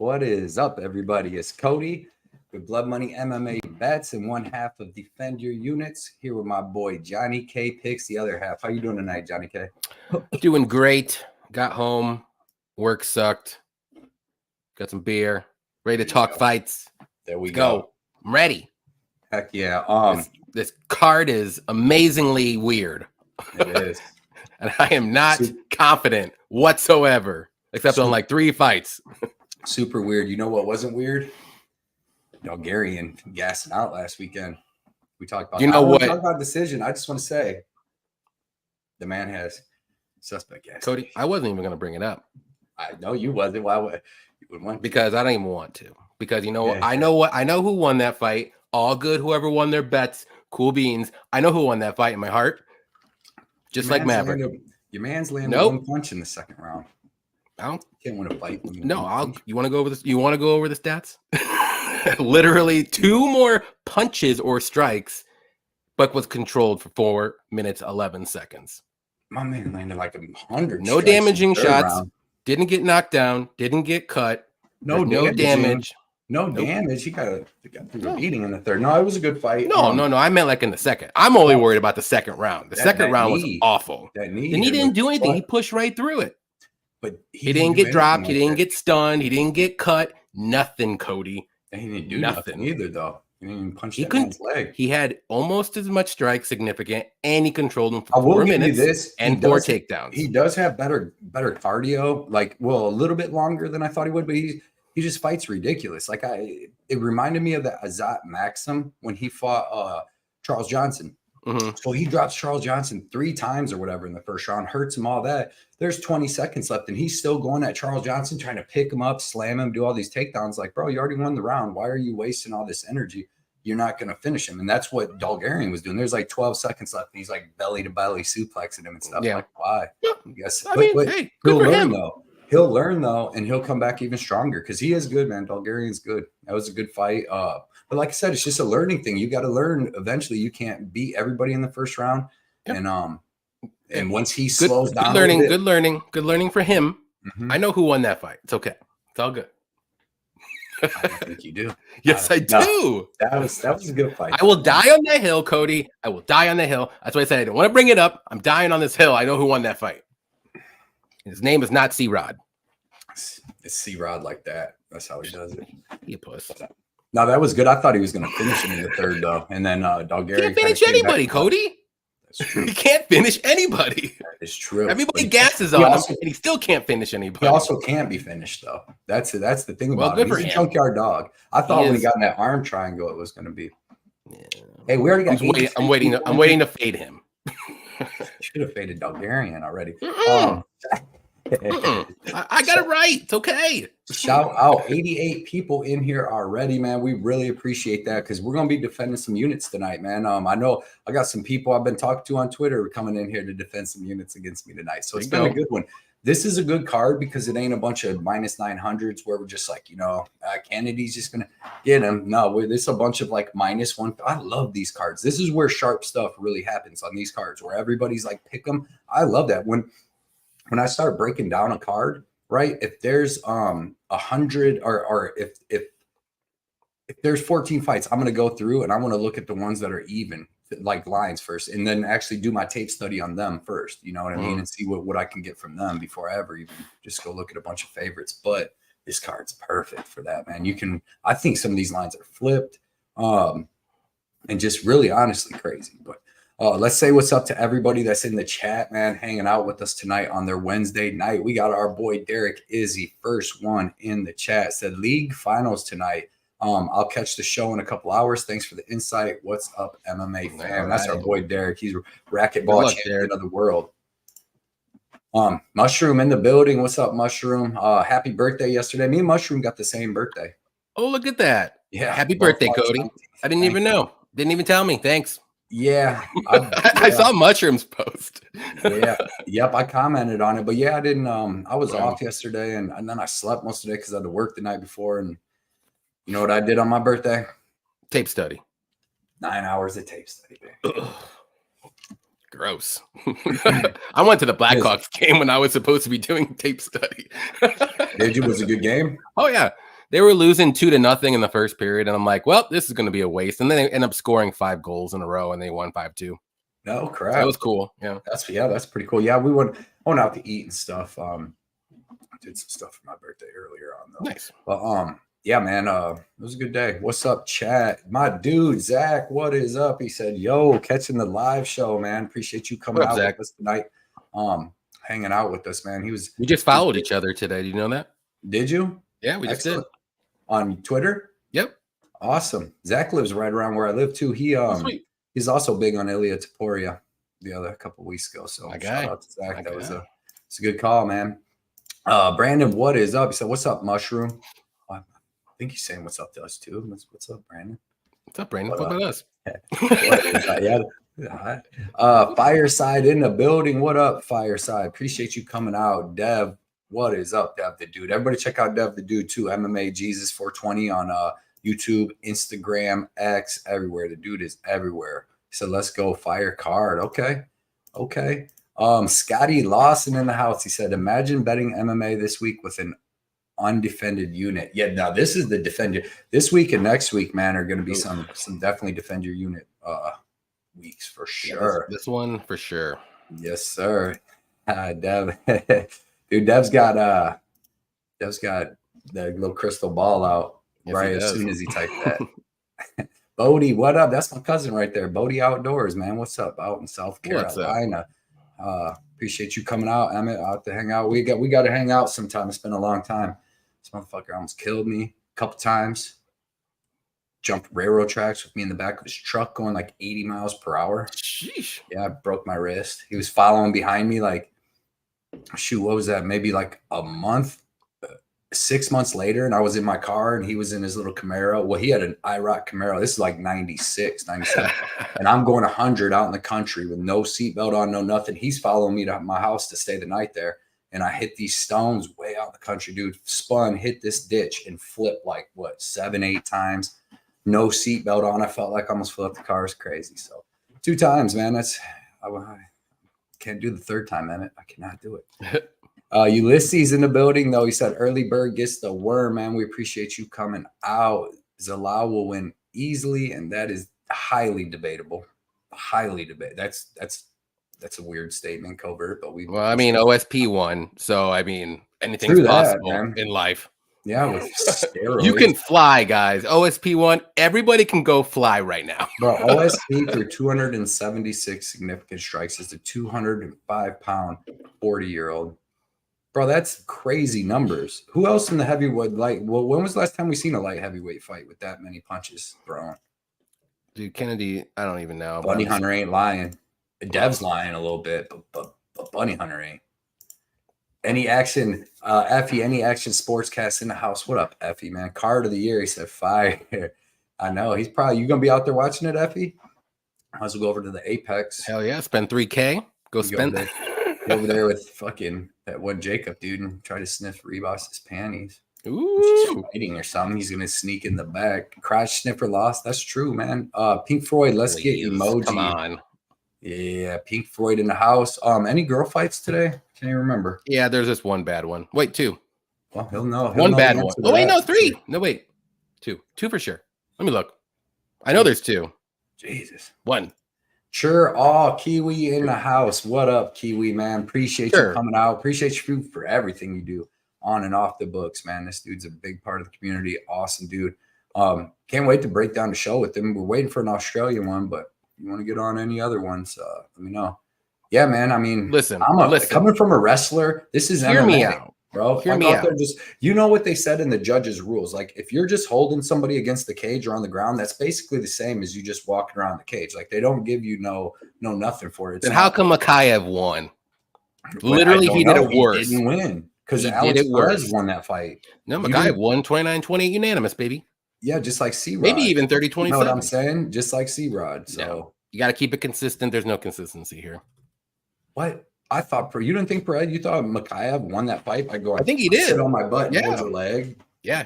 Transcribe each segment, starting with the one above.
What is up, everybody? It's Cody with Blood Money MMA Bets and one half of Defend Your Units. Here with my boy Johnny K Picks, the other half. How you doing tonight, Johnny K? Doing great. Got home. Work sucked. Got some beer. Ready to talk fights. There we go. I'm ready. Heck yeah. This card is amazingly weird. It is. And I am not confident whatsoever, except on like 3 fights. Super weird. You know what wasn't weird? Bulgarian gassing out last weekend. We talked about. You know what? Talk about decision. I just want to say, the man has suspect gas. Cody, I wasn't even going to bring it up. I know you wasn't. Why would you would want? Because I don't even want to. Because you know what? I know who won that fight. All good. Whoever won their bets, cool beans. I know who won that fight in my heart. Just like Maverick. Your man's landed one punch in the second round. I can't win a fight. No, you want to go over this? You want to go over the stats? Literally 2 more punches or strikes, but was controlled for 4 minutes 11 seconds. My man landed like 100. No damaging shots. Didn't get knocked down. Didn't get cut. No damage. No damage. He got through a beating in the third. No, it was a good fight. No. I meant like in the second. I'm only worried about the second round. The second round was awful. The knee didn't do anything. He pushed right through it. But he didn't get dropped. He didn't get stunned. He didn't get cut. Nothing, Cody. And he didn't do nothing either, though. He didn't even punch that man's leg. He had almost as much strike significant, and he controlled him for 4 minutes and 4 takedowns. He does have better cardio, a little bit longer than I thought he would, but he just fights ridiculous. It reminded me of the Azat Maxim when he fought Charles Johnson. Mm-hmm. So he drops Charles Johnson 3 times or whatever in the first round, hurts him, all that. There's 20 seconds left, and he's still going at Charles Johnson, trying to pick him up, slam him, do all these takedowns. Like, bro, you already won the round. Why are you wasting all this energy? You're not going to finish him. And that's what Bulgarian was doing. There's like 12 seconds left, and he's like belly to belly suplexing him and stuff. Yeah. Like, why? Yeah. I guess. Hey, he'll learn, though. He'll learn, though, and he'll come back even stronger because he is good, man. Bulgarian's good. That was a good fight. But like I said, it's just a learning thing. You got to learn eventually. You can't beat everybody in the first round. Yep. And once he slows down, good learning for him. Mm-hmm. I know who won that fight. It's okay. It's all good. I don't think you do. Yes, I do. No, that was a good fight. I will die on that hill, Cody. I will die on the hill. That's why I said I didn't want to bring it up. I'm dying on this hill. I know who won that fight. His name is not C-Rod. It's C-Rod like that. That's how he does it. You puss. No, that was good. I thought he was going to finish him in the third, though. And then Bulgarian can't finish anybody, Cody. That's true. He can't finish anybody. That is true. Everybody gasses on him, and he still can't finish anybody. He also can't be finished, though. That's the thing about him. He's a junkyard dog. I thought when he got in that arm triangle, it was going to be. Yeah. Hey, we already got. I'm waiting to fade him. Should have faded Bulgarian already. I got it right. It's okay. Shout out 88 people in here already, man. We really appreciate that because we're going to be defending some units tonight, man. I know I got some people I've been talking to on Twitter coming in here to defend some units against me tonight. So it's been a good one. This is a good card because it ain't a bunch of minus 900s where we're just like, Kennedy's just going to get him. No, there's a bunch of like minus 1. I love these cards. This is where sharp stuff really happens on these cards where everybody's like, pick them. I love that. When I start breaking down a card, right? If there's 100 or if there's 14 fights, I'm going to go through and I want to look at the ones that are even, like lines first, and then actually do my tape study on them first. You know what I mean? And see what I can get from them before I ever even just go look at a bunch of favorites. But this card's perfect for that, man. I think some of these lines are flipped and just really honestly crazy. But let's say what's up to everybody that's in the chat, man, hanging out with us tonight on their Wednesday night. We got our boy Derek Izzy, first one in the chat, said league finals tonight. I'll catch the show in a couple hours. Thanks for the insight. What's up, MMA fam? That's our boy Derek. He's racquetball champion of the world. Mushroom in the building. What's up, Mushroom? Happy birthday yesterday. Me and Mushroom got the same birthday. Oh, look at that. Yeah. Happy birthday, Cody. I didn't even know. Didn't even tell me. Thanks. Yeah. I saw Mushroom's post. Yeah. Yep. I commented on it, but yeah, I didn't. I was off yesterday and then I slept most of the day because I had to work the night before. And you know what I did on my birthday? Tape study. 9 hours of tape study, baby. Gross. I went to the Blackhawks game when I was supposed to be doing tape study. Did you? Was it a good game? Oh, yeah. They were losing 2-0 in the first period, and I'm like, well, this is going to be a waste. And then they end up scoring 5 goals in a row, and they won 5-2. No crap. So it was cool. Yeah, that's pretty cool. Yeah, I went out to eat and stuff. I did some stuff for my birthday earlier on though. Nice. But yeah, man, it was a good day. What's up, chat? My dude, Zach, what is up? He said, yo, catching the live show, man. Appreciate you coming out with us tonight. Hanging out with us, man. We just followed each other today. Do you know that? Did you? Yeah, we just did. On Twitter? Yep. Awesome. Zach lives right around where I live too. He's also big on Ilya Taporia a couple weeks ago. So shout out to Zach. It's a good call, man. Brandon, what is up? He said, what's up, Mushroom? I think he's saying what's up to us too. What's up, Brandon? What's up, Brandon? What about us? Fireside in the building. What up, Fireside? Appreciate you coming out. Dev, what is up, Dev the Dude? Everybody check out Dev the Dude too. MMA Jesus 420 on YouTube, Instagram, X, everywhere. The dude is everywhere. He said, let's go fire card. Okay. Scotty Lawson in the house. He said, imagine betting MMA this week with an undefended unit. Yeah, now this is the defender. This week and next week, man, are going to be some definitely defend your unit weeks for sure. Yeah, this one for sure. Yes, sir. Dev, dude, Dev's got the little crystal ball out. Yes, right as soon as he typed that. Bodie, what up? That's my cousin right there. Bodie Outdoors, man. What's up? Out in South Carolina. Appreciate you coming out, Emmett, out to hang out. We got to hang out sometime. It's been a long time. This motherfucker almost killed me a couple times. Jumped railroad tracks with me in the back of his truck going like 80 miles per hour. Sheesh. Yeah, I broke my wrist. He was following behind me like, shoot, what was that? Maybe like a month. 6 months later, and I was in my car and he was in his little Camaro. Well, he had an IROC Camaro. This is like 96, 97. And I'm going 100 out in the country with no seatbelt on, no nothing. He's following me to my house to stay the night there. And I hit these stones way out in the country, dude. Spun, hit this ditch and flipped like, 7, 8 times. No seatbelt on. I felt like I almost flipped the car. It's crazy. So 2 times, man. I can't do the third time, Emmett. I cannot do it. Ulysses in the building, though. He said, early bird gets the worm, man. We appreciate you coming out. Zalal will win easily, and that is highly debatable. Highly debatable. That's a weird statement, covert, but OSP won, so I mean anything's possible in life. Yeah, with steroids. You can fly, guys. OSP won. Everybody can go fly right now. Bro, OSP through 276 significant strikes is a 205-pound 40-year-old. Bro, that's crazy numbers. Who else in the heavyweight when was the last time we seen a light heavyweight fight with that many punches thrown? Dude, Kennedy, I don't even know. Bunny Hunter ain't lying. Dev's lying a little bit, but Bunny Hunter ain't. Any action, Effie, any action sportscast in the house? What up, Effie, man? Card of the year, he said fire. I know. You going to be out there watching it, Effie? Might as well go over to the Apex. Hell yeah, spend $3K. Go spend that. Over there with fucking that one Jacob dude and try to sniff Ribas's panties. Ooh, she's fighting or something. He's gonna sneak in the back. Crotch sniffer lost. That's true, man. Pink Floyd, let's get emoji. Come on. Yeah, Pink Floyd in the house. Any girl fights today? Can't even remember. Yeah, there's this one bad one. Wait, 2. Well, he'll know. One bad one. Oh wait, no, 3. No, wait. 2 for sure. Let me look. I know there's 2. Jesus. 1. Sure. Oh, Kiwi in the house. What up, Kiwi, man? Appreciate you coming out. Appreciate you for everything you do on and off the books, man. This dude's a big part of the community. Awesome dude. Can't wait to break down the show with him. We're waiting for an Australian one, but if you want to get on any other ones, let me know. Yeah, man. I mean, listen, coming from a wrestler, this is hear MMA. Me out. Bro, hear me out. Just, you know what they said in the judges' rules? Like, if you're just holding somebody against the cage or on the ground, that's basically the same as you just walking around the cage. Like, they don't give you no nothing for it. Then how come Makayev won? Literally, he did it worse. He didn't win because Alex Perez won that fight. No, Makayev won 29-28 unanimous, baby. Yeah, just like C-Rod. Maybe even 30-27. You know what I'm saying? Just like C-Rod. So no, you got to keep it consistent. There's no consistency here. What? I thought you didn't think Perez, you thought Makayev won that fight by going, I think he did. Sit on my butt and hold your leg. Yeah.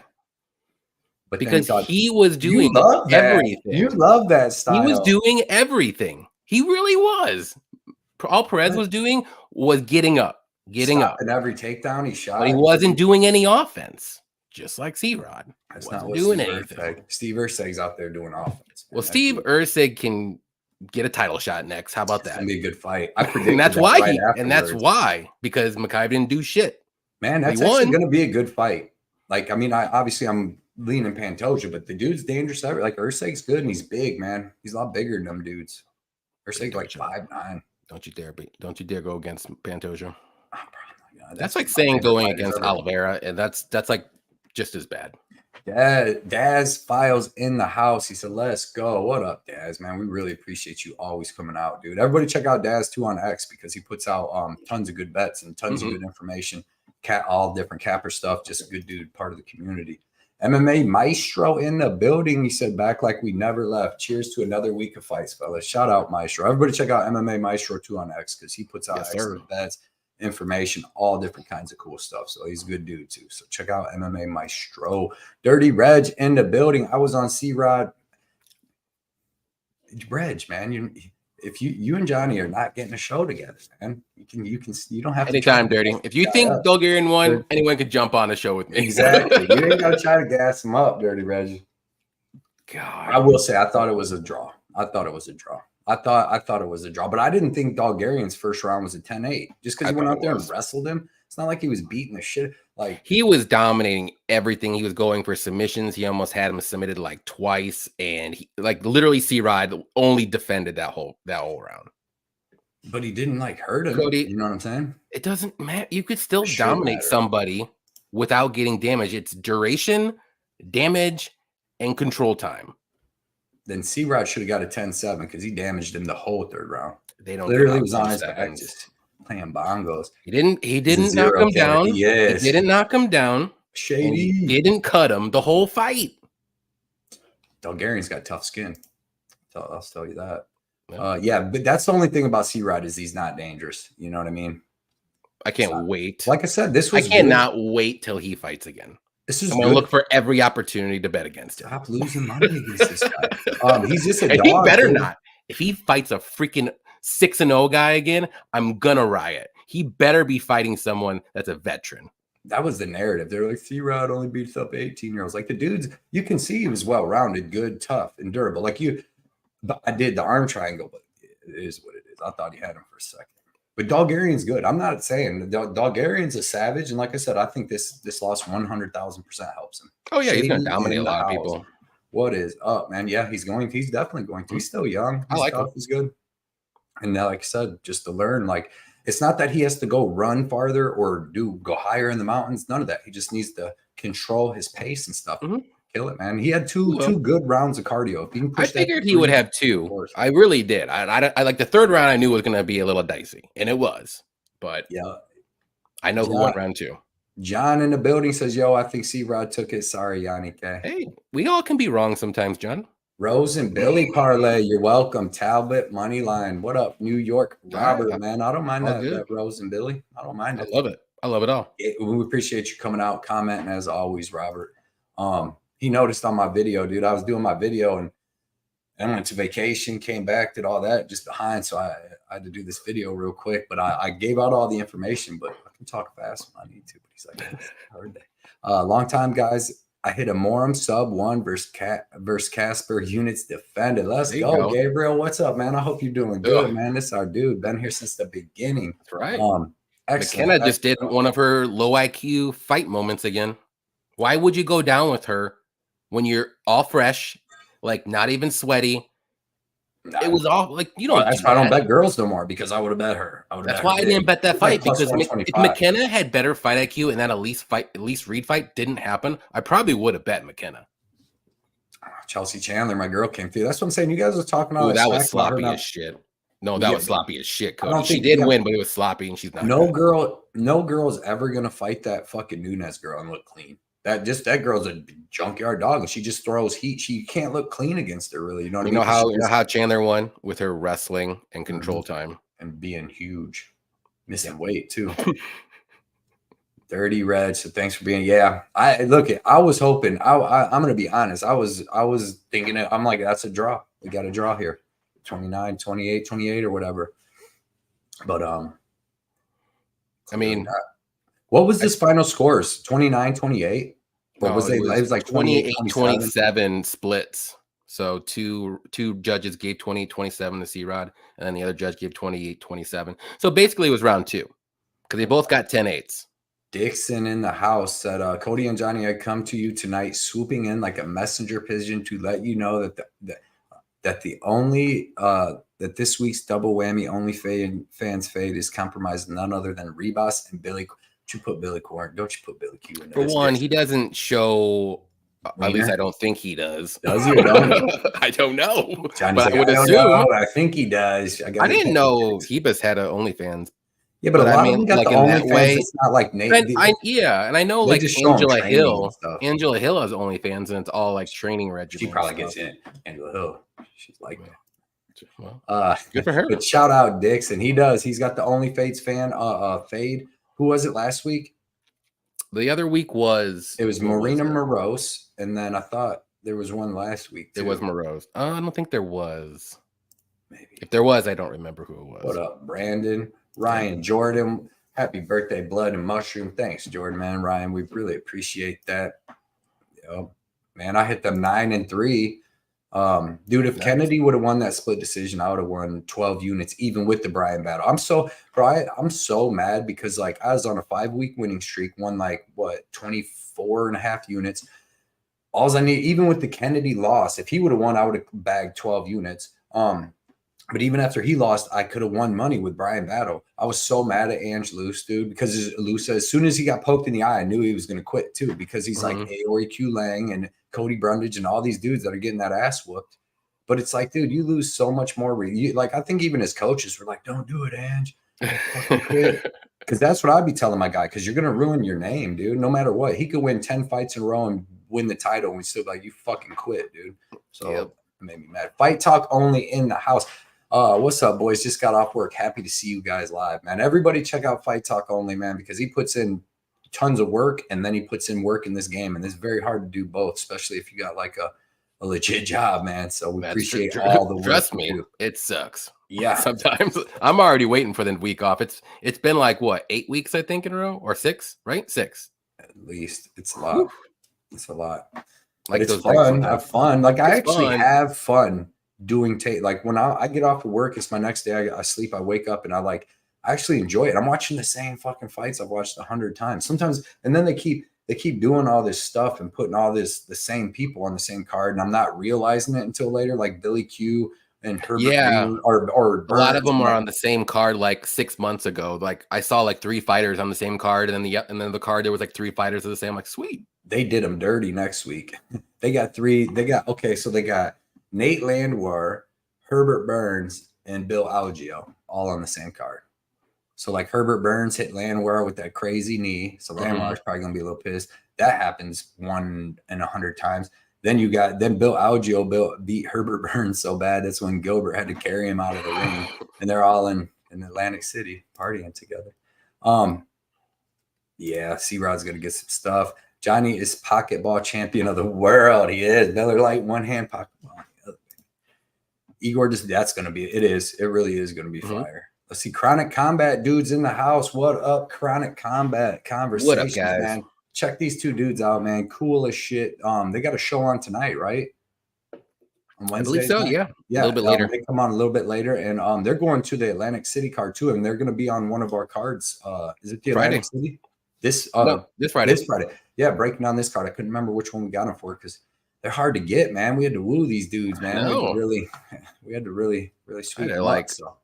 But because he was doing everything. You love that style. He was doing everything. He really was. All Perez was doing was getting up. And every takedown he shot. But he wasn't doing any offense. just like C-Rod. That's Wasn't not what doing Steve anything. Erceg. Steve Erceg's out there doing offense. Well, Steve Erceg can get a title shot next. How about It's that? gonna be a good fight. I predicted And that's that why right and that's afterwards. why, because Makai didn't do shit. Man, that's actually gonna be a good fight. Like, I mean, I'm leaning Pantoja, but the dude's dangerous. Like Erceg's good and he's big, man. He's a lot bigger than them dudes. Erceg's like 5'9". Don't you dare go against Pantoja. Oh, that's like saying going against Oliveira, and that's like just as bad. Daz Files in the house. He said, "Let's go." What up, Daz? Man, we really appreciate you always coming out, dude. Everybody check out Daz too on X because he puts out tons of good bets and tons of good information. All different capper stuff. Just a good dude, part of the community. MMA Maestro in the building. He said, "Back like we never left." Cheers to another week of fights, fellas. Shout out Maestro. Everybody check out MMA Maestro too on X because he puts out excellent bets, information, all different kinds of cool stuff. So he's a good dude too. So check out MMA Maestro. Dirty Reg in the building. I was on C-Rod. Reg, man, if you and Johnny are not getting a show together, man, you don't have anytime, Dirty. If you think Bulgarian won, anyone could jump on the show with me. Exactly. You ain't gotta try to gas him up, Dirty Reg. God, I will say I thought it was a draw. I thought it was a draw, but I didn't think Bulgarian's first round was a 10-8. Just because he went out there and wrestled him. It's not like he was beating the shit. Like, he was dominating everything. He was going for submissions. He almost had him submitted like twice, and he like literally C-Rod only defended that whole round. But he didn't like hurt him. You know what I'm saying? It doesn't matter. You could still dominate somebody without getting damage. It's duration, damage, and control time. Then C-Rod should have got a 10-7 because he damaged him the whole third round. They don't literally was on his back just playing bongos. He didn't knock him down. He didn't knock him down. Shady. He didn't cut him the whole fight. Bulgarian's got tough skin. I'll tell you that. Yeah, but that's the only thing about C-Rod is he's not dangerous. You know what I mean? I can't wait. Like I said, I cannot wait till he fights again. I'm going to look for every opportunity to bet against him. Stop losing money against this guy. He's just a dog. He better not. If he fights a freaking 6-0 guy again, I'm going to riot. He better be fighting someone that's a veteran. That was the narrative. They're like, C-Rod only beats up 18-year-olds. Like, the dudes, you can see he was well-rounded, good, tough, and durable. Like, but I did the arm triangle, but it is what it is. I thought he had him for a second. But Bulgarian's good. I'm not saying Bulgarian's a savage, and like I said, I think this loss 100,000% helps him. Oh yeah, he's gonna dominate a lot of people. What is up, man? Yeah, he's definitely going to. He's still young. I like him. He's good. And now, like I said, just to learn, like, it's not that he has to go run farther or go higher in the mountains. None of that. He just needs to control his pace and stuff. Kill it, man. He had two good rounds of cardio. If he can push, I figured he would have two. I really did. I like the third round. I knew was going to be a little dicey, and it was. But yeah, I know who won round two. John in the building says, "Yo, I think C-Rod took it. Sorry, Yannick." Hey, we all can be wrong sometimes, John. Rose and Billy parlay. You're welcome. Talbot money line. What up, New York Robert? Man, I don't mind that Rose and Billy. I don't mind it. I love it. I love it all. We appreciate you coming out, commenting as always, Robert. He noticed on my video, dude. I was doing my video and I went to vacation, came back, did all that just behind. So I had to do this video real quick, but I gave out all the information, but I can talk fast when I need to. But he's like, hard day. Long time, guys. I hit a Morum sub 1 versus Casper units defended. Let's go, Gabriel. What's up, man? I hope you're doing good, man. This is our dude. Been here since the beginning. That's right. McKenna just did one of her low IQ fight moments again. Why would you go down with her when you're all fresh, like not even sweaty? It was all like, you know. That's why I don't bet girls no more, because I would have bet her. That's why I didn't bet that fight, because if McKenna had better fight IQ and that at least Reed fight didn't happen, I probably would have bet McKenna. Chelsea Chandler, my girl, came through. That's what I'm saying. You guys are talking all that was sloppy as shit. No, that was sloppy as shit, Coach. She did win, but it was sloppy, and she's not. No girl's ever gonna fight that fucking Nunes girl and look clean. That girl's a junkyard dog, and she just throws heat. She can't look clean against her, really. You know what I mean? You know how Chandler won with her wrestling and control time and being huge, missing weight too. Dirty Red. So thanks for being. Yeah, I was hoping. I'm gonna be honest. I was thinking. I'm like, that's a draw. We got a draw here. 29, 28, 28 or whatever. But I mean, what was this final scores? 29, 28? What was it? It was like 28-27 splits. So two judges gave 28-27 to C-Rod, and then the other judge gave 28-27. So basically it was round 2 because they both got 10-8s. Dixon in the house said, Cody and Johnny, I come to you tonight swooping in like a messenger pigeon to let you know that this week's double whammy only fans fade is compromised none other than Ribas and Billy. Don't you put Billy Q in? For one, he doesn't show. At least I don't think he does. Does he or don't? I don't know. Johnny's but like, I would assume. I think he does. I didn't know Hebus had an OnlyFans. Yeah, but a lot of them got like the OnlyFans. It's not like Nate. And I know like Angela Hill. Angela Hill has OnlyFans, and it's all like training regimen. She probably gets in. Angela Hill. She's like that. Well, good for her. But shout out Dixon. He does. He's got the OnlyFades fan. Fade. Who was it last week? The other week was Marina Morose, and then I thought there was one last week too. It was Morose. I don't think there was. Maybe if there was, I don't remember who it was. What up, Brandon, Ryan, Jordan? Happy birthday, Blood and Mushroom. Thanks, Jordan, man. Ryan, we really appreciate that. Man, I hit them 9 and 3. Dude, if Kennedy would have won that split decision, I would have won 12 units, even with the Brian battle. I'm so mad because like I was on a 5-week winning streak, won like 24 and a half units. All I need, even with the Kennedy loss, if he would have won, I would have bagged 12 units. But even after he lost, I could have won money with Brian battle. I was so mad at Ange Luce, dude, because Luce, as soon as he got poked in the eye, I knew he was going to quit too, because he's like Aori Q Lang and Cody Brundage and all ththese dudes that are getting that ass whooped. But it's like, dude, you lose so much more. Like, I think even his coaches were like, don't do it, Ange. Because that's what I'd be telling my guy, because you're going to ruin your name, dude, no matter what. He could win 10 fights in a row and win the title, and we still like, you fucking quit, dude. So it made me mad. Fight Talk only in the house. What's up, boys? Just got off work. Happy to see you guys live, man. Everybody check out Fight Talk only, man, because he puts in tons of work and then he puts in work in this game, and it's very hard to do both, especially if you got like a legit job, man. So we appreciate all the work. Trust me, it sucks. Yeah, sometimes I'm already waiting for the week off. It's been like 8 weeks, I think, in a row, or 6, right? 6 at least. It's a lot. Whew. It's a lot. Like, it's fun. Have fun. Like, I actually have fun doing tape. Like, when I get off of work, it's my next day. I sleep, I wake up, and I actually enjoy it. I'm watching the same fucking fights I've watched 100 times sometimes, and then they keep doing all this stuff and putting all the same people on the same card, and I'm not realizing it until later. Like Billy Q and Herbert, or a lot of them are on the same card like 6 months ago. Like, I saw like 3 fighters on the same card, and then the card there was like 3 fighters of the same. I'm like, sweet. They did them dirty next week. They got Nate Landwehr, Herbert Burns, and Bill Algeo all on the same card. So like Herbert Burns hit Landwehr with that crazy knee. So Landwehr's probably gonna be a little pissed. That happens 1 in 100 times. Then Bill Algeo beat Herbert Burns so bad that's when Gilbert had to carry him out of the ring, and they're all in Atlantic City partying together. Yeah, C-Rod's gonna get some stuff. Johnny is pocket ball champion of the world. He is. Miller Lite, one hand pocket ball. Igor, it really is gonna be fire. Let's see, Chronic Combat dudes in the house. What up, Chronic Combat Conversations, what up, guys? Man? Check these 2 dudes out, man. Cool as shit. They got a show on tonight, right? On Wednesday, I believe so. Yeah, a little bit later. They come on a little bit later, and they're going to the Atlantic City card too, and they're going to be on one of our cards. Is it the Atlantic City? This Friday. This Friday. Yeah, breaking down this card. I couldn't remember which one we got them for because they're hard to get, man. We had to woo these dudes, man. We had to really sweep them up. So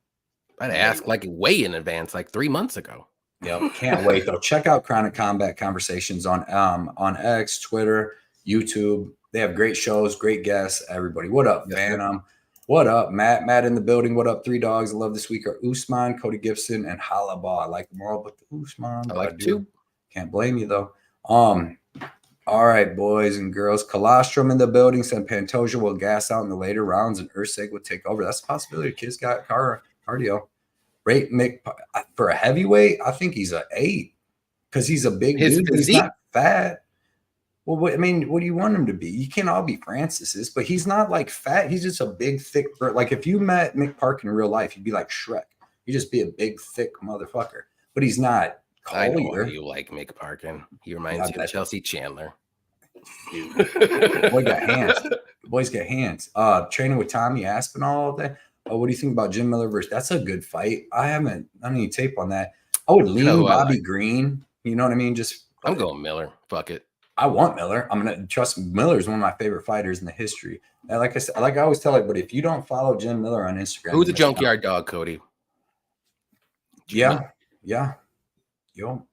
I'd ask like way in advance, like 3 months ago. Yep, can't wait though. Check out Chronic Combat Conversations on X, Twitter, YouTube. They have great shows, great guests. Everybody, what up, man? What up, Matt? Matt in the building. What up, 3 dogs? I love this week are Usman, Cody Gibson, and Halal. I like them all, but the Usman, I like 2. Can't blame you though. All right, boys and girls. Colostrum in the building. Said Pantoja will gas out in the later rounds, and Ursig will take over. That's a possibility. Kid's got cardio. Rate Mick for a heavyweight, I think he's an 8 because he's a big dude. He's not fat. Well, what do you want him to be? You can't all be Francis's, but he's not like fat. He's just a big, thick. Like if you met Mick Parkin in real life, you'd be like Shrek. You'd just be a big, thick motherfucker. But he's not. I know you like Mick Parkin. He reminds you of Chelsea Chandler. Dude, the boy got hands. The boy's got hands. Training with Tommy Aspinall all day. Oh, what do you think about Jim Miller versus? That's a good fight. I don't any tape on that. I would lean Bobby Green. You know what I mean? I'm going Miller. Fuck it. I want Miller. I'm gonna trust Miller is one of my favorite fighters in the history. And like I said, like I always tell everybody, if you don't follow Jim Miller on Instagram, who's a junkyard dog, Cody? Yeah. Yo.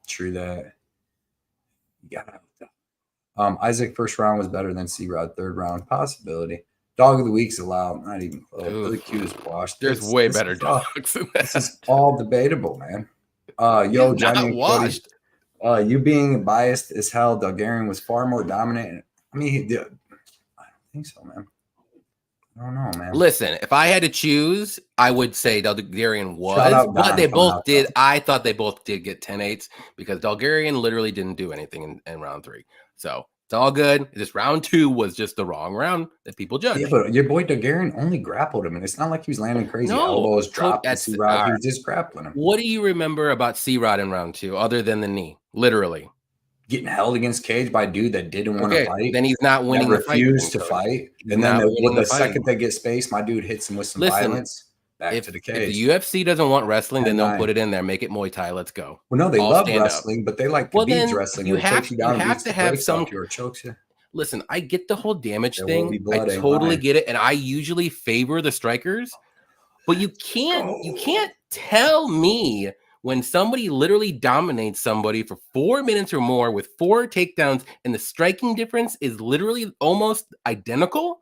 True that. Yeah. Isaac first round was better than C-Rod third round. Possibility. Dog of the week's allowed. Not even close. Really cute as washed. There's way better dogs than that. This is all debatable, man. Johnny not washed. Cody, you being biased as hell, Dalgarian was far more dominant. I mean, I don't think so, man. I don't know, man. Listen, if I had to choose, I would say Dalgarian was, but they both did. I thought they both did get 10-8s because Dalgarian literally didn't do anything in round 3. So it's all good. Just round 2 was just the wrong round that people judge. Yeah, but your boy Dalgarian only grappled him, and it's not like he was landing crazy elbows, dropped C-Rod. He was just grappling him. What do you remember about C-Rod in round 2 other than the knee? Literally. Getting held against cage by a dude that didn't want to fight. Then he's not winning the fight. Refused to fight. And then the second they get space, my dude hits him with some violence. Back to the cage. If the UFC doesn't want wrestling, then they'll put it in there. Make it Muay Thai. Let's go. Well, no, they love wrestling, but they like Khabib's wrestling. You have to have some. Listen, I get the whole damage thing. I totally get it, and I usually favor the strikers. But you can't tell me when somebody literally dominates somebody for 4 minutes or more with 4 takedowns, and the striking difference is literally almost identical.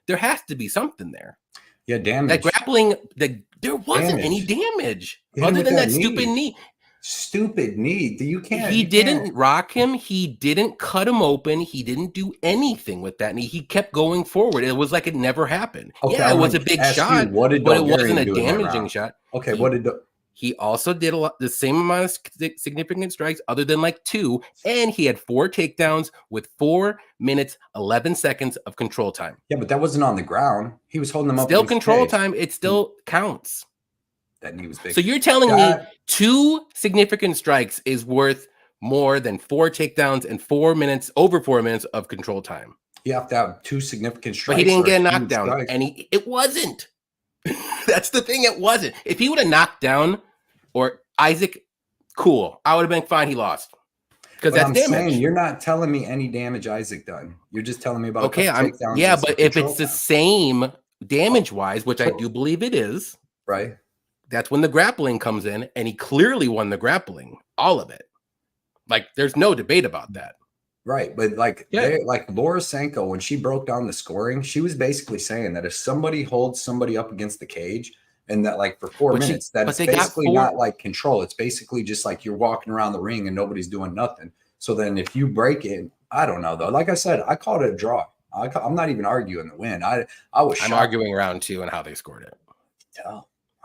There has to be something there. Yeah, damage. That grappling, there wasn't any damage other than that stupid knee. Stupid knee. You can't. He didn't rock him. He didn't cut him open. He didn't do anything with that knee. He kept going forward. It was like it never happened. Okay, yeah, it was a big shot, but it wasn't a damaging shot. Okay, what did he also did the same amount of significant strikes, other than like 2, and he had 4 takedowns with 4 minutes 11 seconds of control time. Yeah, but that wasn't on the ground. He was holding them up. Still control time. It still counts. That knee was big. So you're telling me 2 significant strikes is worth more than 4 takedowns and over 4 minutes of control time? You have to have 2 significant strikes. But he didn't get a knockdown, and it wasn't. That's the thing. It wasn't. If he would have knocked down or Isaac, cool. I would have been fine. He lost because that's damage. You're not telling me any damage Isaac done. You're just telling me about takedowns. Yeah, but if it's the same damage wise, which I do believe it is, right? That's when the grappling comes in, and he clearly won the grappling, all of it. Like, there's no debate about that. Right, but like Laura Sanko, when she broke down the scoring, she was basically saying that if somebody holds somebody up against the cage, and that like for 4 minutes, that's basically not like control. It's basically just like you're walking around the ring and nobody's doing nothing. So then if you break it, I don't know though. Like I said, I called it a draw. I'm not even arguing the win. I'm arguing round 2 and how they scored it. Oh.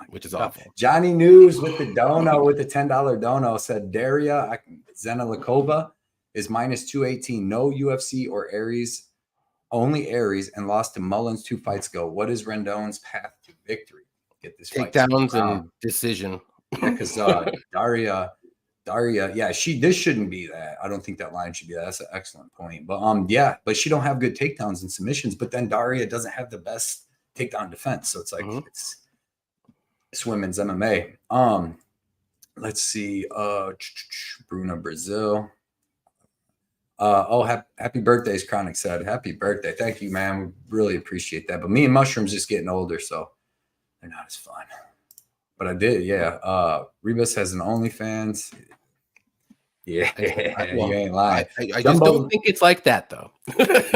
Which is awful. Johnny News with the dono, with the $10 dono, said Daria Zenelikova is minus 218. No UFC or Aries, only Aries, and lost to Mullins 2 fights ago. What is Rendon's path to victory? Get this takedowns and decision. Yeah, because Daria, yeah, this shouldn't be that. I don't think that line should be that. That's an excellent point. But but she don't have good takedowns and submissions. But then Daria doesn't have the best takedown defense. So it's like it's women's MMA. Let's see. Bruna Brazil. Happy birthdays, Chronic said. Happy birthday. Thank you, man. We really appreciate that. But me and Mushroom's just getting older, so they're not as fun. But I did, yeah. Ribas has an OnlyFans. Yeah, you ain't lying. I just don't think it's like that, though.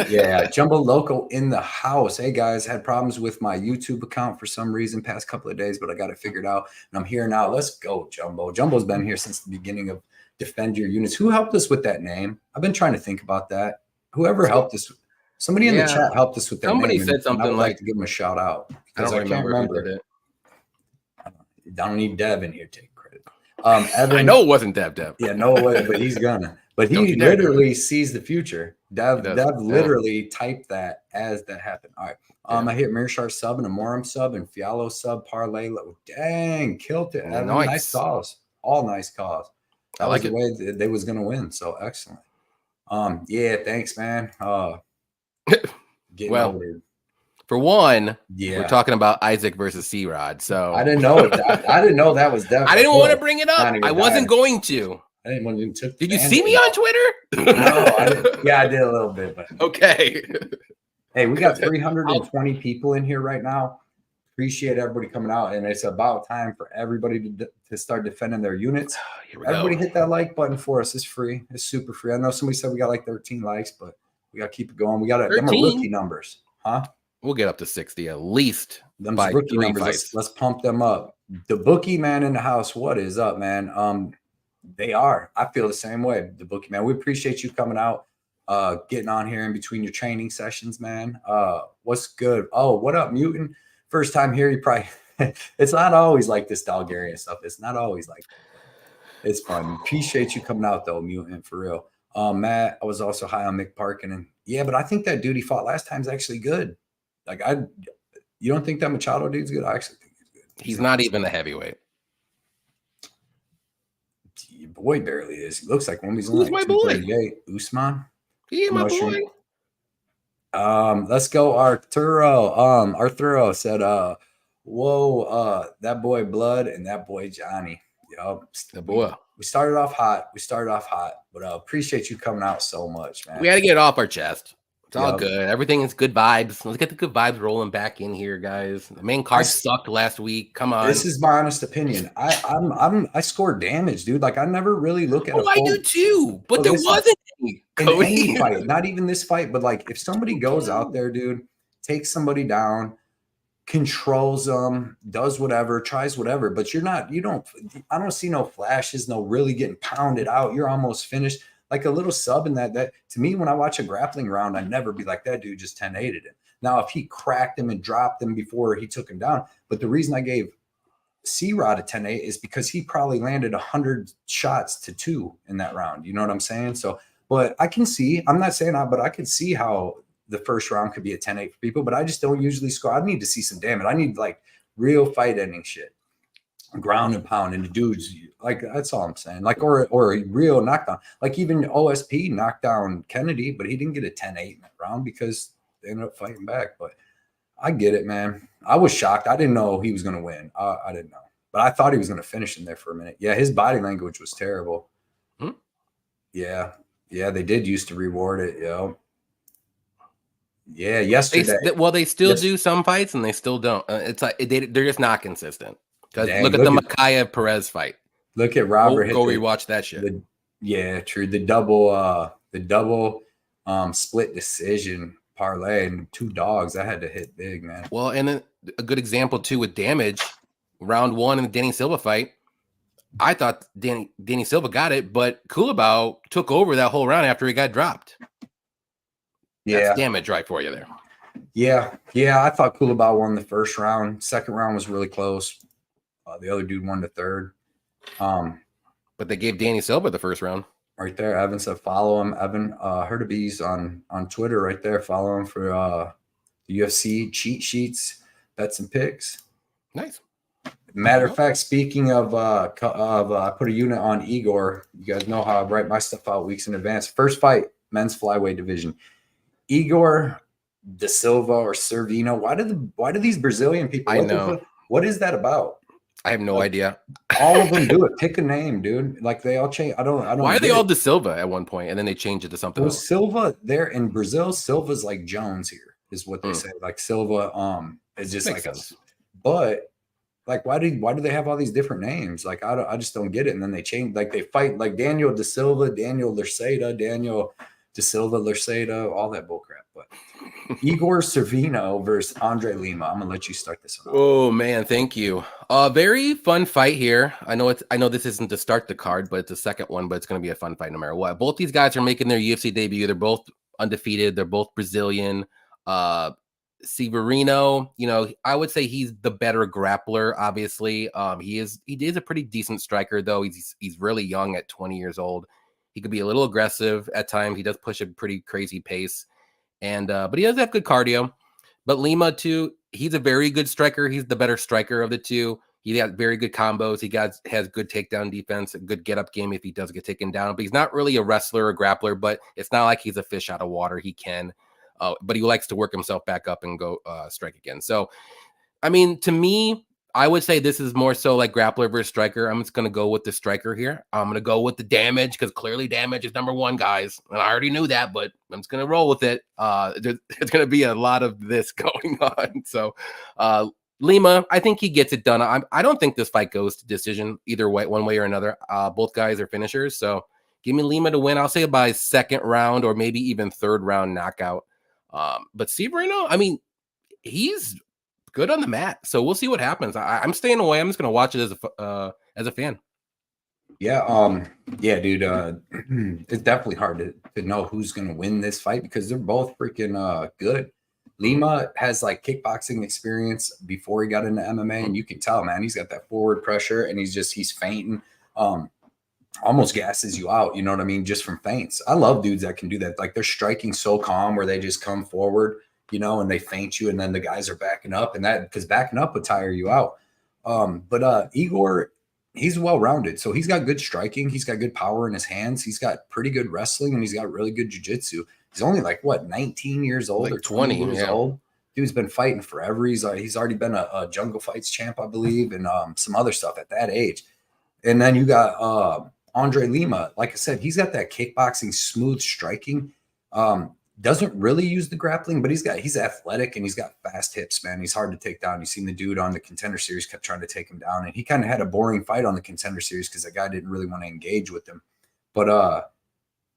Yeah, Jumbo Loco in the house. Hey, guys, had problems with my YouTube account for some reason past couple of days, but I got it figured out, and I'm here now. Let's go, Jumbo. Jumbo's been here since the beginning of Defend Your Units. Who helped us with that name? I've been trying to think about that. Whoever helped us. Somebody in the chat helped us with that Somebody name. said something I would like to give them a shout out. I don't remember it. I don't need Dev in here taking credit. Evan, I know it wasn't Dev. Yeah, no way, but he's gonna. But he literally sees the future. Dev literally typed that as that happened. All right. I hit Mirshar sub and a Morum sub and Fialo sub parlay. Dang, killed it. Evan, nice calls. All nice calls. That was the way they was gonna win. So excellent. Yeah, thanks, man. Getting well, older. For one, yeah, we're talking about Isaac versus C-Rod. So I didn't know that. I didn't know that was definitely. I didn't want to bring it up. I wasn't going to. I didn't want to took. Did you see me on Twitter? No, I didn't. Yeah, I did a little bit, but okay. Hey, we got 320 people in here right now. Appreciate everybody coming out, and it's about time for everybody to start defending their units. Everybody hit that like button for us. It's free. It's super free. I know somebody said we got like 13 likes, but we got to keep it going. We got them rookie numbers, huh? We'll get up to 60 at least. Them rookie numbers. Let's pump them up. The bookie man in the house. What is up, man? They are. I feel the same way. The bookie man. We appreciate you coming out, getting on here in between your training sessions, man. What's good? Oh, what up, Mutant? First time here. You probably. It's not always like this Dalgarian stuff. It's not always like. It's fun. Appreciate you coming out though, Mutant, for real. Matt, I was also high on Mick Parkin, and yeah, but I think that dude he fought last time is actually good. Like you don't think that Machado dude's good? I actually think he's good. He's not even a heavyweight. Your boy barely is. He looks like one. He's Who's my boy? Usman. He my boy. Let's go, Arturo. Arturo said, whoa, that boy Blood and that boy Johnny. Yup. The boy. We started off hot, but appreciate you coming out so much, man. We got to get it off our chest. It's all good. Everything is good vibes. Let's get the good vibes rolling back in here, guys. The main card sucked last week. Come on. This is my honest opinion. I scored damage, dude. Like I never really look at. I do too. But there wasn't any. In any fight, not even this fight, but like if somebody goes out there, dude, takes somebody down, controls them, does whatever, tries whatever, but I don't see no flashes, no really getting pounded out. You're almost finished. Like a little sub in that to me, when I watch a grappling round, I'd never be like that dude just 10-8'd him. Now, if he cracked him and dropped him before he took him down, but the reason I gave C-Rod a 10-8 is because he probably landed 100 shots to 2 in that round. You know what I'm saying? So, but I can see, I'm not saying that, but I could see how the first round could be a 10-8 for people, but I just don't usually score. I need to see some damage. I need like real fight ending shit. Ground and pound, and the dudes like that's all I'm saying. Like or a real knockdown. Like even OSP knocked down Kennedy, but he didn't get a 10-8 in that round because they ended up fighting back. But I get it, man. I was shocked. I didn't know he was going to win. I didn't know, but I thought he was going to finish in there for a minute. Yeah, his body language was terrible. Yeah, they did used to reward it. Yeah, yesterday. They still do some fights, and they still don't. It's like they're just not consistent. Because look at the Makayev Perez fight. Look at Robert. Go rewatch that shit. Yeah, true. The double split decision parlay and 2 dogs. I had to hit big, man. Well, and then a good example too with damage. Round 1 in the Danny Silva fight. I thought Danny Silva got it, but Kulabau took over that whole round after he got dropped. Yeah, that's damage right for you there. Yeah. I thought Kulabau won the first round. Second round was really close. The other dude won the third. But they gave Danny Silva the first round. Right there. Evan said follow him. Evan Herdebees on Twitter right there. Follow him for the UFC cheat sheets, bets and picks. Nice. Matter of fact, speaking of I put a unit on Igor. You guys know how I write my stuff out weeks in advance. First fight, men's flyweight division. Igor Da Silva or Servino. Why do these Brazilian people? I know. What is that about? I have no idea. All of them do it. Pick a name, dude. Like they all change. I don't. Why are they all Da Silva at one point, and then they change it to something else? Silva there in Brazil. Silva's like Jones here, is what they say. Like Silva, is just Makes like sense. But like, why do they have all these different names? Like I just don't get it. And then they change. Like they fight like Daniel Da Silva, Daniel Lerceta, Daniel Da Silva, Lerceta, all that bullcrap. But Igor Servino versus Andre Lima. I'm gonna let you start this one. Oh man, thank you. Very fun fight here. I know this isn't to start the card, but it's the second one, but it's gonna be a fun fight no matter what. Both these guys are making their UFC debut. They're both undefeated. They're both Brazilian. Severino, I would say he's the better grappler, obviously. He is a pretty decent striker, though. He's really young at 20 years old. He could be a little aggressive at times. He does push a pretty crazy pace. And but he does have good cardio. But Lima too, he's a very good striker. He's the better striker of the two. He got very good combos. He has good takedown defense, a good get up game if he does get taken down. But he's not really a wrestler or grappler. But it's not like he's a fish out of water. He can, but he likes to work himself back up and go strike again. So, I mean, to me, I would say this is more so like grappler versus striker. I'm just going to go with the striker here. I'm going to go with the damage because clearly damage is number one, guys. And I already knew that, but I'm just going to roll with it. There's going to be a lot of this going on. So Lima, I think he gets it done. I don't think this fight goes to decision either way, one way or another. Both guys are finishers. So give me Lima to win. I'll say by second round or maybe even third round knockout. But Severino, I mean, he's good on the mat, so we'll see what happens. I'm staying away. I'm just gonna watch it as a fan. Yeah, yeah, dude. It's definitely hard to know who's gonna win this fight because they're both freaking good. Lima has like kickboxing experience before he got into MMA, and you can tell, man, he's got that forward pressure, and he's fainting. Almost gasses you out. You know what I mean? Just from feints. I love dudes that can do that. Like they're striking so calm where they just come forward, you know, and they feint you, and then the guys are backing up, and that because backing up would tire you out. But Igor, he's well-rounded. So he's got good striking, he's got good power in his hands, he's got pretty good wrestling, and he's got really good jiu-jitsu. He's only like what, 19 years old, like or 20 years old. Dude's been fighting forever. He's already been a Jungle Fights champ, I believe, and some other stuff at that age. And then you got Andre Lima. Like I said, he's got that kickboxing, smooth striking. Doesn't really use the grappling, but he's athletic and he's got fast hips, man. He's hard to take down. You've seen the dude on the Contender Series kept trying to take him down, and he kind of had a boring fight on the Contender Series because that guy didn't really want to engage with him. But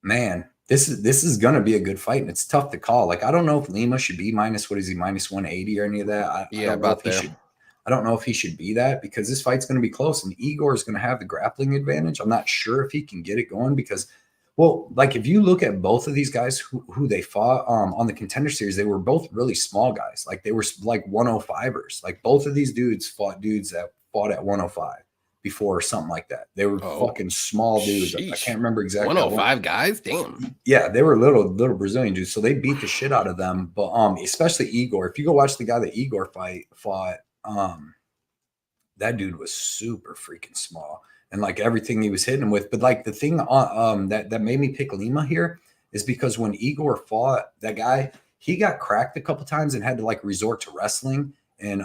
man, this is gonna be a good fight, and it's tough to call. Like I don't know if Lima should be minus, what is he, minus 180 or any of that. I don't know if he should be that because this fight's going to be close, and Igor is going to have the grappling advantage. I'm not sure if he can get it going because, well, like if you look at both of these guys who they fought on the Contender Series, they were both really small guys. Like they were like 105ers. Like both of these dudes fought dudes that fought at 105 before or something like that. They were fucking small dudes. Sheesh. I can't remember exactly. 105 guys? Damn. Yeah, they were little Brazilian dudes. So they beat the shit out of them. But especially Igor. If you go watch the guy that Igor fought, that dude was super freaking small, and like everything he was hitting him with. But like the thing that made me pick Lima here is because when Igor fought that guy, he got cracked a couple times and had to like resort to wrestling. And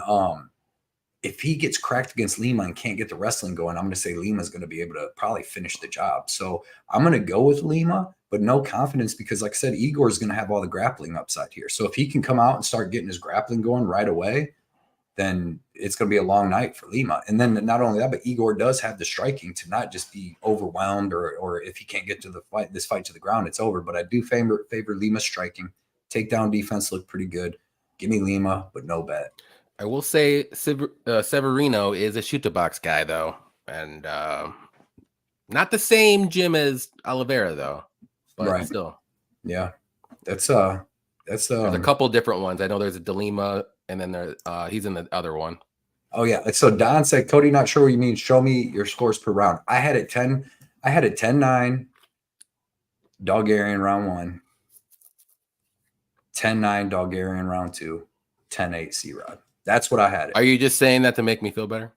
if he gets cracked against Lima and can't get the wrestling going, I'm going to say Lima's going to be able to probably finish the job. So I'm going to go with Lima, but no confidence because, like I said, Igor is going to have all the grappling upside here. So if he can come out and start getting his grappling going right away, then it's going to be a long night for Lima. And then not only that, but Igor does have the striking to not just be overwhelmed or if he can't get to this fight to the ground, it's over. But I do favor Lima striking. Takedown defense looked pretty good. Give me Lima, but no bet. I will say Severino is a shoot-to-box guy, though. And not the same gym as Oliveira, though. But still. Yeah. There's a couple different ones. I know there's a DeLima, and then he's in the other one. Oh yeah. So Don said, Cody, not sure what you mean. Show me your scores per round. I had it 10-9, Bulgarian round 1, 10-9, Bulgarian round 2, 10-8 C-Rod. That's what I had it. Are you just saying that to make me feel better?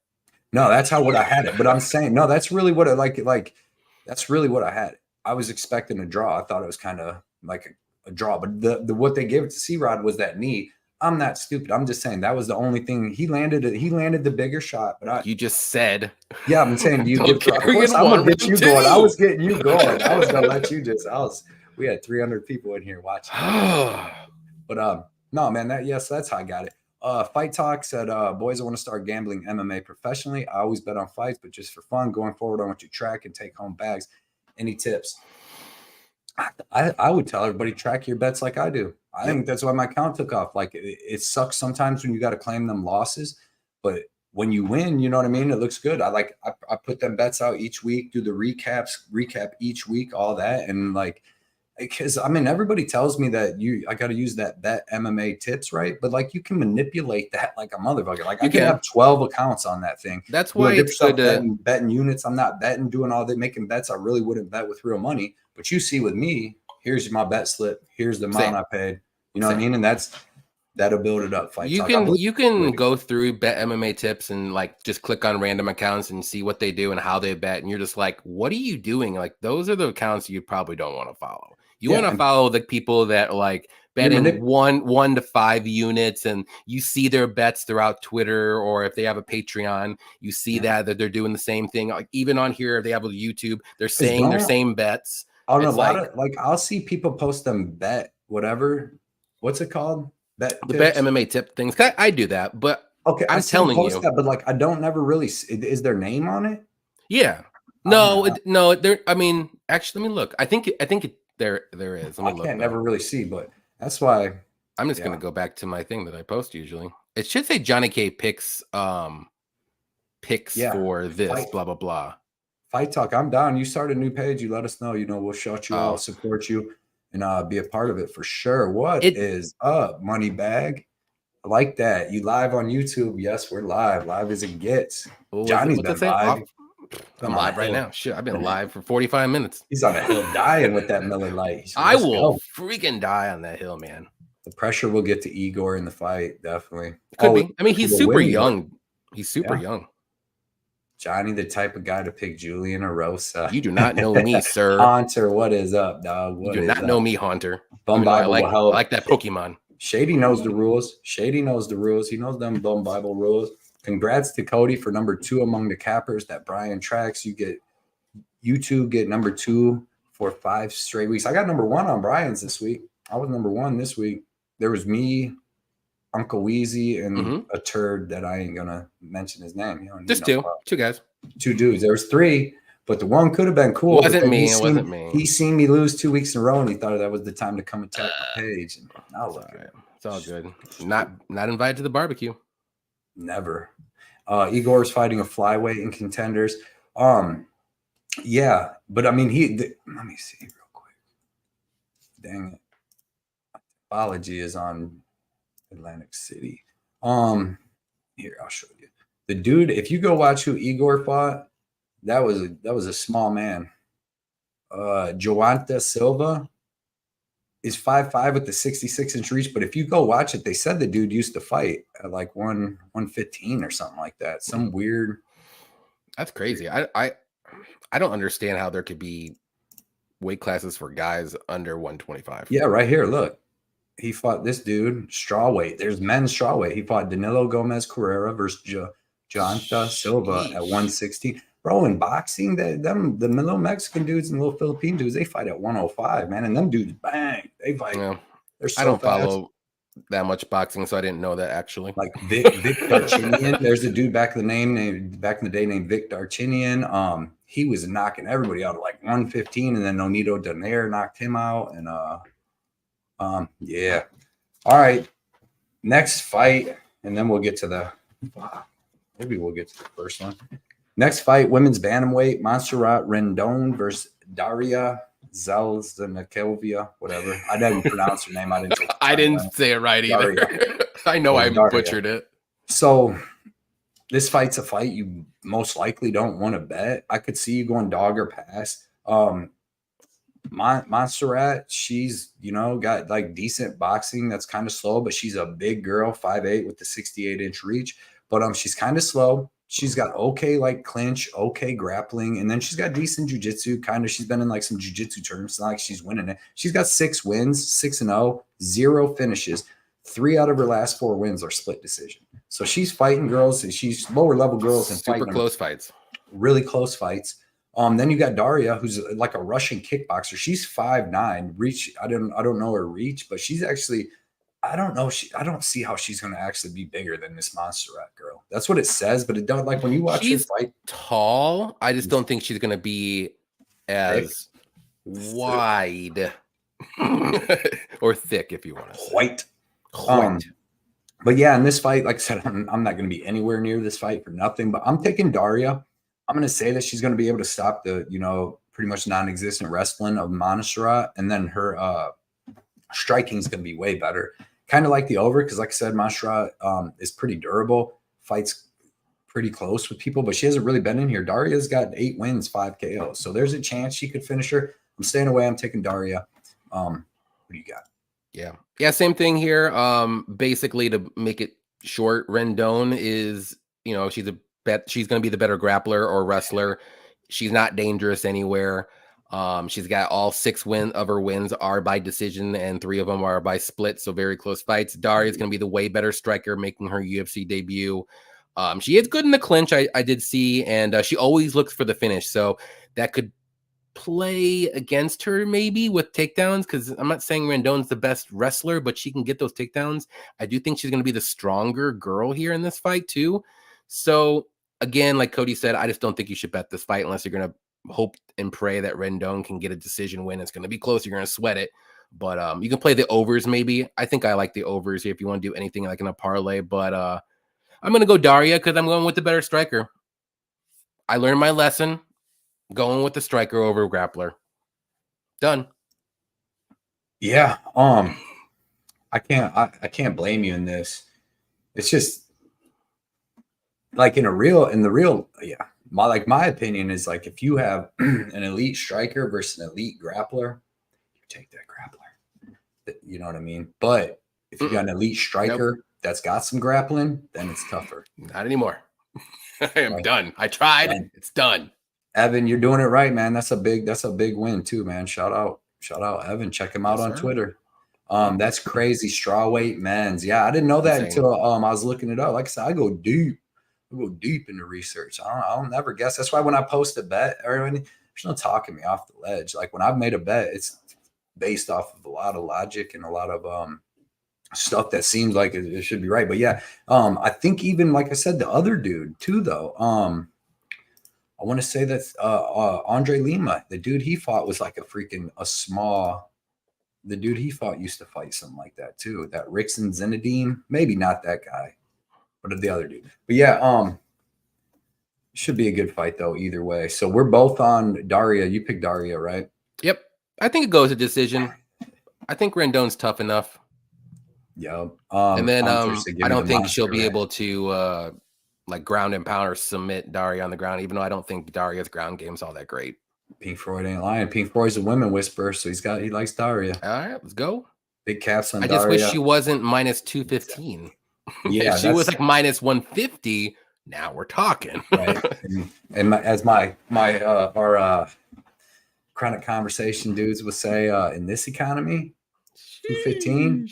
No, that's what I had it. But I'm saying, no, that's really what I like. That's really what I had. I was expecting a draw. I thought it was kind of like a draw, but the what they gave it to C-Rod was that knee. I'm not stupid. I'm just saying that was the only thing he landed. He landed the bigger shot, but you just said, yeah, I'm saying, do you get? Of course, I'm gonna get you going. I was getting you going. I was gonna let you we had 300 people in here watching. But no, man, that's how I got it. Fight Talk said, boys, I want to start gambling MMA professionally. I always bet on fights, but just for fun. Going forward, I want to track and take home bags. Any tips? I would tell everybody, track your bets like I do. I think that's why my count took off. Like it sucks sometimes when you got to claim them losses, but when you win, you know what I mean? It looks good. I put them bets out each week, do the recap each week, all that. And like, because I mean, everybody tells me that I got to use that MMA tips, right? But like, you can manipulate that like a motherfucker. Like I can have 12 accounts on that thing. That's why it's good betting units. I'm not betting, doing all that, making bets. I really wouldn't bet with real money. But you see with me, here's my bet slip. Here's the amount I paid. You know what I mean? And that's That'll build it up. Fight You Talk. you can go through Bet MMA tips and like just click on random accounts and see what they do and how they bet, and you're just like, what are you doing? Like those are the accounts you probably don't want to follow. You want to follow the people that like betting one to 5 units, and you see their bets throughout Twitter, or if they have a Patreon, you see that they're doing the same thing. Like even on here, they have a YouTube, they're saying their same bets. On a lot of like, I'll see people post them bet whatever. What's it called? Bet MMA tip things. I do that, but okay, I'm telling you that, but like I don't never really. Is their name on it? Yeah. No, no. There. I mean, actually, let me look. I think there is. Let me look. I can't never really see, but that's why I'm just gonna go back to my thing that I post usually. It should say Johnny K picks for this blah blah blah. Fight Talk. I'm down. You start a new page. You let us know. You know, we'll shout you out, support you, and be a part of it for sure. What is up, Money Bag? I like that. You live on YouTube? Yes, we're live. Live as it gets. Johnny's been live. I'm live right now. Shit, I've been live for 45 minutes. He's on a hill dying with that Miller Lite. I will freaking die on that hill, man. The pressure will get to Igor in the fight, definitely. Could be. I mean, he's super young. He's super young. Johnny, the type of guy to pick Julian or Rosa. You do not know me, sir. Haunter, what is up, dog? You do not know me, Haunter. I like that Pokemon. Shady knows the rules. Shady knows the rules. He knows them Bum Bible rules. Congrats to Cody for number 2 among the cappers that Brian tracks. You two get number 2 for 5 straight weeks. I got number 1 on Brian's this week. I was number 1 this week. There was me, Uncle Weezy, and a turd that I ain't gonna mention his name. Just two guys, 2 dudes. There was 3, but the one could have been cool. It wasn't me. He seen me lose 2 weeks in a row, and he thought that was the time to come attack the page. And I'll look at it. It's all good. Not invited to the barbecue. Never. Igor's fighting a flyweight in contenders. Yeah, but I mean, let me see real quick. Dang it. Apology is on Atlantic City. Here, I'll show you. The dude, if you go watch who Igor fought, that was a small man. Joanta Silva is 5'5" with the 66-inch reach, but if you go watch it, they said the dude used to fight at like 115 or something like that. Some weird. That's crazy. I don't understand how there could be weight classes for guys under 125. Yeah, right here. Look, he fought this dude strawweight. There's men's strawweight. He fought Danilo Gomez Carrera versus Joanta Silva at 116. Bro, in boxing, the little Mexican dudes and little Philippine dudes, they fight at 105, man. And them dudes, bang, they fight. Yeah. They're so I don't follow that much boxing, so I didn't know that actually. Like Vic Darchinian. There's a dude back in the day named Vic Darchinian. He was knocking everybody out at like 115, and then Nonito Donaire knocked him out. And yeah. All right. Next fight, and then we'll get to maybe we'll get to the first one. Next fight, women's bantamweight, Montserrat Rendon versus Daria Zalal, whatever. I didn't pronounce her name. I didn't say it right either. I know I butchered it. So this fight's a fight you most likely don't want to bet. I could see you going dog or pass. Montserrat, she's got like decent boxing that's kind of slow, but she's a big girl, 5'8" with the 68-inch reach. But she's kind of slow. She's got okay like clinch, okay grappling, and then she's got decent jiu-jitsu. Kind of, she's been in like some jiu-jitsu tournaments. It's not like she's winning it. She's got 6 wins, 6-0, 0 finishes. 3 out of her last 4 wins are split decision. So she's fighting girls, and she's lower level girls and super close fights, really close fights. Then you got Daria, who's like a Russian kickboxer. She's 5'9". Reach, I don't know her reach, but she's actually. I don't know. I don't see how she's going to actually be bigger than this Montserrat girl. That's what it says, but it don't like when you watch her fight. Tall. I just don't think she's going to be as wide or thick, if you want to say. White. But yeah, in this fight, like I said, I'm not going to be anywhere near this fight for nothing. But I'm taking Daria. I'm going to say that she's going to be able to stop the pretty much non-existent wrestling of Montserrat, and then her striking is going to be way better. Kind of like the over, because like I said, Montserrat is pretty durable, fights pretty close with people, but she hasn't really been in here. Daria's got 8 wins, 5 KOs. So there's a chance she could finish her. I'm staying away. I'm taking Daria. What do you got? Yeah, same thing here. Basically, to make it short, Rendon is, she's going to be the better grappler or wrestler. She's not dangerous anywhere. She's got all 6 of her wins are by decision, and 3 of them are by split, so very close fights. Daria is going to be the way better striker, making her UFC debut. She is good in the clinch, I did see, and she always looks for the finish, so that could play against her maybe with takedowns, because I'm not saying Rendon's the best wrestler, but she can get those takedowns. I do think she's going to be the stronger girl here in this fight too. So again, like Cody said, I just don't think you should bet this fight unless you're going to hope and pray that Rendon can get a decision win. It's going to be close. You're going to sweat it, but you can play the overs maybe. I think I like the overs here if you want to do anything like in a parlay, but I'm going to go Daria because I'm going with the better striker. I learned my lesson. Going with the striker over grappler. Done. Yeah. I can't blame you in this. It's just like in the real, yeah. My opinion is like if you have an elite striker versus an elite grappler, you take that grappler. You know what I mean? But if you got an elite striker that's got some grappling, then it's tougher. Not anymore. I am done. I tried. It's done. Evan, you're doing it right, man. That's a big win too, man. Shout out Evan. Check him out on Twitter. That's crazy. Strawweight men's. Yeah, I didn't know that until I was looking it up. Like I said, I go deep into research. I'll never guess. That's why when I post a bet or anything, there's no talking me off the ledge. Like when I've made a bet, it's based off of a lot of logic and a lot of stuff that seems like it should be right. But yeah, I think even like I said, the other dude too, though. I want to say that Andre Lima, the dude he fought was like the dude he fought used to fight something like that too. That Rickson Zinedine, maybe not that guy, but the other dude. But yeah, should be a good fight though either way. So we're both on Daria. You picked Daria, right? Yep. I think it goes a decision. I think Rendon's tough enough. Yeah. And then I don't think she'll be able to like ground and pound or submit Daria on the ground, even though I don't think Daria's ground game's all that great. Pink Floyd ain't lying. Pink Floyd's a women whisperer, so he likes Daria. All right, let's go. Big caps on I Daria. just wish she wasn't minus 215. Yeah, if she was like minus 150, now we're talking. Right. And as my chronic conversation dudes would say, in this economy, 215.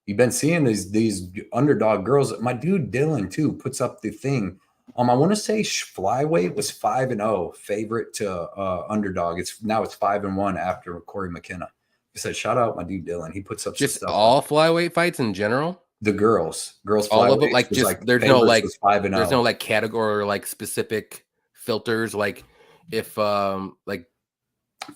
You've been seeing these underdog girls. My dude Dylan too puts up the thing. I want to say flyweight was 5-0 favorite to underdog. It's 5-1 after Corey McKenna. I said, shout out my dude Dylan. He puts up just stuff all flyweight fights in general. The girls, all of it. Like just like, there's no like 5-0. There's no like category or like specific filters. Like if like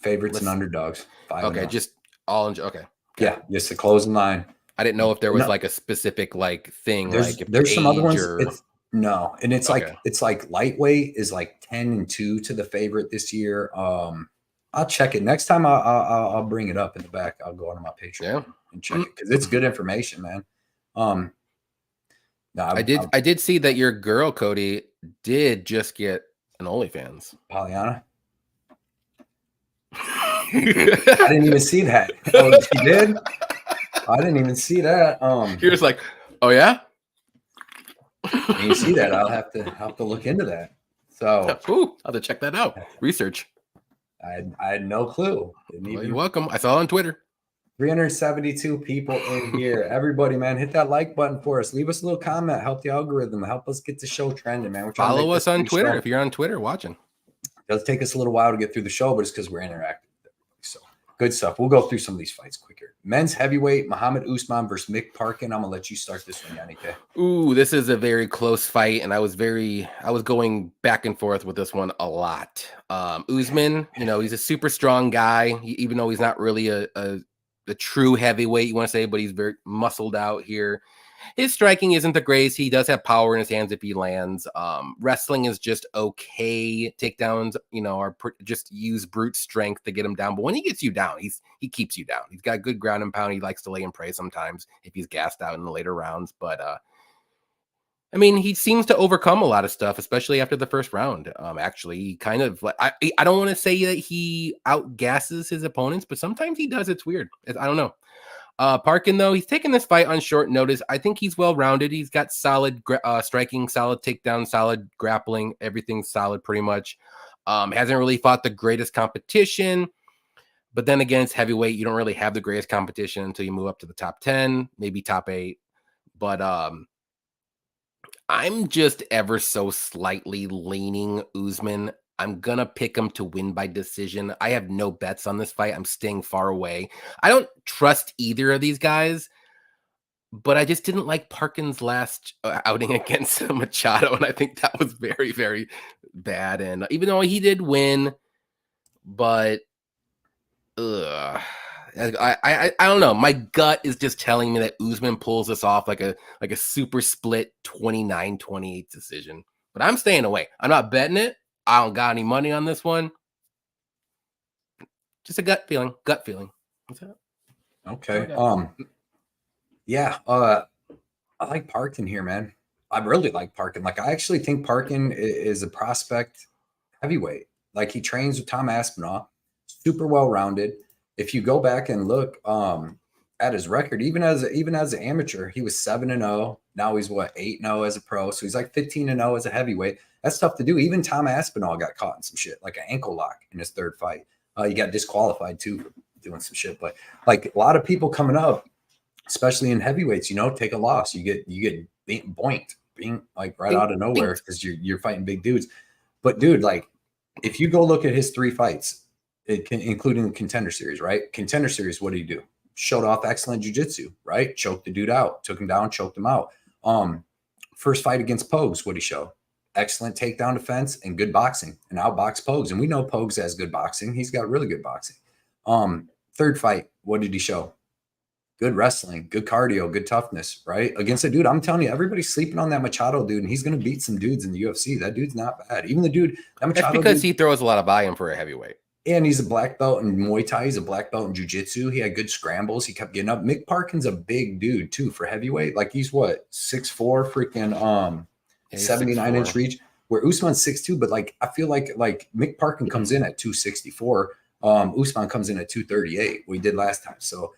favorites and underdogs. 5-0. Okay, just all. Okay. Yeah, just the closing line. I didn't know if there was like a specific like thing. There's some other ones. No, and it's okay. It's like lightweight is like 10-2 to the favorite this year. I'll check it next time. I'll bring it up in the back. I'll go onto my Patreon and check it because it's good information, man. No, I did see that your girl Cody did just get an OnlyFans. Pollyanna. I didn't even see that. Oh, she did. I didn't even see that. You're just like, oh yeah. When you see that, I'll have to look into that. So I'll have to check that out. Research. I had no clue. You're welcome. I saw it on Twitter. 372 people in here. Everybody, man, hit that like button for us. Leave us a little comment. Help the algorithm. Help us get the show trending, man. Follow us on Twitter if you're on Twitter watching. It does take us a little while to get through the show, but it's because we're interactive. So good stuff. We'll go through some of these fights quicker. Men's heavyweight, Muhammad Usman versus Mick Parkin. I'm gonna let you start this one, Yannick. Ooh, this is a very close fight, and I was going back and forth with this one a lot. Usman, he's a super strong guy, even though he's not really a true heavyweight, you want to say, but he's very muscled out here. His striking isn't the greatest. He does have power in his hands if he lands. Wrestling is just okay. Takedowns, are just use brute strength to get him down. But when he gets you down, he keeps you down. He's got good ground and pound. He likes to lay and pray sometimes if he's gassed out in the later rounds. But he seems to overcome a lot of stuff, especially after the first round. Actually, he kind of I don't want to say that he outgasses his opponents, but sometimes he does. It's weird. I don't know. Parkin, though, he's taking this fight on short notice. I think he's well-rounded. He's got solid striking, solid takedown, solid grappling. Everything's solid pretty much. Hasn't really fought the greatest competition. But then again, it's heavyweight. You don't really have the greatest competition until you move up to the top 10, maybe top 8. But I'm just ever so slightly leaning Usman. I'm going to pick him to win by decision. I have no bets on this fight. I'm staying far away. I don't trust either of these guys, but I just didn't like Parkin's last outing against Machado, and I think that was very, very bad. And even though he did win, but I don't know. My gut is just telling me that Usman pulls this off like a super split 29-28 decision. But I'm staying away. I'm not betting it. I don't got any money on this one. Just a gut feeling. Gut feeling. What's that? Okay. Yeah. I like Parkin here, man. I really like Parkin. Like, I actually think Parkin is a prospect heavyweight. Like, he trains with Tom Aspinall, super well-rounded. If you go back and look at his record, even as an amateur, he was 7-0. Now he's 8-0 as a pro. So he's like 15-0 as a heavyweight. That's tough to do. Even Tom Aspinall got caught in some shit, like an ankle lock in his third fight. He got disqualified too for doing some shit. But like, a lot of people coming up, especially in heavyweights, take a loss. You get boinked, being like right out of nowhere because you're fighting big dudes. But dude, like, if you go look at his 3 fights, including the Contender Series, right? Contender Series, what did he do? Showed off excellent jiu-jitsu, right? Choked the dude out, took him down, choked him out. First fight against Pogues, what did he show? Excellent takedown defense and good boxing, and outboxed Pogues. And we know Pogues has good boxing. He's got really good boxing. Third fight, what did he show? Good wrestling, good cardio, good toughness, right? Against a dude, I'm telling you, everybody's sleeping on that Machado dude, and he's going to beat some dudes in the UFC. That dude's not bad. Even the dude, that Machado That's because dude, he throws a lot of volume for a heavyweight. And he's a black belt in Muay Thai. He's a black belt in Jiu-Jitsu. He had good scrambles. He kept getting up. Mick Parkin's a big dude, too, for heavyweight. Like, he's 6'4", freaking 79-inch reach, where Usman's 6'2", but, like, I feel like Mick Parkin comes in at 264. Usman comes in at 238, we did last time. So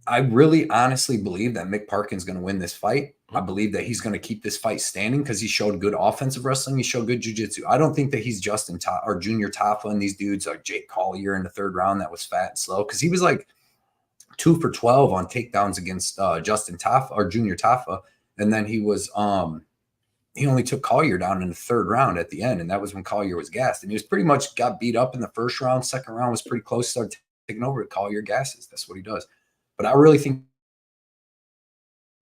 I really honestly believe that Mick Parkin's going to win this fight. I believe that he's going to keep this fight standing because he showed good offensive wrestling. He showed good jiu-jitsu. I don't think that he's Justin or Junior Tafa and these dudes like Jake Collier in the third round that was fat and slow, because he was like 2 for 12 on takedowns against Justin Tafa or Junior Tafa. And then he was he only took Collier down in the third round at the end, and that was when Collier was gassed. And he was pretty much got beat up in the first round. Second round was pretty close. Started taking over. Collier gasses. That's what he does. But I really think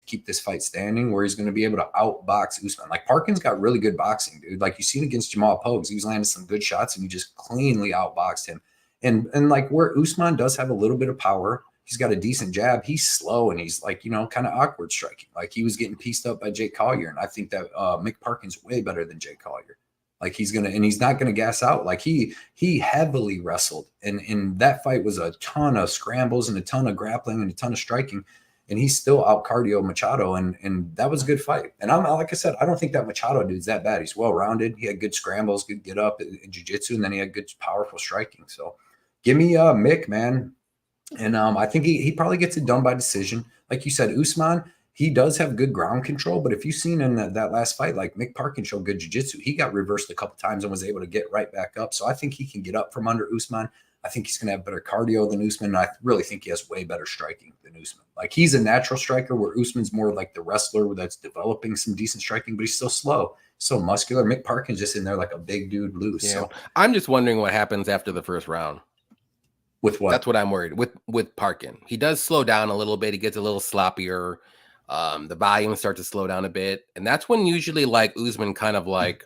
keep this fight standing where he's going to be able to outbox Usman. Like, Parkin's got really good boxing, dude. Like, you seen against Jamal Pogues, he was landing some good shots and he just cleanly outboxed him. And like, where Usman does have a little bit of power, he's got a decent jab. He's slow and he's like, kind of awkward striking. Like, he was getting pieced up by Jake Collier. And I think that Mick Parkin's way better than Jake Collier. Like, he's not gonna gas out. Like, he heavily wrestled, and in that fight was a ton of scrambles and a ton of grappling and a ton of striking, and he still out cardio Machado, and that was a good fight. And I'm like I said, I don't think that Machado dude's that bad. He's well rounded. He had good scrambles, good get up in jiu-jitsu, and then he had good powerful striking. So give me Mick, man. And I think he probably gets it done by decision. Like you said, Usman, he does have good ground control, but if you've seen in that last fight, like, Mick Parkin showed good jiu-jitsu. He got reversed a couple times and was able to get right back up. So I think he can get up from under Usman. I think he's going to have better cardio than Usman. And I really think he has way better striking than Usman. Like, he's a natural striker, where Usman's more like the wrestler that's developing some decent striking, but he's still slow, so muscular. Mick Parkin's just in there like a big dude loose. Yeah. So I'm just wondering what happens after the first round. With what? That's what I'm worried with Parkin. He does slow down a little bit. He gets a little sloppier. The volume starts to slow down a bit. And that's when usually, like, Usman kind of, like,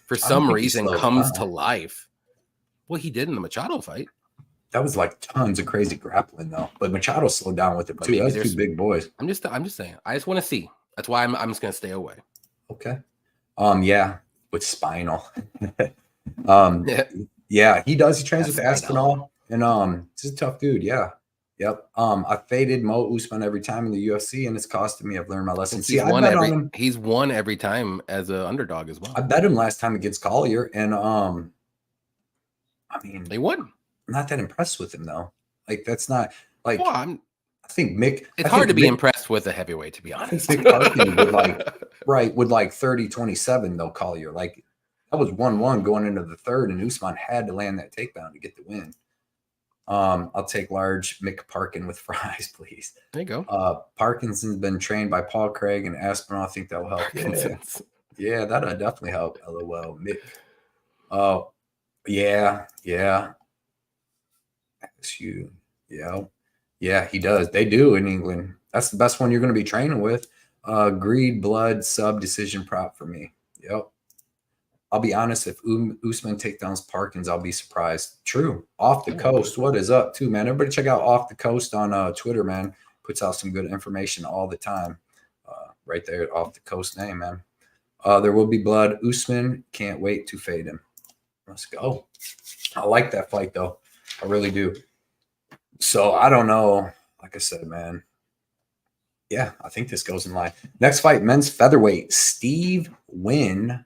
for some reason comes to life. Well, he did in the Machado fight. That was like tons of crazy grappling though. But Machado slowed down with it too. That's two big boys. I'm just saying. I just want to see. That's why I'm just gonna stay away. Okay. Yeah, with Spinal. Yeah, he does. He trains with Aspinall. And he's a tough dude. Yeah. Yep. I faded Mo Usman every time in the UFC, and it's costing me. I've learned my lesson. He's won every time as an underdog as well. I bet him last time against Collier, and I mean, they won. I'm not that impressed with him though. Like, that's not like, well, I think Mick. It's hard to be impressed with a heavyweight, to be honest. I think Mick Parkin would like 30-27. They'll call you like that was 1-1 going into the third, and Usman had to land that takedown to get the win. I'll take large Mick Parkin with fries, please. There you go. Parkinson's been trained by Paul Craig and Aspinall. I think that'll help. Yeah, that'll definitely help. LOL. Mick. Oh, yeah. You. Yeah, he does. They do in England. That's the best one you're going to be training with. Greed, blood, sub decision prop for me. Yep. I'll be honest, if Usman takedowns Parkins, I'll be surprised. True. Off the Coast. What is up, too, man? Everybody check out Off the Coast on Twitter, man. Puts out some good information all the time. Right there, Off the Coast name, man. There will be blood. Usman, can't wait to fade him. Let's go. I like that fight, though. I really do. So, I don't know. Like I said, man. Yeah, I think this goes in line. Next fight, men's featherweight. Stephen Wynn.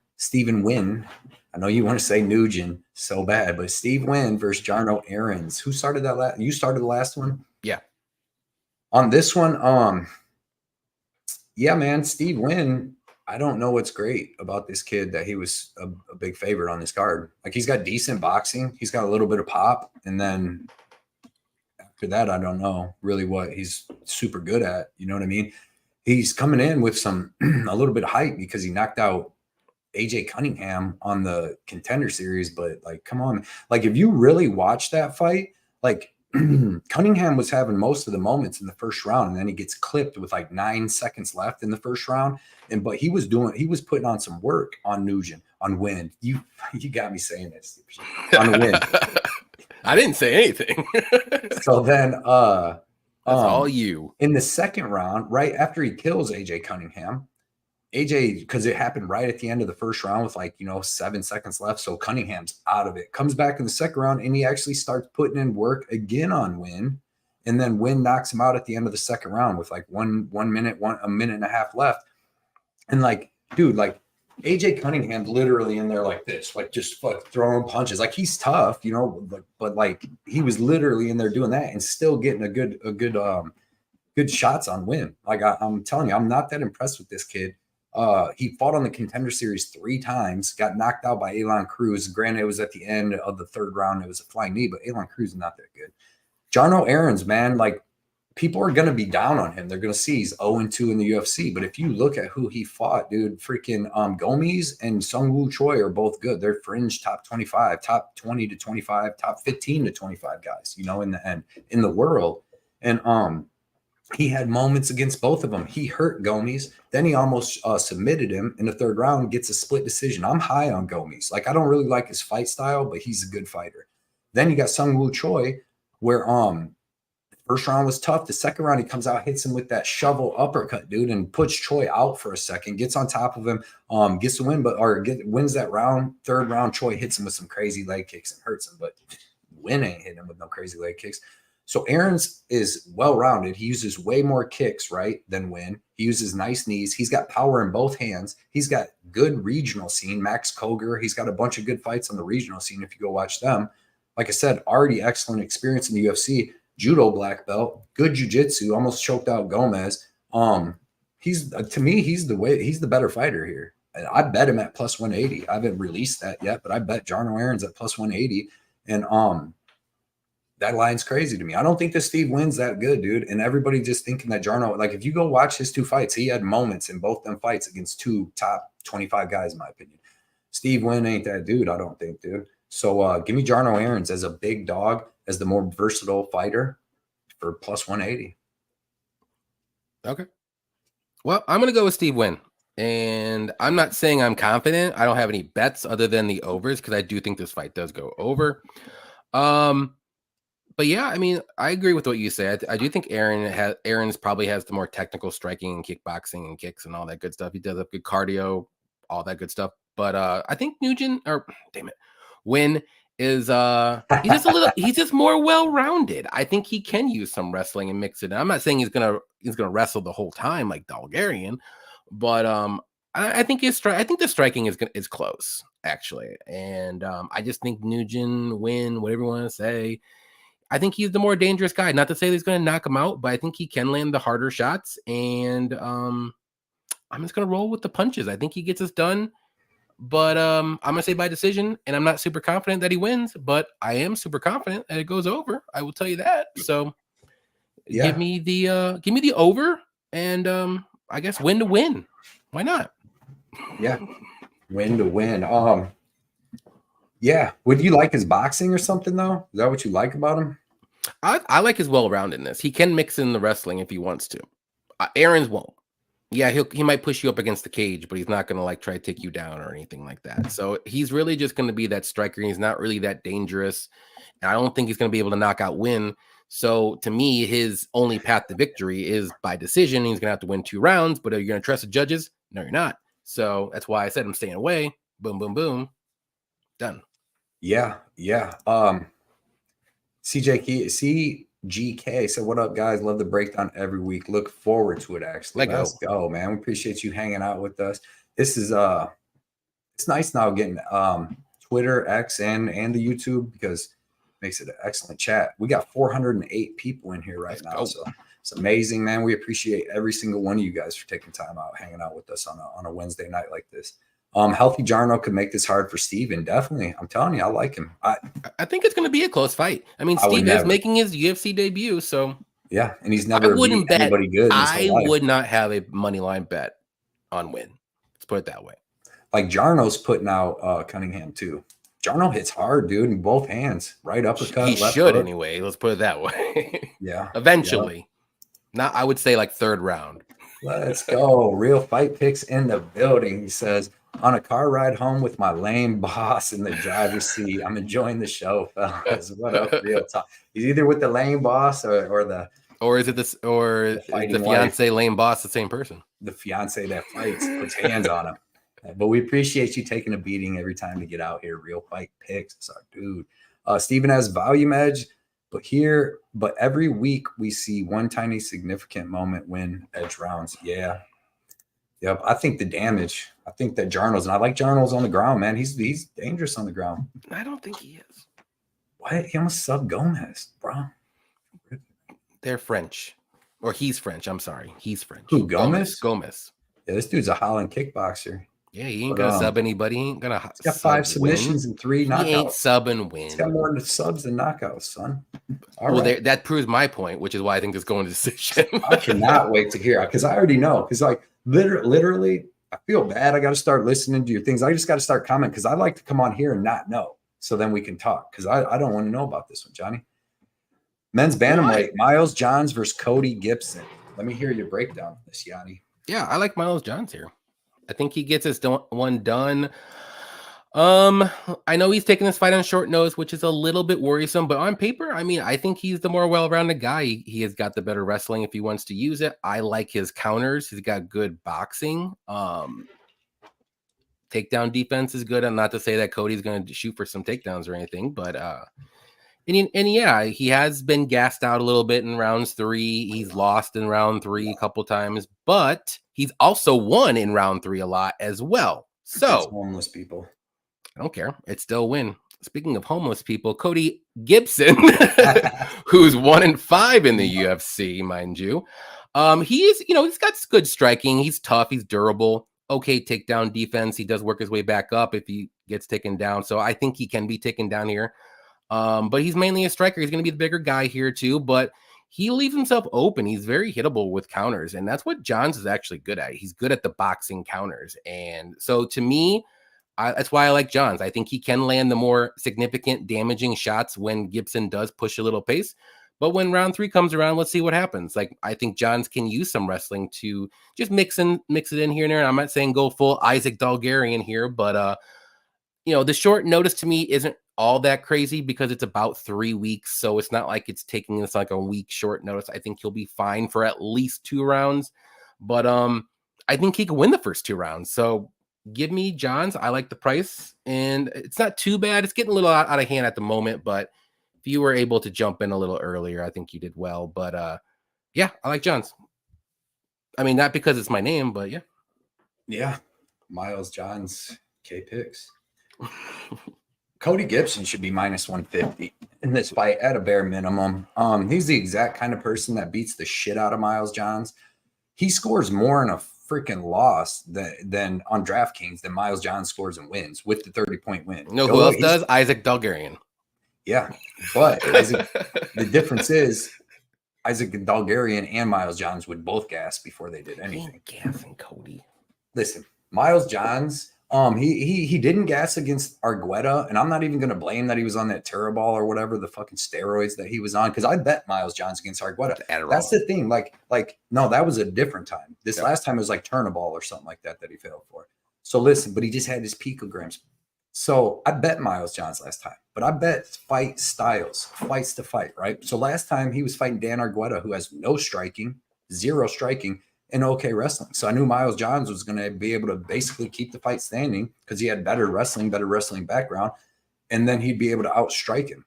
I know you want to say Nugent so bad, but Steve Wynn versus Jarno Erens. Who started that You started the last one? Yeah. On this one, yeah, man, Steve Wynn, I don't know what's great about this kid that he was a big favorite on this card. Like, he's got decent boxing. He's got a little bit of pop. And then after that, I don't know really what he's super good at. You know what I mean? He's coming in with a little bit of hype because he knocked out AJ Cunningham on the Contender Series, but like, come on. Like, if you really watch that fight, like Cunningham was having most of the moments in the first round, and then he gets clipped with like 9 seconds left in the first round. But he was putting on some work on Nugent, on Wynn. You got me saying this on Wynn. I didn't say anything. So then that's all you. In the second round, right after he kills AJ Cunningham, because it happened right at the end of the first round with 7 seconds left. So Cunningham's out of it. Comes back in the second round, and he actually starts putting in work again on Wynn. And then Wynn knocks him out at the end of the second round with like a minute and a half left. And dude, AJ Cunningham's literally in there like this, like just throwing punches. Like, he's tough, but like he was literally in there doing that and still getting a good shots on Wynn. Like, I'm telling you, I'm not that impressed with this kid. He fought on the Contender Series 3 times, got knocked out by Elon Cruz. Granted, it was at the end of the third round. It was a flying knee, but Elon Cruz is not that good. Jarno Erens, man, like, people are going to be down on him. They're going to see he's 0-2 in the UFC. But if you look at who he fought, dude, freaking Gomes and Sung Woo Choi are both good. They're fringe top 25, top 20 to 25, top 15 to 25 guys, in the end, in the world. And he had moments against both of them. He hurt Gomes. Then he almost submitted him in the third round, gets a split decision. I'm high on Gomes. Like, I don't really like his fight style, but he's a good fighter. Then you got Sung Woo Choi, where the first round was tough. The second round, he comes out, hits him with that shovel uppercut, dude, and puts Choi out for a second, gets on top of him, gets the win, wins that round. Third round, Choi hits him with some crazy leg kicks and hurts him, but Wynn ain't hitting him with no crazy leg kicks. So Erens is well-rounded. He uses way more kicks, right, than Wynn. He uses nice knees. He's got power in both hands. He's got good regional scene. Max Koger, he's got a bunch of good fights on the regional scene if you go watch them. Like I said, already excellent experience in the UFC. Judo black belt, good jiu-jitsu, almost choked out Gomez. He's to me, he's the better fighter here. And I bet him at plus 180. I haven't released that yet, but I bet Jarno Erens at plus 180. And that line's crazy to me. I don't think that Steve Wynn's that good, dude. And everybody just thinking that Jarno, like, if you go watch his 2 fights, he had moments in both them fights against 2 top 25 guys, in my opinion. Steve Wynn ain't that dude, I don't think, dude. So give me Jarno Erens as a big dog, as the more versatile fighter for plus 180. Okay. Well, I'm going to go with Steve Wynn. And I'm not saying I'm confident. I don't have any bets other than the overs because I do think this fight does go over. But yeah, I mean, I agree with what you said. I do think Erens probably has the more technical striking and kickboxing and kicks and all that good stuff. He does have good cardio, all that good stuff. But I think Wynn is he's just more well-rounded. I think he can use some wrestling and mix it. I'm not saying he's gonna wrestle the whole time like Bulgarian, but I think the striking is close, actually. And I just think Nugent, Wynn, whatever you want to say, I think he's the more dangerous guy. Not to say he's going to knock him out, but I think he can land the harder shots. And I'm just going to roll with the punches. I think he gets us done. But I'm going to say by decision. And I'm not super confident that he wins, but I am super confident that it goes over. I will tell you that. So give me the over. And I guess win to win. Why not? Yeah. Win to win. Yeah. Would you like his boxing or something, though? Is that what you like about him? I like his well-roundedness. He can mix in the wrestling if he wants to. Erens won't. Yeah, he might push you up against the cage, but he's not going to like try to take you down or anything like that. So he's really just going to be that striker. He's not really that dangerous. And I don't think he's going to be able to knock out win. So to me, his only path to victory is by decision. He's going to have to win 2 rounds, but are you going to trust the judges? No, you're not. So that's why I said I'm staying away. Boom, boom, boom. Done. Yeah. CGK said, "What up, guys? Love the breakdown every week. Look forward to it. Actually, let's go, man. We appreciate you hanging out with us. This is it's nice now getting Twitter, X, and the YouTube because it makes it an excellent chat. We got 408 people in here right now, so it's amazing, man. We appreciate every single one of you guys for taking time out, hanging out with us on a Wednesday night like this. Healthy Jarno could make this hard for Steven. Definitely. I'm telling you, I like him. I think it's going to be a close fight. I mean, Steve is making his UFC debut, so yeah, and he's never beat anybody good. I would not have a money line bet on win. Let's put it that way. Like Jarno's putting out Cunningham too. Jarno hits hard, dude, in both hands. Right uppercut. He should anyway. Let's put it that way. Yeah. Eventually. Not, I would say like 3rd round. Let's go. Real fight picks in the building. He says, on a car ride home with my lame boss in the driver's seat. I'm enjoying the show, fellas. What up, real talk? He's either with the lame boss or the is it this or the fiance lame boss the same person? The fiance that fights puts hands on him. But we appreciate you taking a beating every time to get out here. Real fight picks. It's our dude. Steven has volume edge, but every week we see one tiny significant moment win edge rounds. Yeah. Yep. I think the damage. I think that Jarno's, and I like Jarno's on the ground, man. He's dangerous on the ground. I don't think he is. What? He almost sub Gomez, bro. They're French. Or he's French. I'm sorry. He's French. Who, Gomez? Gomez. Yeah, this dude's a Holland kickboxer. Yeah, he ain't gonna sub anybody. He ain't gonna. He's got 5 submissions and 3 knockouts. He ain't sub and win. He's got more than subs than knockouts, son. That proves my point, which is why I think it's going to decision. I cannot wait to hear it because I already know. Because like literally, I feel bad. I got to start listening to your things. I just got to start commenting because I like to come on here and not know, so then we can talk. Because I don't want to know about this one, Johnny. Men's bantamweight: Miles Johns versus Cody Gibson. Let me hear your breakdown of this, Yanni. Yeah, I like Miles Johns here. I think he gets his one done. I know he's taking this fight on short notice, which is a little bit worrisome, but on paper, I mean, I think he's the more well-rounded guy. He has got the better wrestling if he wants to use it. I like his counters. He's got good boxing. Takedown defense is good. I'm not to say that Cody's going to shoot for some takedowns or anything, but yeah, he has been gassed out a little bit in rounds 3. He's lost in round 3 a couple times, but he's also won in round 3 a lot as well. So homeless people. I don't care. It's still a win. Speaking of homeless people, Cody Gibson, who's 1-5 in the UFC, mind you. He's got good striking. He's tough. He's durable. Okay, takedown defense. He does work his way back up if he gets taken down. So I think he can be taken down here. But he's mainly a striker. He's going to be the bigger guy here too, but he leaves himself open. He's very hittable with counters, and that's what Johns is actually good at. He's good at the boxing counters. And so to me, that's why I like Johns. I think he can land the more significant damaging shots when Gibson does push a little pace. But when round 3 comes around, let's see what happens. Like, I think Johns can use some wrestling to just mix it in here and there. I'm not saying go full Isaac Dalgarian here, but the short notice to me isn't all that crazy because it's about 3 weeks. So it's not like it's taking us like a week short notice. I think he'll be fine for at least 2 rounds. But I think he can win the first 2 rounds. So give me Johns. I like the price. And it's not too bad. It's getting a little out of hand at the moment. But if you were able to jump in a little earlier, I think you did well. But yeah, I like Johns. I mean, not because it's my name, but yeah. Yeah. Miles Johns, K picks. Cody Gibson should be minus 150 in this fight at a bare minimum. He's the exact kind of person that beats the shit out of Miles Johns. He scores more in a freaking loss than on DraftKings than Miles Johns scores and wins with the 30-point win. You know who else does? Isaac Dalgarian. Yeah, but Isaac, the difference is Isaac Dalgarian and Miles Johns would both gas before they did anything. Gassing Cody. Listen, Miles Johns, he didn't gas against Argueta, and I'm not even going to blame that he was on that Teraball or whatever, the fucking steroids that he was on, because I bet Miles Johns against Argueta. That's the thing. Like no, that was a different time. This last time it was like Turnaball or something like that he failed for. So listen, but he just had his picograms. So I bet Miles Johns last time, but I bet fight styles, fights to fight, right? So last time he was fighting Dan Argueta, who has no striking, zero striking, and okay wrestling. So I knew Miles Johns was going to be able to basically keep the fight standing because he had better wrestling background, and then he'd be able to outstrike him.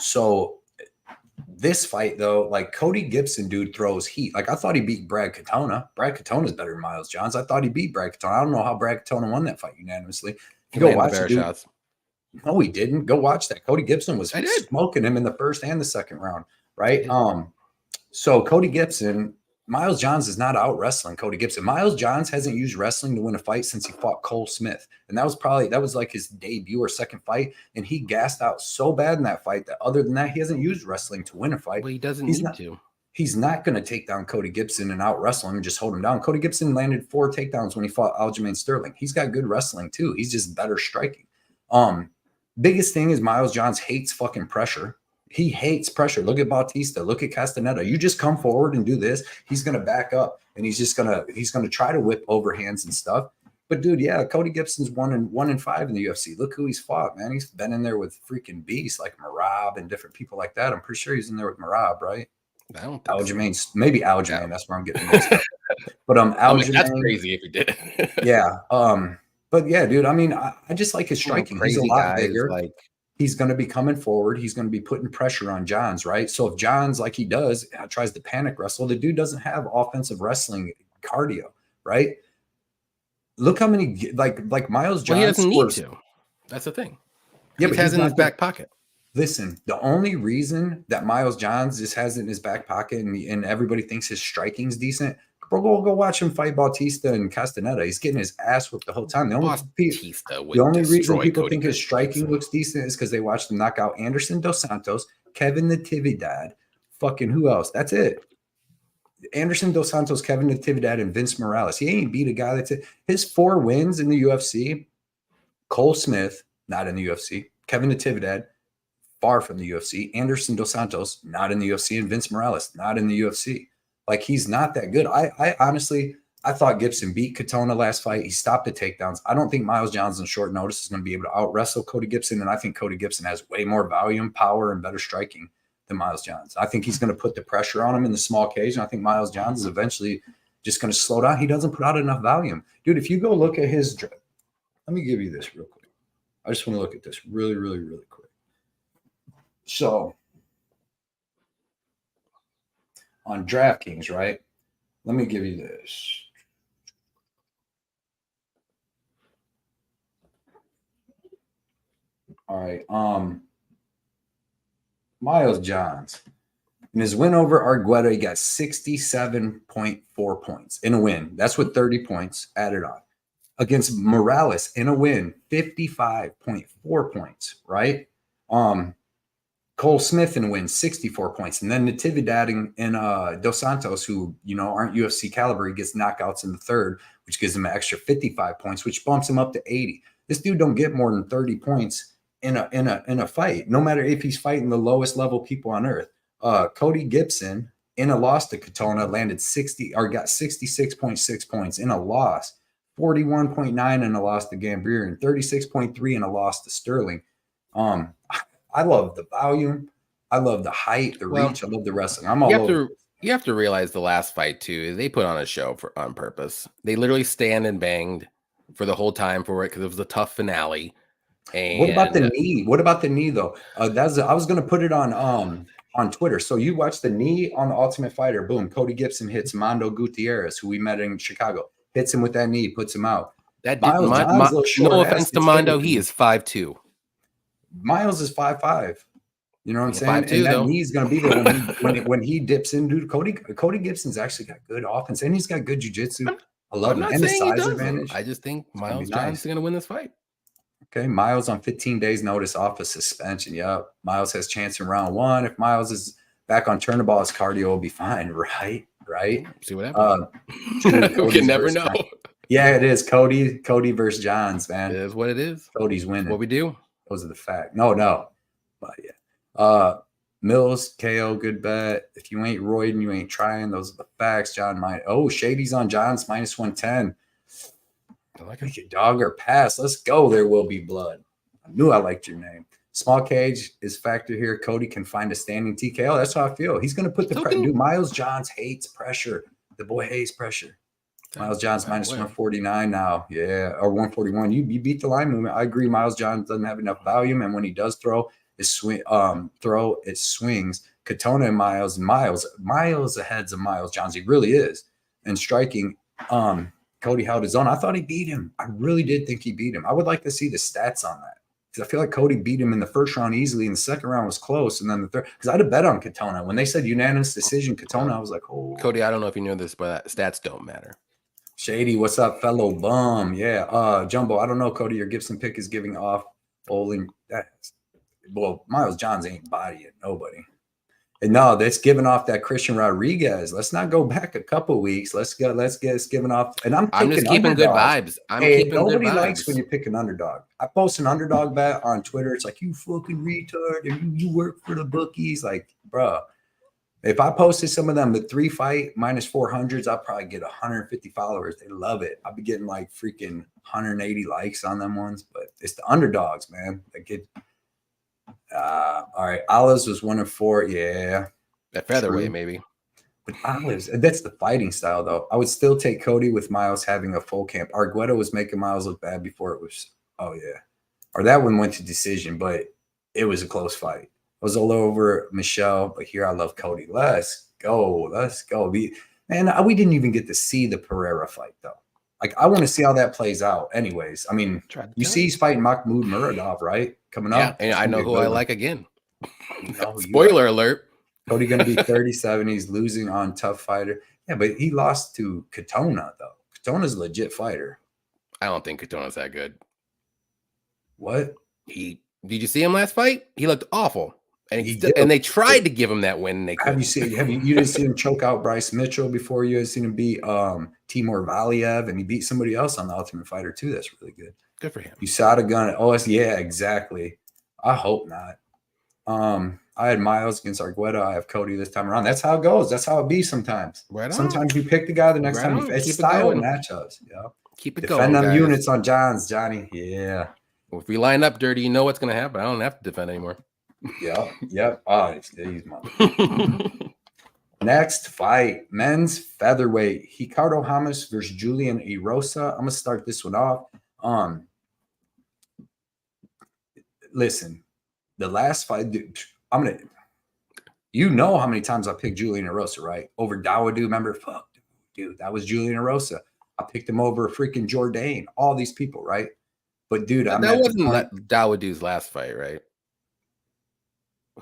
So this fight, though, like Cody Gibson, dude, throws heat. Like I thought he beat Brad Katona. Brad Katona's better than Miles Johns. I thought he beat Brad Katona. I don't know how Brad Katona won that fight unanimously. You go watch it, dude. No, he didn't. Go watch that. Cody Gibson was smoking him in the first and the second round, right? So Cody Gibson, Miles Johns is not out wrestling Cody Gibson. Miles Johns hasn't used wrestling to win a fight since he fought Cole Smith. And that was like his debut or second fight. And he gassed out so bad in that fight that other than that, he hasn't used wrestling to win a fight. Well, he doesn't need to. He's not going to take down Cody Gibson and out wrestle him and just hold him down. Cody Gibson landed 4 takedowns when he fought Aljamain Sterling. He's got good wrestling too. He's just better striking. Biggest thing is Miles Johns hates fucking pressure. He hates pressure. Look at Bautista. Look at Castaneda. You just come forward and do this. He's going to back up and he's going to try to whip overhands and stuff. But dude, yeah, Cody Gibson's 1-5 in the UFC. Look who he's fought, man. He's been in there with freaking beasts like Merab and different people like that. I'm pretty sure he's in there with Merab, right? I don't think Aljamain, so. Maybe Aljamain. Yeah. That's where I'm getting mixed up. But Aljamain, that's crazy if he did. Yeah. But yeah, dude. I mean, I just like his striking. He's a lot bigger. Like he's going to be coming forward. He's going to be putting pressure on Johns, right? So if Johns, like he does, tries to panic wrestle, the dude doesn't have offensive wrestling cardio, right? Look how many like Miles Johns. Well, he doesn't need to. That's the thing. Yeah, he has in his back pocket. Listen, the only reason that Miles Johns just has it in his back pocket and everybody thinks his striking's decent, bro, go watch him fight Bautista and Castaneda. He's getting his ass whipped the whole time. The only reason people think his striking looks decent is because they watched him knock out Anderson Dos Santos, Kevin Natividad, fucking who else? That's it. Anderson Dos Santos, Kevin Natividad, and Vince Morales. He ain't beat a guy that's it. His 4 wins in the UFC, Cole Smith, not in the UFC, Kevin Natividad, far from the UFC, Anderson Dos Santos, not in the UFC, and Vince Morales, not in the UFC. Like, he's not that good. I honestly, I thought Gibson beat Katona last fight. He stopped the takedowns. I don't think Miles Johns on short notice is going to be able to out-wrestle Cody Gibson, and I think Cody Gibson has way more volume, power, and better striking than Miles Johns. I think he's going to put the pressure on him in the small cage, and I think Miles Johns is eventually just going to slow down. He doesn't put out enough volume. Dude, if you go look at his – let me give you this real quick. I just want to look at this really, really, really quick. So on DraftKings, right? Let me give you this. All right. Miles Johns. In his win over Argueta, he got 67.4 points in a win. That's with 30 points added on. Against Morales in a win, 55.4 points, right? Cole Smith in a win, 64 points. And then Natividad and Dos Santos, who, aren't UFC caliber, he gets knockouts in the third, which gives him an extra 55 points, which bumps him up to 80. This dude don't get more than 30 points in a fight, no matter if he's fighting the lowest level people on earth. Cody Gibson in a loss to Katona got 66.6 points in a loss, 41.9 in a loss to Gambrier, and 36.3 in a loss to Sterling. I love the volume. I love the height, the reach. I love the wrestling. I'm all over. You have to realize the last fight too. They put on a show on purpose. They literally stand and banged for the whole time for it because it was a tough finale. And what about the knee? What about the knee though? I was going to put it on Twitter. So you watch the knee on the Ultimate Fighter. Boom! Cody Gibson hits Mondo Gutierrez, who we met in Chicago. Hits him with that knee, puts him out. That no offense to Mondo, he is 5'2". Miles is 5'5". You know what I'm saying? 5'2", and that though. knee's going to be there when he dips in, dude. Cody Gibson's actually got good offense, and he's got good jiu-jitsu. I love him. I'm not And the saying he size doesn't. advantage. I just think It's gonna be Miles Johns is going to win this fight. Okay, Miles on 15 days notice off of suspension. Yep. Miles has chance in round 1. If Miles is back on turnabout, his cardio will be fine, right? See what happens. We can never know. Yeah, it is. Cody versus Johns, man. It is what it is. Cody's winning. That's what we do. Those are the facts. No. But yeah. Mills, KO, good bet. If you ain't roiding, you ain't trying. Those are the facts. John might. Oh, Shady's on Johns -110. I like it. Your dog or pass. Let's go. There will be blood. I knew I liked your name. Small cage is factor here. Cody can find a standing TKO. That's how I feel. He's going to put the pressure. Dude, Miles Johns hates pressure. The boy hates pressure. Miles Johns -149 now. Yeah, or 141. You beat the line movement. I agree. Miles Johns doesn't have enough volume, and when he does throw, it swings. Katona and Miles ahead of Miles Johns. He really is. And striking, Cody held his own. I thought he beat him. I really did think he beat him. I would like to see the stats on that. Because I feel like Cody beat him in the first round easily, and the second round was close. And then the third, because I had a bet on Katona. When they said unanimous decision, Katona, I was like, oh. Cody, I don't know if you know this, but stats don't matter. Shady, what's up, fellow bum? Yeah, Jumbo, I don't know, Cody. Your Gibson pick is giving off bowling. Well, Miles Johns ain't bodying nobody. And no, that's giving off that Christian Rodriguez. Let's not go back a couple weeks. Let's get it's giving off. And I'm just keeping good vibes. Nobody likes when you pick an underdog. I post an underdog bet on Twitter. It's like, you fucking retard, or you work for the bookies. Like, bro, if I posted some of them, the 3-fight -400s, I'll probably get 150 followers. They love it. I'll be getting like freaking 180 likes on them ones. But it's the underdogs, man. Like it. All right, Olives was 1 of 4. Yeah, that featherweight maybe. But Olives, that's the fighting style though. I would still take Cody with Miles having a full camp. Argueta was making Miles look bad before it was. Oh yeah, or that one went to decision, but it was a close fight. It was all over Michelle, but here I love Cody. Let's go. We didn't even get to see the Pereira fight though. Like, I want to see how that plays out. Anyways, I mean, you see he's fighting Mahmoud Muradov, right? Coming up. Yeah, and I know who I like again. Spoiler alert. Cody going to be 37. He's losing on Tough Fighter. Yeah, but he lost to Katona, though. Katona's a legit fighter. I don't think Katona's that good. What? Did you see him last fight? He looked awful. And they tried to give him that win. And they couldn't. You didn't see him choke out Bryce Mitchell before? You had seen him beat Timur Valiev, and he beat somebody else on the Ultimate Fighter too. That's really good. Good for him. You saw the gun at OS. Yeah, exactly. I hope not. I had Miles against Argueta. I have Cody this time around. That's how it goes. That's how it be sometimes. Sometimes you pick the guy, the next time it's style and matchups. Yeah. Keep it going. Defend them guys. Units on Johns, Johnny. Yeah. Well, if we line up dirty, you know what's going to happen. I don't have to defend anymore. Yep. Oh, these mother. Next fight, men's featherweight. Ricardo Hamos versus Julian Erosa. I'm gonna start this one off. Listen, the last fight, dude, you know how many times I picked Julian Erosa, right? Over Dawoodu. Remember? Fuck, dude, that was Julian Erosa. I picked him over freaking Jourdain. All these people, right? But dude, that wasn't Dawoodu's last fight, right?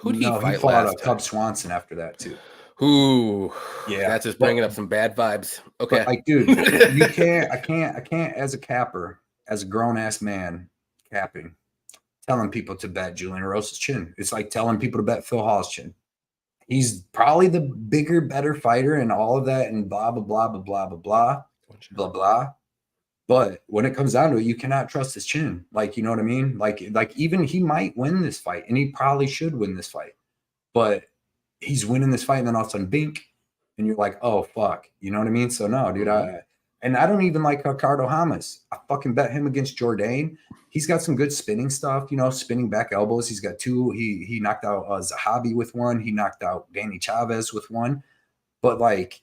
Who did he fight? He fought Cub Swanson after that too. Ooh, yeah, that's just bringing up some bad vibes. Okay, like, dude, you can't. I can't. As a capper, as a grown ass man, capping, telling people to bet Julian Erosa's chin. It's like telling people to bet Phil Hall's chin. He's probably the bigger, better fighter, and all of that, and blah blah blah blah blah blah blah blah blah. But when it comes down to it, you cannot trust his chin. Like, you know what I mean? Like even he might win this fight, and he probably should win this fight. But he's winning this fight, and then all of a sudden, bink, and you're like, oh, fuck. You know what I mean? So, no, dude, I don't even like Ricardo Hamos. I fucking bet him against Jourdain. He's got some good spinning stuff, spinning back elbows. He's got two. He knocked out Zahabi with one. He knocked out Danny Chavez with one. But, like,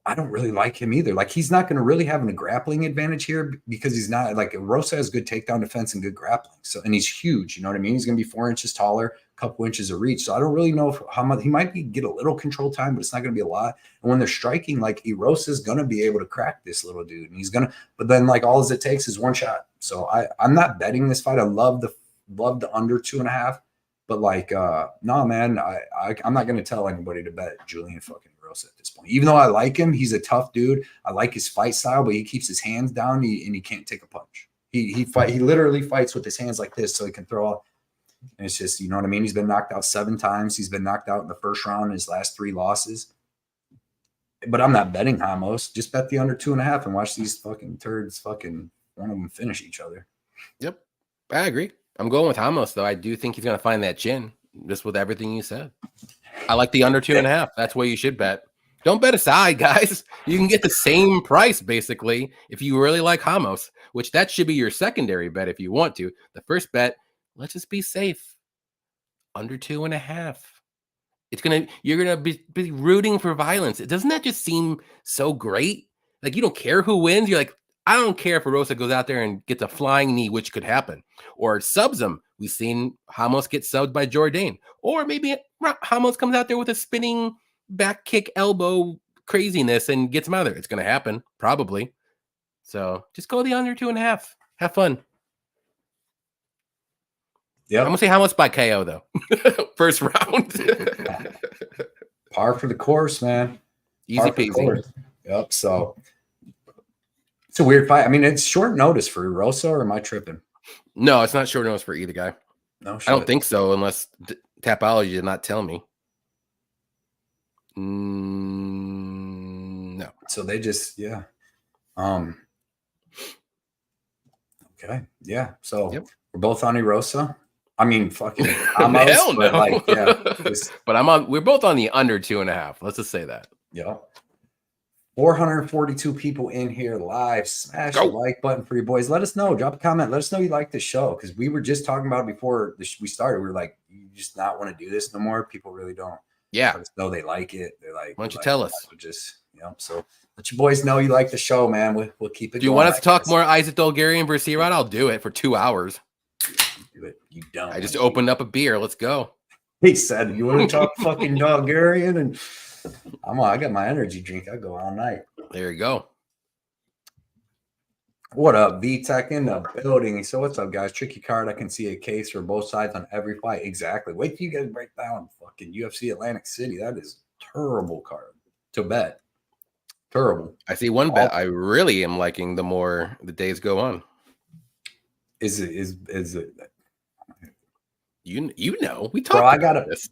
I don't really like him either. Like, he's not going to really have a grappling advantage here because he's not, like, Rosa has good takedown defense and good grappling. So, and he's huge. You know what I mean? He's going to be 4 inches taller, a couple inches of reach. So I don't really know how much he might get a little control time, but it's not going to be a lot. And when they're striking, like, Erosa is going to be able to crack this little dude. And he's going to, but then, like, all it takes is one shot. So I'm not betting this fight. I love love the under 2.5. But like, no, man, I'm not gonna tell anybody to bet Julian fucking Rosa at this point. Even though I like him, he's a tough dude. I like his fight style, but he keeps his hands down and he can't take a punch. He literally fights with his hands like this so he can throw out. And it's just, you know what I mean? He's been knocked out 7 times. He's been knocked out in the first round in his last 3 losses. But I'm not betting Hamos. Just bet the under 2.5 and watch these fucking turds fucking one of them finish each other. Yep, I agree. I'm going with Hamos, though. I do think he's going to find that chin, just with everything you said. I like the under 2.5. That's what you should bet. Don't bet a side, guys. You can get the same price, basically, if you really like Hamos, which that should be your secondary bet if you want to. The first bet, let's just be safe. Under 2.5. You're gonna be rooting for violence. Doesn't that just seem so great? Like, you don't care who wins. You're like, I don't care if Rosa goes out there and gets a flying knee, which could happen, or subs him. We've seen Hamos get subbed by Jourdain, or maybe Hamos comes out there with a spinning back kick elbow craziness and gets him out of there. It's going to happen, probably. So just go the under 2.5. Have fun. Yeah, I'm gonna say Hamos by KO though. First round. Par for the course, man. Easy peasy. Yep. So it's a weird fight. I mean, it's short notice for Rosa, or am I tripping? No, it's not short notice for either guy. No, I don't think so, unless Tapology did not tell me. No. So they just, yeah. Okay. Yeah. So we're both on Rosa. I mean, fucking Hamos, hell no. But like, yeah. But we're both on the under 2.5. Let's just say that. Yeah. 442 people in here live. Smash the like button for you boys. Let us know. Drop a comment. Let us know you like the show, because we were just talking about it before we started. We were like, you just not want to do this no more. People really don't. Yeah. Let us know they like it. They're like, why don't you tell us? Just, so let you boys know you like the show, man. We'll keep it. Do you want us to talk more Isaac Dolgarian versus Erod? I'll do it for 2 hours. Do it. You don't. I just opened up a beer. Let's go. He said, you want to talk fucking Dolgarian? And I got my energy drink. I go all night. There you go. What up, VTech in the building? So what's up, guys? Tricky card. I can see a case for both sides on every fight. Exactly. Wait till you guys break down fucking UFC Atlantic City. That is terrible card to bet. Terrible. I see one bet I really am liking the more the days go on. Is it? You know, we talked about this.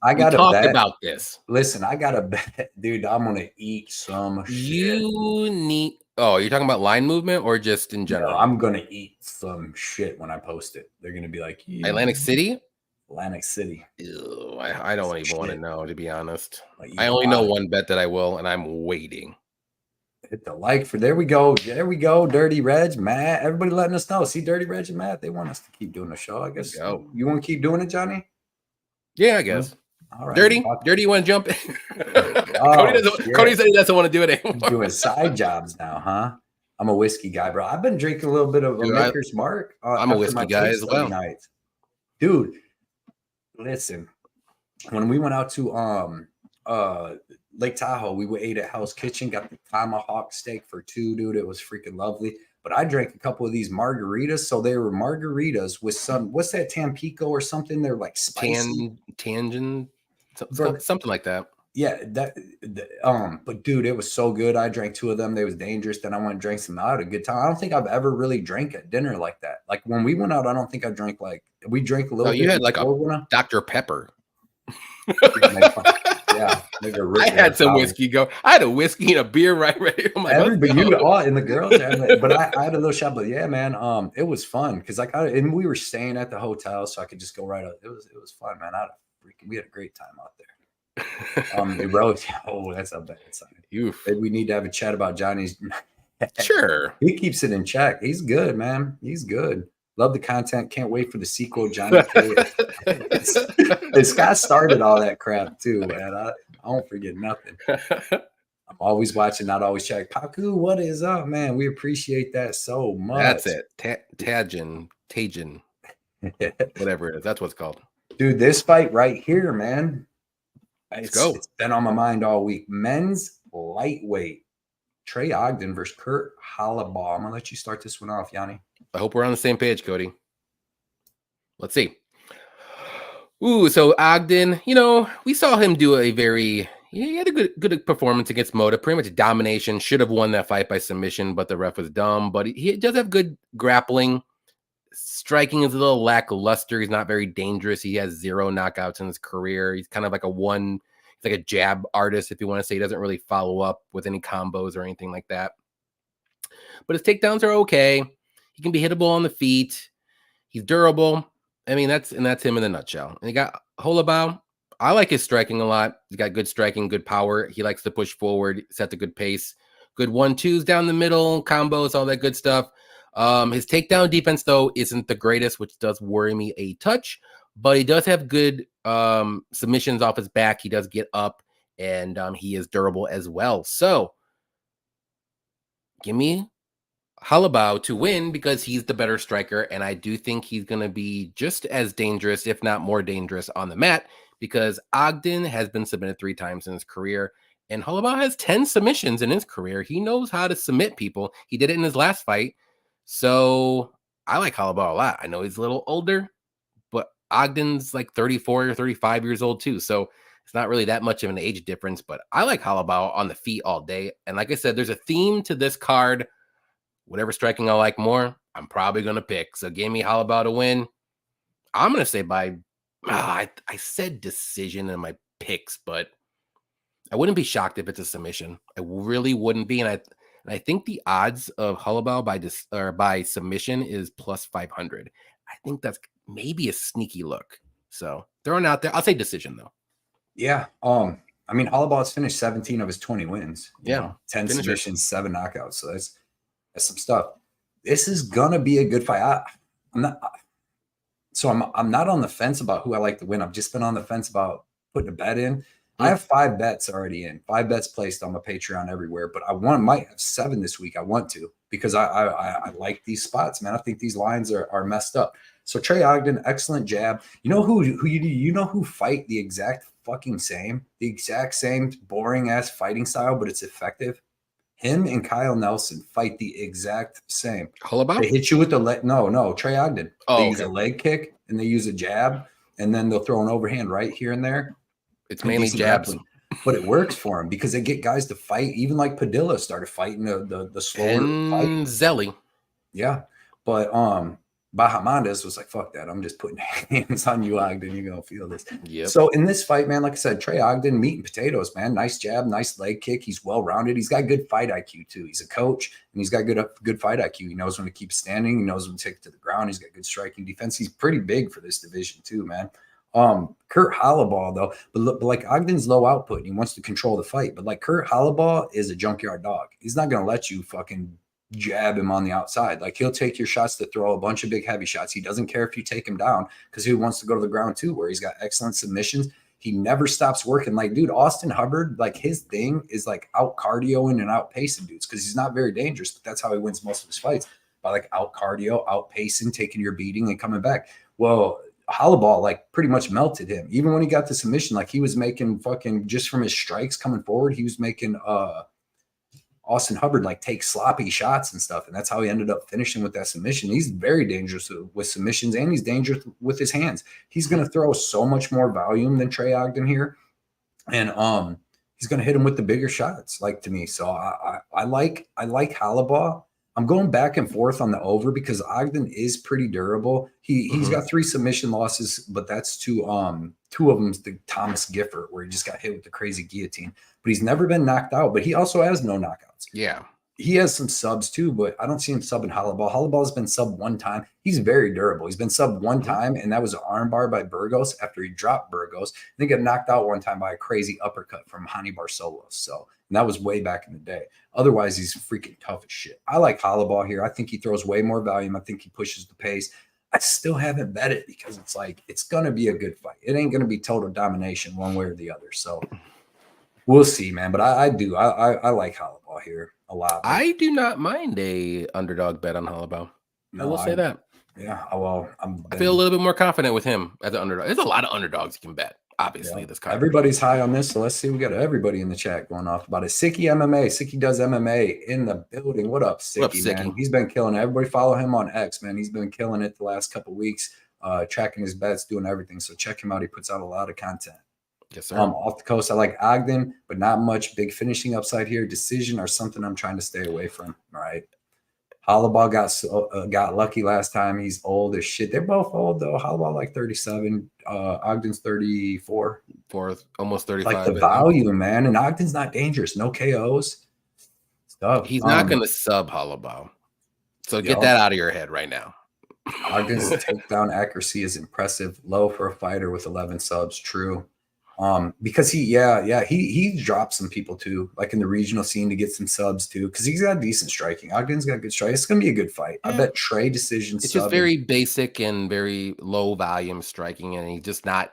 Listen, I got to bet, dude. I'm gonna eat some shit. Oh, you're talking about line movement or just in general? No, I'm gonna eat some shit when I post it. They're gonna be like, Atlantic City. Ew, I don't even want to know, to be honest. I only know one bet that I will, and I'm waiting. Hit the like for there we go. Dirty Reg, Matt. Everybody letting us know. See, Dirty Reg and Matt, they want us to keep doing the show. I guess you want to keep doing it, Johnny? Yeah, I guess. All right. Dirty, you want to jump in? Cody said he doesn't want to do it anymore. Doing side jobs now, huh? I'm a whiskey guy, bro. I've been drinking a little bit of a Maker's Mark. I'm a whiskey guy as well. Nights. Dude, listen. When we went out to Lake Tahoe, we ate at Hell's Kitchen, got the tomahawk steak for 2, dude. It was freaking lovely. But I drank a couple of these margaritas. So they were margaritas with some, what's that, Tampico or something? They're like spicy. Tangent, something like that. Yeah, but dude, it was so good. I drank 2 of them. They was dangerous. Then I went and drank some. I had a good time. I don't think I've ever really drank at dinner like that. Like when we went out, I don't think I drank we drank a little bit. You had like a Dr. Pepper. Yeah, I had some whiskey I had a whiskey and a beer right ready. Everybody, and the girls, but I had a little shot. But yeah, man, it was fun because and we were staying at the hotel, so I could just go right out. It was fun, man. We had a great time out there. The road, that's a bad sign. Maybe we need to have a chat about Johnny's. Sure, he keeps it in check. He's good, man. He's good. Love the content. Can't wait for the sequel, Johnny. Scott started all that crap too, man. I won't forget nothing. I'm always watching, not always check. Paku, what is up, man? We appreciate that so much. That's it. Tajin, whatever it is. That's what it's called. Dude, this fight right here, man. It's been on my mind all week. Men's lightweight. Trey Ogden versus Kurt Halal. I'm going to let you start this one off, Yanni. I hope we're on the same page, Cody. Let's see. Ooh, so Ogden, we saw him do he had a good performance against Moda, pretty much domination. Should have won that fight by submission, but the ref was dumb. But he does have good grappling. Striking is a little lackluster. He's not very dangerous. He has 0 knockouts in his career. He's kind of like he's like a jab artist, if you want to say. He doesn't really follow up with any combos or anything like that. But his takedowns are okay. He can be hittable on the feet. He's durable. I mean, that's him in a nutshell. And he got Halal. I like his striking a lot. He's got good striking, good power. He likes to push forward, set a good pace, good 1-2s down the middle, combos, all that good stuff. His takedown defense, though, isn't the greatest, which does worry me a touch. But he does have good submissions off his back. He does get up, and he is durable as well. So, give me Halal to win because he's the better striker, and I do think he's going to be just as dangerous, if not more dangerous, on the mat because Ogden has been submitted 3 times in his career, and Halal has 10 submissions in his career. He knows how to submit people. He did it in his last fight, so I like Halal a lot. I know he's a little older, but Ogden's like 34 or 35 years old too, so it's not really that much of an age difference, but I like Halal on the feet all day, and like I said, there's a theme to this card. Whatever striking I like more, I'm probably going to pick. So give me Halal to win. I'm going to say I said decision in my picks, but I wouldn't be shocked if it's a submission. I really wouldn't be. And I think the odds of Halal by submission is plus 500. I think that's maybe a sneaky look. So throwing out there, I'll say decision though. Yeah. I mean, Halabal's finished 17 of his 20 wins. 10 finisher. submissions, 7 knockouts. So that's some stuff. This is gonna be a good fight. I'm not on the fence about who I like to win. I've just been on the fence about putting a bet in. I have 5 bets already in, 5 bets placed on my Patreon everywhere, but might have 7 this week. I want to because I like these spots, man. I think these lines are messed up. So Trey Ogden, excellent jab. You know who fight the exact same boring ass fighting style, but it's effective. Him and Kyle Nelson fight the exact same. Halal? They hit you with the Trey Ogden. They use a leg kick and they use a jab, and then they'll throw an overhand right here and there. It's mainly jabs. But it works for them because they get guys to fight. Even like Padilla started fighting the slower fight. Zelly. Yeah. But Bahamondes was like, fuck that. I'm just putting hands on you, Ogden. You're going to feel this. Yep. So in this fight, man, like I said, Trey Ogden, meat and potatoes, man. Nice jab, nice leg kick. He's well-rounded. He's got good fight IQ, too. He's a coach, and he's got good fight IQ. He knows when to keep standing. He knows when to take it to the ground. He's got good striking defense. He's pretty big for this division, too, man. Kurt Halal, though, but like Ogden's low output, and he wants to control the fight. But like Kurt Halal is a junkyard dog. He's not going to let you fucking jab him on the outside. Like he'll take your shots to throw a bunch of big heavy shots. He doesn't care if you take him down because he wants to go to the ground too, where he's got excellent submissions. He never stops working. Like, dude, Austin Hubbard, like his thing is like out cardioing and out pacing dudes because he's not very dangerous, but that's how he wins most of his fights, by like out cardio, out pacing, taking your beating and coming back. Well, Halal like pretty much melted him. Even when he got the submission, like he was making fucking just from his strikes coming forward, he was making Austin Hubbard like take sloppy shots and stuff. And that's how he ended up finishing with that submission. He's very dangerous with submissions, and he's dangerous with his hands. He's going to throw so much more volume than Trey Ogden here. And he's going to hit him with the bigger shots, like to me. So I like Halal. I'm going back and forth on the over because Ogden is pretty durable. He's got 3 submission losses, but that's 2 of them's the Thomas Gifford, where he just got hit with the crazy guillotine. But he's never been knocked out, but he also has no knockouts. Yeah. He has some subs too, but I don't see him subbing Halal. Halal has been sub 1 time. He's very durable. He's been sub 1 time, and that was an armbar by Burgos after he dropped Burgos. And he got knocked out 1 time by a crazy uppercut from Hani Barcelos. So, and that was way back in the day. Otherwise, he's freaking tough as shit. I like Halal here. I think he throws way more volume. I think he pushes the pace. I still haven't bet it because it's like, it's going to be a good fight. It ain't going to be total domination one way or the other. So we'll see, man. But I like Halal here a lot. I do not mind a underdog bet on Halal. I will say that. Yeah. Well, I feel a little bit more confident with him as an underdog. There's a lot of underdogs you can bet. Obviously, this card. Everybody's high on this, so let's see. We got everybody in the chat going off about it. Sicky MMA. Sicky does MMA in the building. What up, Sicky, man? He's been killing it. Everybody follow him on X, man. He's been killing it the last couple of weeks. tracking his bets, doing everything. So check him out. He puts out a lot of content. Yes, sir. Off the coast, I like Ogden, but not much big finishing upside here. Decision or something I'm trying to stay away from. All right. Halal got lucky last time. He's old as shit. They're both old though. Halal like 37. Ogden's 34. Almost 35. Like the volume, man. And Ogden's not dangerous. No KOs. Stuff. He's not going to sub Halal. So get that out of your head right now. Ogden's takedown accuracy is impressive. Low for a fighter with 11 subs. True. Because he dropped some people too, like in the regional scene to get some subs too, because he's got decent striking. Ogden's got good striking. It's gonna be a good fight. I bet Trey decision. It's just very basic and very low volume striking, and he doesn't have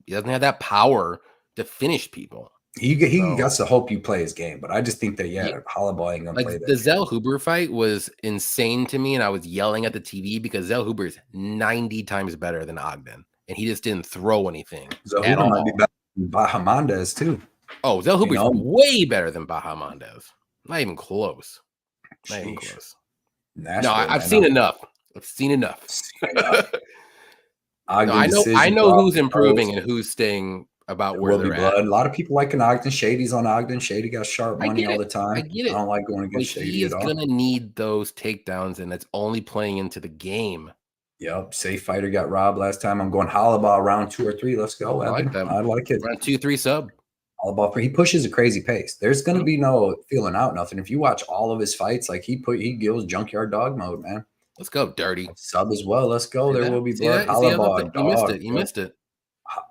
that power to finish people. He got to hope you play his game, but I just think that Halal ain't gonna play that. The Zell Huber fight was insane to me, and I was yelling at the TV because Zell Huber is 90 times better than Ogden. And he just didn't throw anything. Zell might be better than Bahamondes too. Oh, Zell Huber's way better than Bahamondes. Not even close. Not even close. No, I've seen enough. I know who's improving and who's staying about where they're at. A lot of people like an Ogden. Shady's on Ogden. Shady got sharp money all the time. I get it. I don't like going against Shady at all. He is going to need those takedowns, and it's only playing into the game. Yep, safe fighter got robbed last time. I'm going Halal round 2 or 3. Let's go. I like that. I like it. Round 2, 3 sub. Halal, he pushes a crazy pace. There's going to be no feeling out nothing. If you watch all of his fights, like he goes junkyard dog mode, man. Let's go, dirty. Sub as well. Let's go. There will be blood. Halal, you missed it.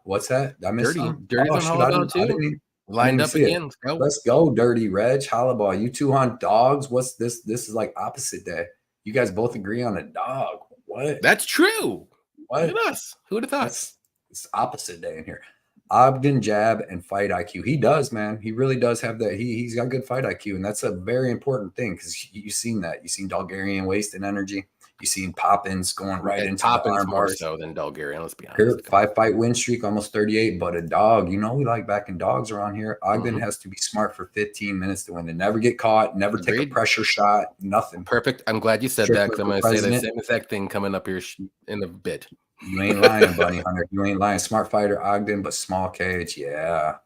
What's that? I missed Dirty's on Halal too. Lined up again. Let's go, Dirty Reg. Halal, you two on dogs. What's this? This is like opposite day. You guys both agree on a dog. What? That's true. What? Look at us. Who would have thought? It's opposite day in here. Ogden jab and fight IQ. He does, man. He really does have that. He's got good fight IQ, and that's a very important thing because you've seen that. You've seen Bulgarian wasting energy. You've seen Poppins going right into Poppins more so than Bulgarian. Let's be honest. Here, 5-fight win streak, almost 38. But a dog, we like backing dogs around here. Ogden has to be smart for 15 minutes to win and never get caught, never take a pressure shot, nothing. Perfect. I'm glad you said that because I'm going to say the same exact thing coming up here in a bit. You ain't lying, Bunny Hunter. You ain't lying. Smart fighter, Ogden, but small cage. Yeah.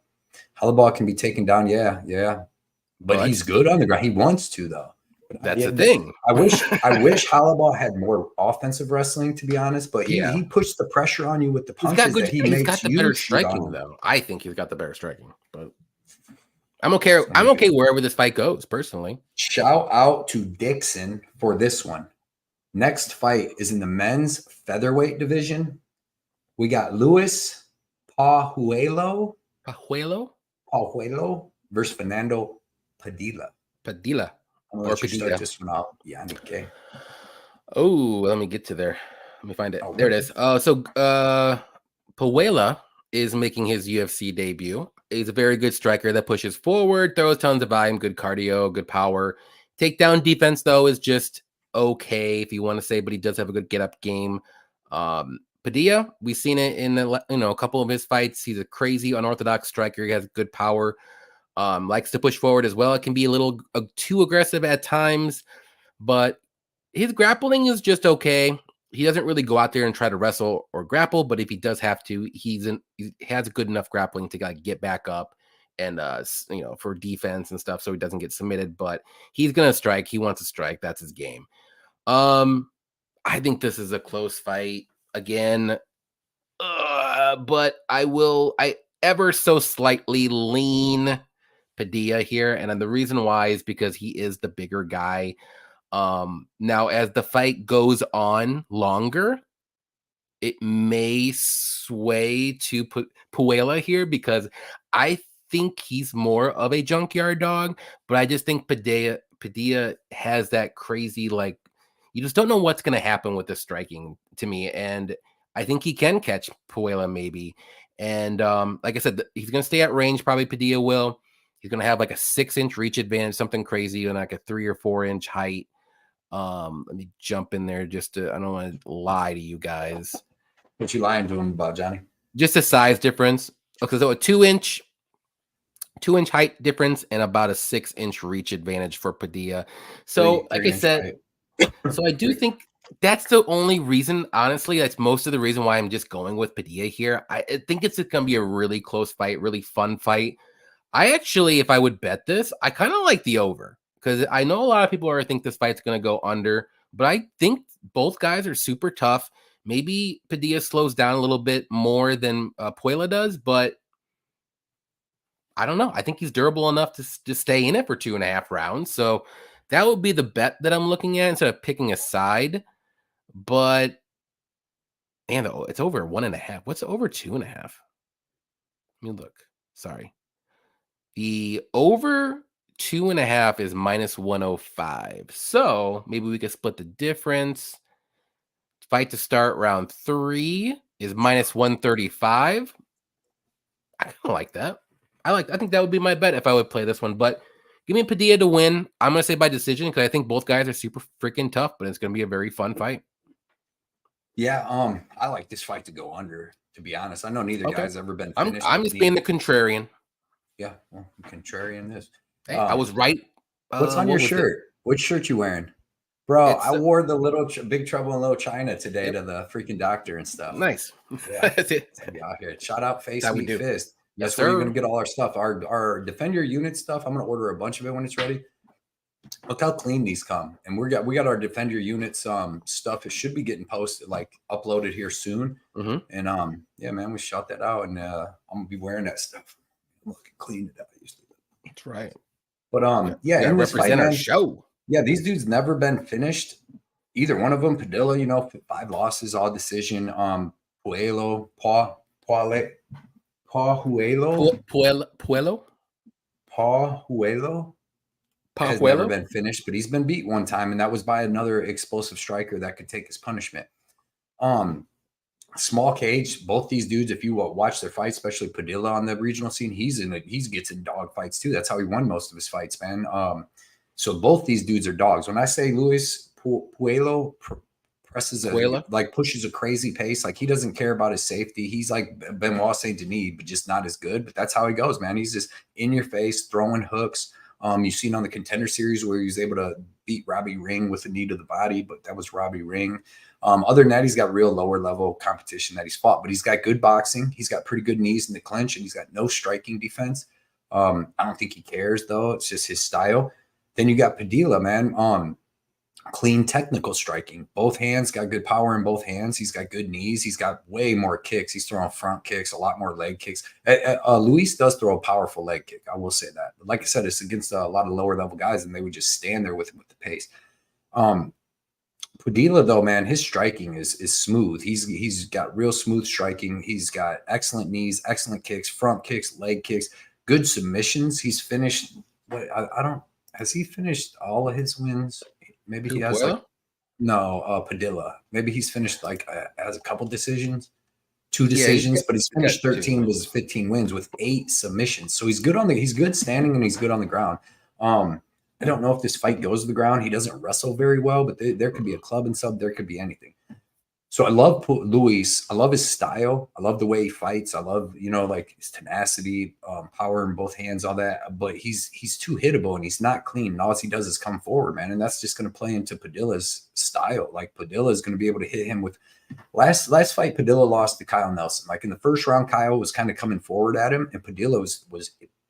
Halal can be taken down. Yeah. But he's good on the ground. He wants to, though. That's the thing. I wish Halal had more offensive wrestling, to be honest. But he pushed the pressure on you with the punches. He's got the better striking, though. I think he's got the better striking. But I'm okay. I'm okay wherever this fight goes, personally. Shout out to Dixon for this one. Next fight is in the men's featherweight division. We got Luis Pajuelo versus Fernando Padilla. Or Padilla. This one out. Yeah, okay. Oh, let me get to there. Let me find it. There it is. So Pajuelo is making his UFC debut. He's a very good striker that pushes forward, throws tons of volume, good cardio, good power. Takedown defense, though, is just okay, if you want to say, but he does have a good get-up game. Padilla, we've seen it in a couple of his fights. He's a crazy unorthodox striker. He has good power. Likes to push forward as well. It can be a little too aggressive at times, but his grappling is just okay. He doesn't really go out there and try to wrestle or grapple, but if he does have to, he has good enough grappling to get back up and for defense and stuff, so he doesn't get submitted. But he's gonna strike. He wants to strike. That's his game. I think this is a close fight again, but I ever so slightly lean Padilla here, and the reason why is because he is the bigger guy. Now, as the fight goes on longer, it may sway to Pajuelo here because I think he's more of a junkyard dog, but I just think Padilla has that crazy, you just don't know what's going to happen with the striking to me, and I think he can catch Pajuelo maybe. And like I said, he's going to stay at range. Probably Padilla will. He's going to have like a 6-inch reach advantage, something crazy, and like a 3 or 4-inch height. Let me jump in there I don't want to lie to you guys. What you lying to him about, Johnny? Just a size difference. Okay, so a 2-inch height difference and about a 6-inch reach advantage for Padilla. So, like I said, so I do think That's the only reason, honestly. That's most of the reason why I'm just going with Padilla here. I think it's going to be a really close fight, really fun fight. I actually, if I would bet this, I kind of like the over because I know a lot of people think this fight's going to go under, but I think both guys are super tough. Maybe Padilla slows down a little bit more than Puella does, but I don't know. I think he's durable enough to stay in it for 2.5 rounds. So that would be the bet that I'm looking at instead of picking a side. But man, it's over 1.5. What's over 2.5? Let me look. Sorry. The over 2.5 is -105. So maybe we could split the difference. Fight to start round 3 is -135. I kind of like that. I think that would be my bet if I would play this one. But give me Padilla to win. I'm gonna say by decision because I think both guys are super freaking tough, but it's gonna be a very fun fight. Yeah, I like this fight to go under, to be honest. I know neither guy's ever been finished. I'm just being the contrarian. Yeah, well, contrarian this. Hey, I was right. What's on your shirt? Which shirt you wearing? Bro, I wore the Big Trouble in Little China today to the freaking doctor and stuff. Nice. Yeah, that's it. Be out here. Shout out Face Me Fist. That's where you're gonna get all our stuff. Our Defend Your Unit stuff. I'm gonna order a bunch of it when it's ready. Look how clean these come, and we got our Defend Your Units stuff. It should be getting posted, like uploaded here soon. And yeah, man, we shot that out, and I'm gonna be wearing that stuff. I'm looking clean it up. That's right. But yeah, in this represent our show. Yeah, these dudes never been finished. Either one of them. Padilla, 5 losses, all decision. Puelo, has never been finished, but he's been beat one time, and that was by another explosive striker that could take his punishment. Small cage, both these dudes, if you watch their fights, especially Padilla on the regional scene, he gets in dog fights too. That's how he won most of his fights, man. So both these dudes are dogs. When I say Luis Puelo pushes a crazy pace, like he doesn't care about his safety. He's like Benoit Saint Denis, but just not as good. But that's how he goes, man. He's just in your face, throwing hooks. You've seen on the Contender Series where he was able to beat Robbie Ring with a knee to the body, but that was Robbie Ring. Other than that, he's got real lower level competition that he's fought, but he's got good boxing. He's got pretty good knees in the clinch, and he's got no striking defense. I don't think he cares, though. It's just his style. Then you got Padilla, man. Clean technical striking. Both hands, got good power in both hands. He's got good knees. He's got way more kicks. He's throwing front kicks, a lot more leg kicks. Luis does throw a powerful leg kick. I will say that. But like I said, it's against a lot of lower level guys, and they would just stand there with him with the pace. Padilla, though, man, his striking is smooth. He's got real smooth striking. He's got excellent knees, excellent kicks, front kicks, leg kicks, good submissions. He's finished. Has he finished all of his wins? Maybe he has Padilla. Maybe he's finished has a couple decisions, 2 decisions, but he's finished 13 of his 15 wins with 8 submissions. So he's good standing and he's good on the ground. I don't know if this fight goes to the ground. He doesn't wrestle very well, but there could be a club and sub. There could be anything. So I love Luis. I love his style. I love the way he fights. I love, his tenacity, power in both hands, all that. But he's too hittable and he's not clean. And all he does is come forward, man. And that's just going to play into Padilla's style. Like Padilla is going to be able to hit him with last fight. Padilla lost to Kyle Nelson. Like in the first round, Kyle was kind of coming forward at him, and Padilla was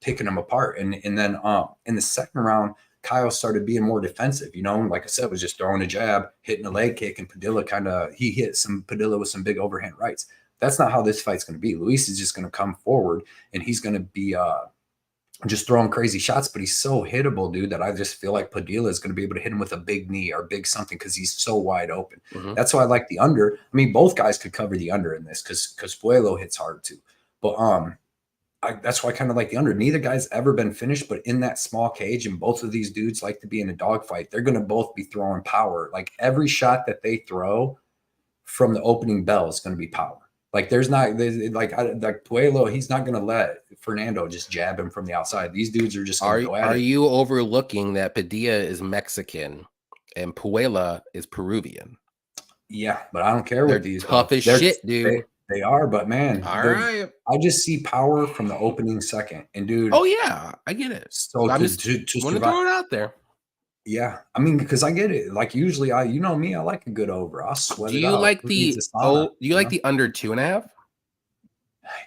picking him apart. And then in the second round, Kyle started being more defensive, like I said, was just throwing a jab, hitting a leg kick, and Padilla he hit Padilla with some big overhand rights. That's not how this fight's going to be. Luis is just going to come forward, and he's going to be just throwing crazy shots, but he's so hittable, dude, that I just feel like Padilla is going to be able to hit him with a big knee or big something because he's so wide open. That's why I like the under. I mean, both guys could cover the under in this because Puelo hits hard too. But that's why I kind of like the under. Neither guy's ever been finished, but in that small cage, and both of these dudes like to be in a dogfight, they're going to both be throwing power. Like every shot that they throw from the opening bell is going to be power. Like Puelo, he's not going to let Fernando just jab him from the outside. These dudes are just going to go at it. Are you overlooking that Padilla is Mexican and Puella is Peruvian? Yeah, but I don't care what these tough as shit, dude. They are, but man, right. I just see power from the opening second, and dude. Oh yeah, I get it. So I'm just want to throw it out there. Yeah, I mean, because I get it. Like usually, you know me, I like a good over. I'll sweat Do it you out. like Who needs a the sauna? do you like the under 2.5?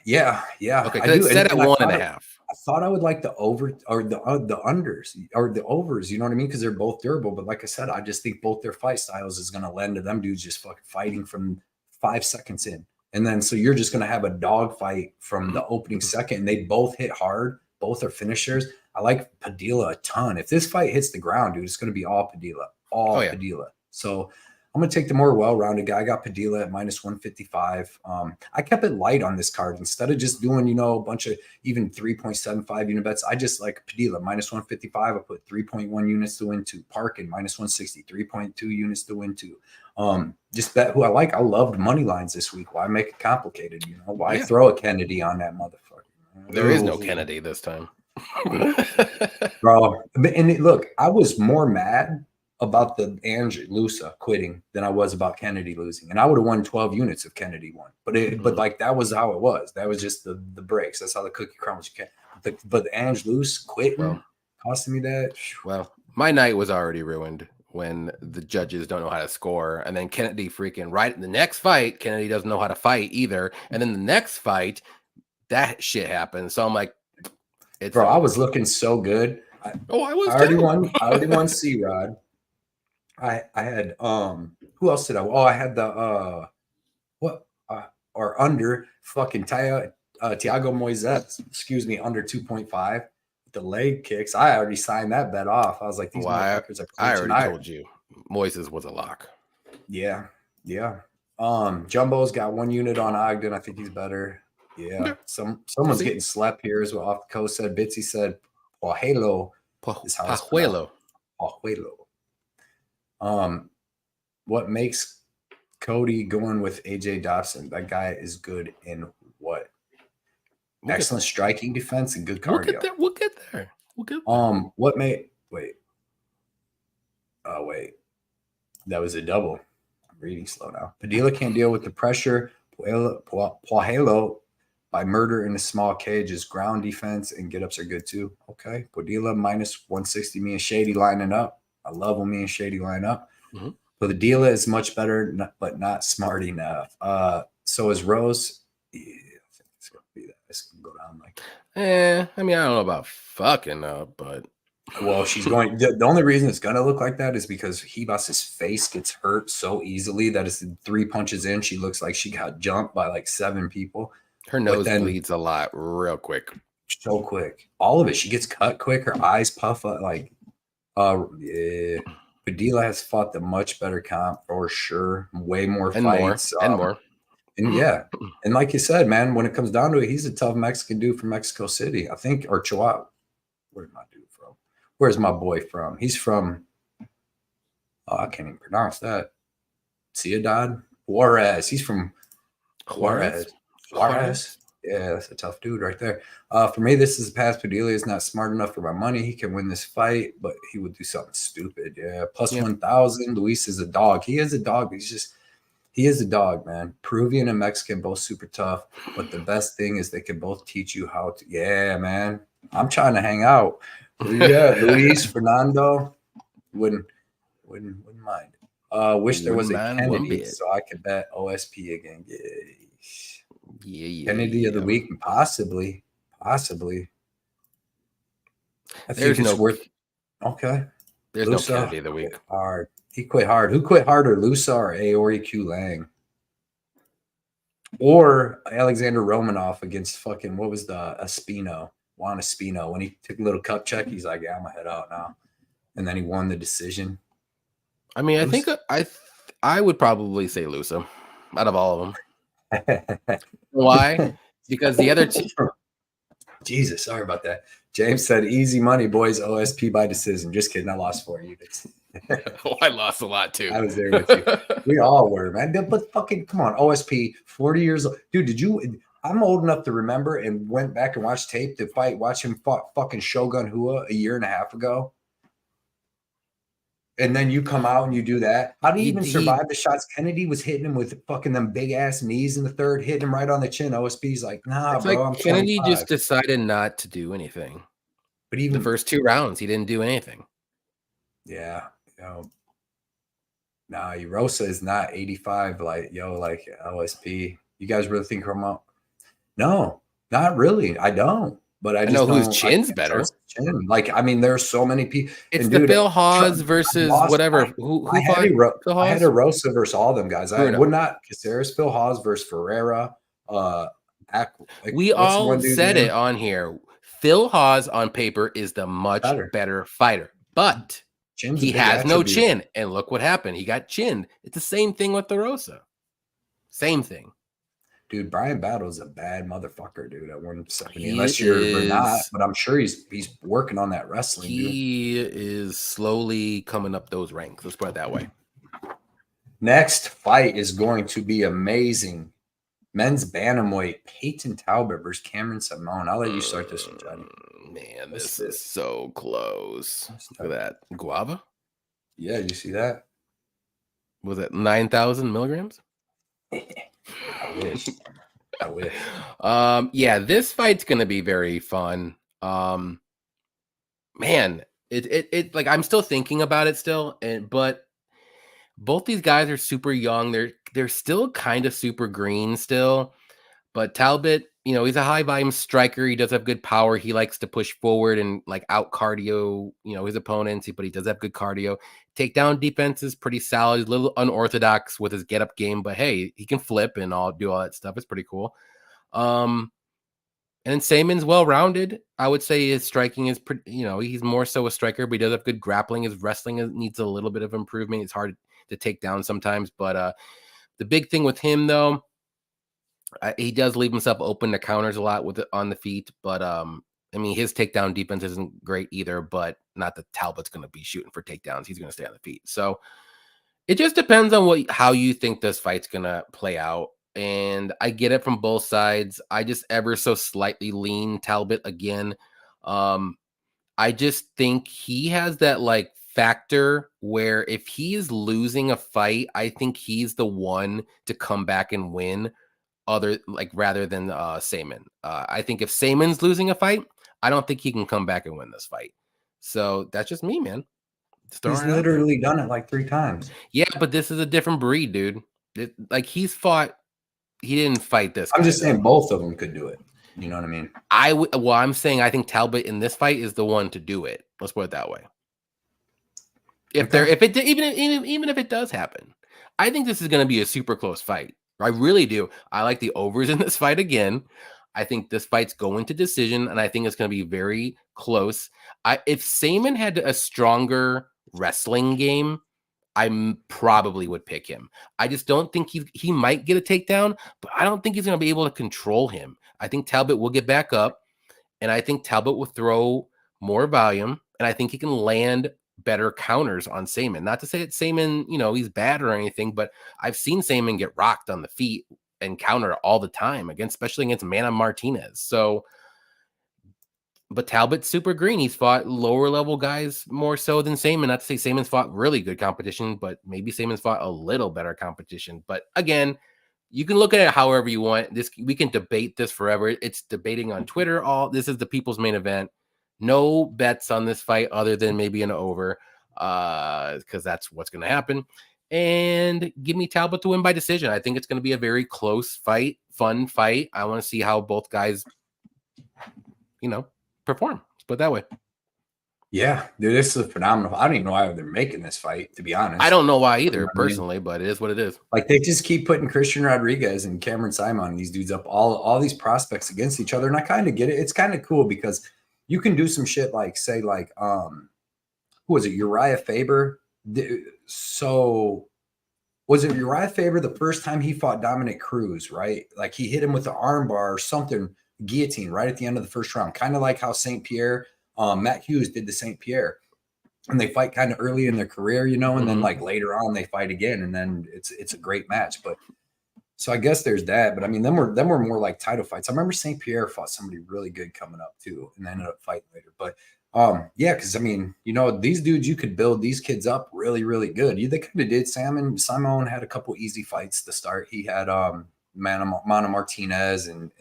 Yeah, yeah, Okay, I because it's do. set at And 1.5. I thought I would like the over or the unders or the overs. You know what I mean? Because they're both durable. But like I said, I just think both their fight styles is going to lend to them dudes just fucking fighting from 5 seconds in, and then so you're just going to have a dog fight from the opening second. And they both hit hard. Both are finishers. I like Padilla a ton. If this fight hits the ground, dude, it's going to be all Padilla, Oh all yeah. Padilla. So I'm going to take the more well-rounded guy. I got Padilla at minus 155. I kept it light on this card instead of just doing, a bunch of even 3.75 unit bets. I just like Padilla minus 155. I put 3.1 units to win two. Parkin minus 160, 3.2 units to win two. Just bet who I like. I loved money lines this week. Why make it complicated? Why throw a Kennedy on that motherfucker? There is no Kennedy this time. Bro, and look, I was more mad about the Lusa quitting than I was about Kennedy losing. And I would have won 12 units if Kennedy won. But like that was how it was. That was just the breaks. That's how the cookie crumbles. But the Luce quitting costing me that. Well, my night was already ruined when the judges don't know how to score. And then Kennedy freaking right in the next fight, Kennedy doesn't know how to fight either. And then the next fight, that shit happens. So I'm like, bro, over. I was looking so good. I already won C-Rod. I had who else did I? Oh, I had the or under fucking Tiago Moises, under 2.5. The leg kicks. I already signed that bet off. I was like, these motherfuckers are I already told you Moises was a lock. Yeah. Jumbo's got 1 unit on Ogden. I think he's better. Yeah. Someone's getting slept here as well. Off the coast said Bitsy said Pajuelo is how it's pronounced. Pajuelo. What makes Cody going with AJ Dobson? That guy is good in what? Excellent striking defense and good cardio. We'll get there. What made wait? Oh wait, that was a double. I'm reading slow now. Padilla can't deal with the pressure. Pajuelo by murder in a small cage. His ground defense and get-ups are good too. Okay, Padilla minus 160. Me and Shady lining up. I love when me and Shady line up. Mm-hmm. But the Padilla is much better, but not smart enough. So is Rose. Yeah, I think it's gonna be that. It's gonna go down like. I mean, I don't know about fucking up, but. Well, she's going. The only reason it's gonna look like that is because Ribas's face gets hurt so easily that it's 3 punches in. She looks like she got jumped by like 7 people. Her nose bleeds a lot real quick. So quick. All of it. She gets cut quick. Her eyes puff up. Like, yeah. Padilla has fought the much better comp for sure. Way more fights. More. And yeah. And like you said, man, when it comes down to it, he's a tough Mexican dude from Mexico City, I think, or Chihuahua. Where's my dude from? Where's my boy from? He's from, I can't even pronounce that. Ciudad Juarez. He's from Juarez. Yeah, that's a tough dude right there. For me, this is a pass. Padilla is not smart enough for my money. He can win this fight, but he would do something stupid. Yeah, plus 1,000. Luis is a dog. He is a dog. He is a dog, man. Peruvian and Mexican, both super tough. But the best thing is they can both teach you how to. Yeah, man. I'm trying to hang out. Yeah, Luis, Fernando, wouldn't mind. Wish there was a Kennedy so I could bet OSP again. Yeah. Kennedy of the week, possibly. I think it's worth. Okay. There's Lusa, no Kennedy of the week. Hard. He quit hard. Who quit harder, Lusa or Aori Q Lang? Or Alexander Romanov against fucking, what was the Juan Espino. When he took a little cup check, he's like, yeah, I'm going to head out now. And then he won the decision. I mean, I think I would probably say Lusa out of all of them. Why? Because the other two. Jesus, sorry about that. James said, easy money, boys. OSP by decision. Just kidding. I lost 4 units. I lost a lot too. I was there with you. We all were, man. But fucking, come on. OSP, 40 years old. Dude, I'm old enough to remember and went back and watched tape to watch him fought fucking Shogun Hua a year and a half ago. And then you come out and you do that. How do you even survive the shots? Kennedy was hitting him with fucking them big ass knees in the third, hitting him right on the chin. OSP's like, nah, bro. I'm Kennedy 25. just decided not to do anything. But even the first 2 rounds, he didn't do anything. Yeah, nah, Rosa is not 85 like LSP. You guys really think I'm up? No, not really. I don't. But I just know whose don't. I chin's can't better. trust his chin. Like, I mean, there's so many people. It's And the dude, Phil Haas versus whatever. Who fought Phil I had Haas? a Rosa versus all them guys. I Bruno. would not Caceres, Phil Haas versus Ferreira. We What's the all one dude's said name? it on here. Phil Haas on paper is the much better fighter, but Chin's he a big has no attribute. chin. And look what happened. He got chinned. It's the same thing with the Rosa. Same thing. Dude, Brian Battle's a bad motherfucker, dude, at 170. Unless you're not, but I'm sure he's working on that wrestling, he is slowly coming up those ranks. Let's put it that way. Next fight is going to be amazing. Men's bantamweight, Peyton Talbot versus Cameron Simone. I'll let you start this one, Johnny. Man, this is so close. Look at that. Guava? Yeah, you see that? Was it 9,000 milligrams? I wish. I wish. Yeah, this fight's gonna be very fun. Man, it like I'm still thinking about it still, but both these guys are super young. They're still kind of super green still. But Talbot, he's a high volume striker. He does have good power. He likes to push forward and like out cardio, his opponents, but he does have good cardio. Takedown defense is pretty solid. He's a little unorthodox with his get up game, but hey, he can flip and do all that stuff. It's pretty cool. And Saman's well rounded. I would say his striking is pretty, he's more so a striker, but he does have good grappling. His wrestling needs a little bit of improvement. It's hard to take down sometimes, but the big thing with him though, he does leave himself open to counters a lot with it on the feet, but his takedown defense isn't great either, but not that Talbot's going to be shooting for takedowns. He's going to stay on the feet. So it just depends on how you think this fight's going to play out. And I get it from both sides. I just ever so slightly lean Talbot again. I just think he has that like factor where if he's losing a fight, I think he's the one to come back and win rather than Saman. I think if Saman's losing a fight, I don't think he can come back and win this fight. So that's just me, man. He's literally done it like 3 times. Yeah, but this is a different breed, dude. He didn't fight this guy. I'm just saying both of them could do it. You know what I mean? I'm saying I think Talbot in this fight is the one to do it. Let's put it that way. Even if it does happen, I think this is going to be a super close fight. I really do. I like the overs in this fight again. I think this fight's going to decision, and I think it's going to be very close. If Saman had a stronger wrestling game, I probably would pick him. I just don't think he might get a takedown, but I don't think he's going to be able to control him. I think Talbot will get back up, and I think Talbot will throw more volume, and I think he can land better counters on Saman. Not to say that Saman, he's bad or anything, but I've seen Saman get rocked on the feet and counter all the time, especially against Mana Martinez. So, but Talbot's super green. He's fought lower level guys more so than Saman. Not to say Saman's fought really good competition, but maybe Saman's fought a little better competition. But again, you can look at it however you want. We can debate this forever. It's debating on Twitter. This is the people's main event. No bets on this fight other than maybe an over, because that's what's going to happen. And give me Talbot to win by decision. I think it's going to be a very close fight, fun fight. I want to see how both guys, perform. Let's put it that way. Yeah, dude, this is phenomenal. I don't even know why they're making this fight, to be honest. I don't know why either, personally, but it is what it is. Like, they just keep putting Christian Rodriguez and Cameron Simon and these dudes up, all these prospects against each other. And I kind of get it. It's kind of cool because you can do some shit like, say, like, who was it? Uriah Faber. So was it Uriah Faber the first time he fought Dominic Cruz, right? Like, he hit him with the arm bar or something, guillotine right at the end of the first round, kind of like how St. Pierre, Matt Hughes did to St. Pierre, and they fight kind of early in their career, and then like later on they fight again, and then it's a great match. But so I guess there's that. But I mean, them were more like title fights. I remember St. Pierre fought somebody really good coming up too, and ended up fighting later. But yeah, because I mean, these dudes, you could build these kids up really, really good. They kind of did. Simone had a couple easy fights to start. He had Mana Martinez and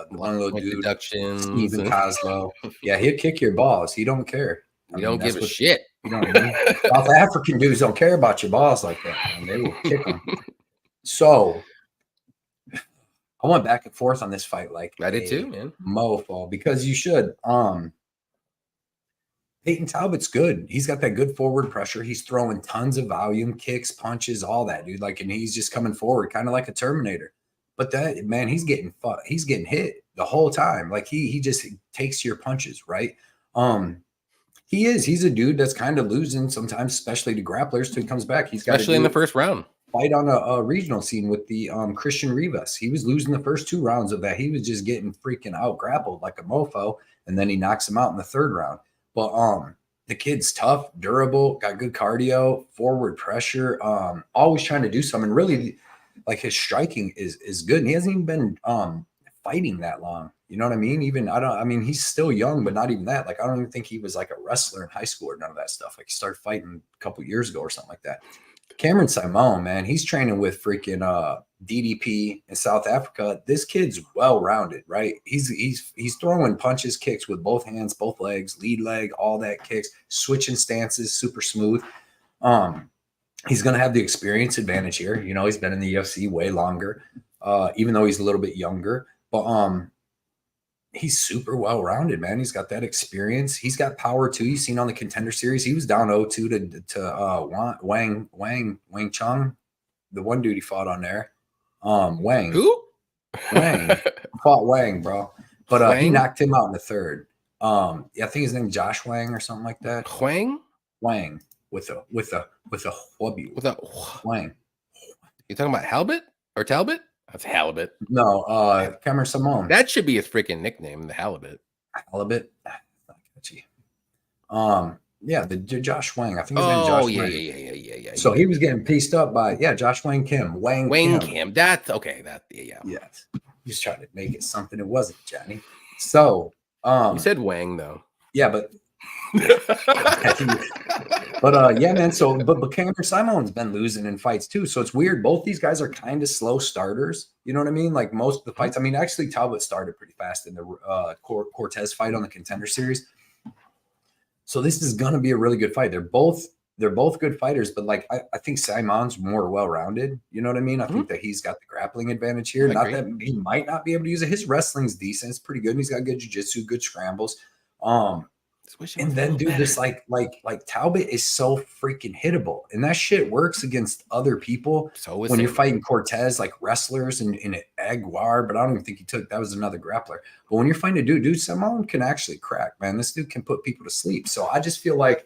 one little dude, Steven Coslow. Yeah, he'll kick your balls. He don't care. He don't give a shit. You know what I mean? South African dudes don't care about your balls like that, man. They will kick them. So I went back and forth on this fight like I did too, man. Mofo, because you should. Peyton Talbot's good. He's got that good forward pressure. He's throwing tons of volume, kicks, punches, all that, dude. Like, and he's just coming forward, kind of like a Terminator. But that man, he's getting hit the whole time. Like he just takes your punches, right? He's a dude that's kind of losing sometimes, especially to grapplers till he comes back. He's got especially in the first round. Fight on a regional scene with the Christian Ribas. He was losing the first 2 rounds of that. He was just getting freaking out grappled like a mofo, and then he knocks him out in the 3rd round. But the kid's tough, durable, got good cardio, forward pressure, always trying to do something. Really, like his striking is good. And he hasn't even been fighting that long. You know what I mean? He's still young, but not even that. Like, I don't even think he was like a wrestler in high school or none of that stuff. Like, he started fighting a couple years ago or something like that. Cameron Simone, man, he's training with freaking DDP in South Africa. This kid's well-rounded, right? He's throwing punches, kicks with both hands, both legs, lead leg, all that kicks, switching stances, super smooth. He's going to have the experience advantage here. You know, he's been in the UFC way longer, even though he's a little bit younger. But he's super well-rounded, man. He's got that experience. He's got power too. You've seen on the Contender Series, he was down 0-2 to Wang Chung, the one dude he fought on there. Wang. Who? Wang. Fought Wang, bro. But he knocked him out in the 3rd. I think his name is Josh Wang or something like that. Wang with a whubby. With a Wang. You talking about Halbert or Talbot? That's Halibut. No, Cameron Simone. That should be his freaking nickname, the Halibut. Halibut? Not catchy. Yeah, the Josh Wang. I think his name is Josh Wang. Yeah. So he was getting pieced up by Josh Wang Kim. Wang Kim. That's okay. Yes. He's trying to make it something it wasn't, Johnny. So you said Wang though. Yeah, but yeah, man. So but Cameron Simone's been losing in fights too. So it's weird. Both these guys are kind of slow starters. You know what I mean? Like most of the fights. I mean, actually, Talbot started pretty fast in the Cortez fight on the Contender Series. So this is gonna be a really good fight. They're both good fighters, but like I think Simone's more well-rounded. You know what I mean? I think that he's got the grappling advantage here. Not that he might not be able to use it. His wrestling's decent. It's pretty good. And he's got good jiu-jitsu, good scrambles. And then, dude, this like Talbot is so freaking hittable, and that shit works against other people. So when you're fighting Cortez, like wrestlers and Aguiar, but I don't even think that was another grappler. But when you're fighting a dude, Simone can actually crack, man. This dude can put people to sleep. So I just feel like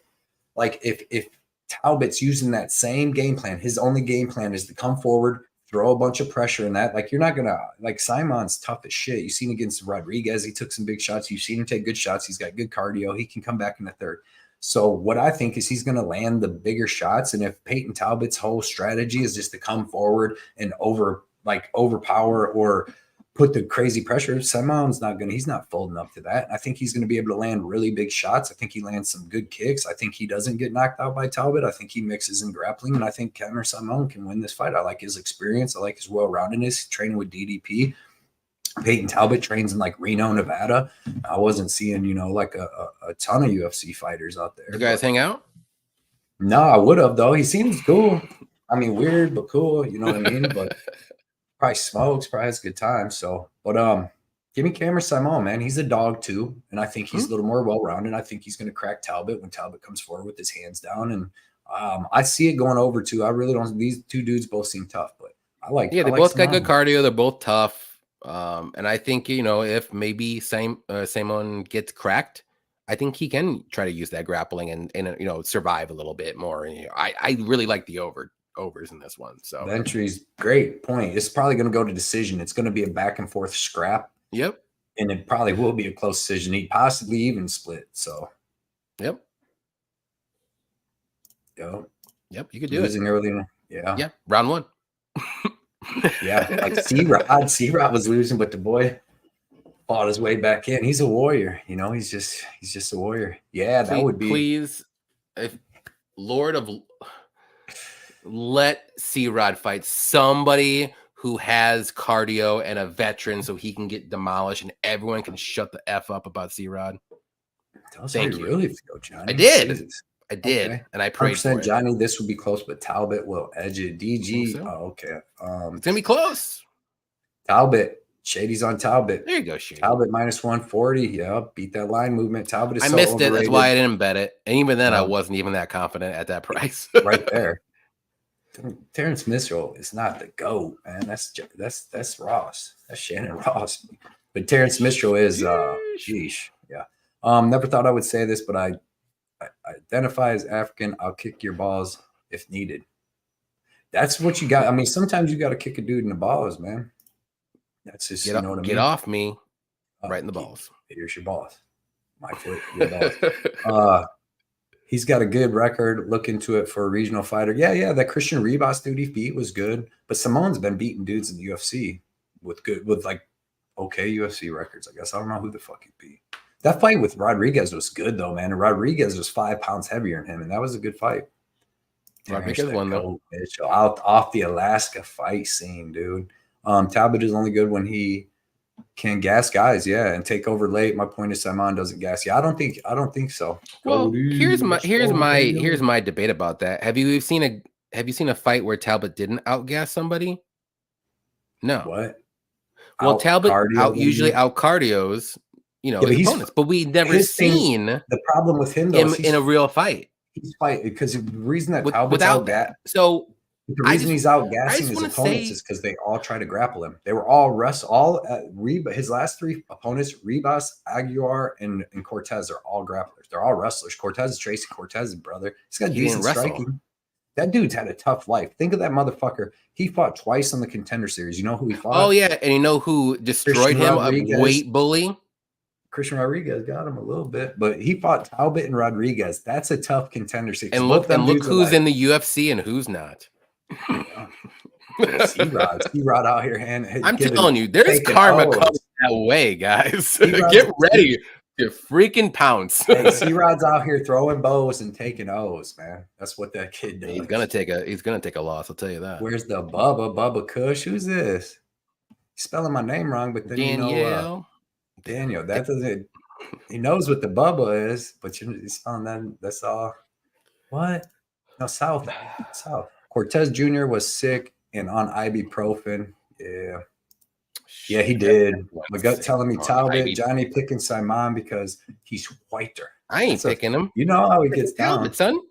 if Talbot's using that same game plan, his only game plan is to come forward, throw a bunch of pressure in that. Like, you're not gonna, like, Simon's tough as shit. You've seen against Rodriguez, he took some big shots. You've seen him take good shots. He's got good cardio. He can come back in the 3rd. So what I think is he's gonna land the bigger shots. And if Peyton Talbot's whole strategy is just to come forward and overpower or put the crazy pressure, Simone's he's not folding up to that. I think he's going to be able to land really big shots. I think he lands some good kicks. I think he doesn't get knocked out by Talbot. I think he mixes in grappling, and I think Cameron Simone can win this fight. I like his experience. I like his well-roundedness, training with DDP. Peyton Talbot trains in like Reno, Nevada. I wasn't seeing, like a ton of UFC fighters out there. You guys hang out? No, I would have, though. He seems cool. I mean, weird, but cool. You know what I mean? But probably smokes, probably has a good time. So, but give me Cameron Simone, man. He's a dog too, and I think he's a little more well-rounded. I think he's going to crack Talbot when Talbot comes forward with his hands down, and I see it going over too. I really don't. These two dudes both seem tough, but I like. Yeah, they both got good cardio. They're both tough, and I think if maybe Simone gets cracked, I think he can try to use that grappling and survive a little bit more. And I really like the overs in this one. So the entry's great point. It's probably going to go to decision. It's going to be a back and forth scrap. Yep. And it probably will be a close decision. He possibly even split. So yep. Yep. You could do losing it early. Yeah. Yeah. Round 1. Yeah. Like C-Rod was losing, but the boy fought his way back in. He's a warrior. He's just a warrior. Yeah. That would be. Please, if Lord of let C-Rod fight somebody who has cardio and a veteran so he can get demolished and everyone can shut the F up about C-Rod. Thank you. Really feel, Johnny. I did. Jesus. I did, and I prayed for it. Johnny, this would be close, but Talbot will edge it. DG. So? Oh, okay. It's gonna be close. Talbot. Shady's on Talbot. There you go, Shady. Talbot minus 140. Yeah, beat that line movement. Talbot is I missed it. That's why I didn't bet it. And even then, I wasn't even that confident at that price. Right there. Terrence Mitchell is not the GOAT, man. That's Ross. That's Shannon Ross. But Terrence Mitchell is sheesh. Yeah. Never thought I would say this, but I identify as African. I'll kick your balls if needed. That's what you got. I mean, sometimes you got to kick a dude in the balls, man. That's just get off me, right in the balls. Here's your balls. My foot, your balls. He's got a good record. Look into it for a regional fighter. Yeah. That Christian Ribas dude he beat was good, but Simone's been beating dudes in the UFC with like okay UFC records. I guess I don't know who the fuck he beat. That fight with Rodriguez was good though, man. And Rodriguez was 5 pounds heavier than him, and that was a good fight. Rodriguez won though. Out off the Alaska fight scene, dude. Talbot is only good when he can gas guys, and take over late. My point is Simon doesn't gas. I don't think so. Well, here's my debate about that. Have you seen a fight where Talbot didn't outgas somebody? No. What? Well, Talbot usually out cardios, his opponents, but we never seen the problem with him though, in a real fight. He's fighting because the reason that Talbot's out that the reason he's outgassing his opponents is because they all try to grapple him. They were all his last 3 opponents, Ribas, Aguiar, and Cortez, are all grapplers. They're all wrestlers. Cortez is Tracy Cortez's brother. He's got decent striking. That dude's had a tough life. Think of that motherfucker. He fought twice on the Contender Series. You know who he fought? Oh yeah, and you know who destroyed him? A weight bully. Christian Rodriguez got him a little bit, but he fought Talbot and Rodriguez. That's a tough Contender Series. And look who's in the UFC and who's not. C-Rod out here, I'm telling you, there's karma coming that way, guys. Get ready to freaking pounce. C-Rod's out here throwing bows and taking O's, man. That's what that kid does. He's gonna take a loss. I'll tell you that. Where's the Bubba Kush? Who's this? He's spelling my name wrong, but then Daniel. That doesn't. He knows what the Bubba is, but he's spelling that. That's all. What? No, South. Cortez Jr. was sick and on ibuprofen. Yeah, he did. My gut telling me Talbot, Johnny picking Simon because he's whiter. I ain't picking him. You know how he gets down. Talbot, son.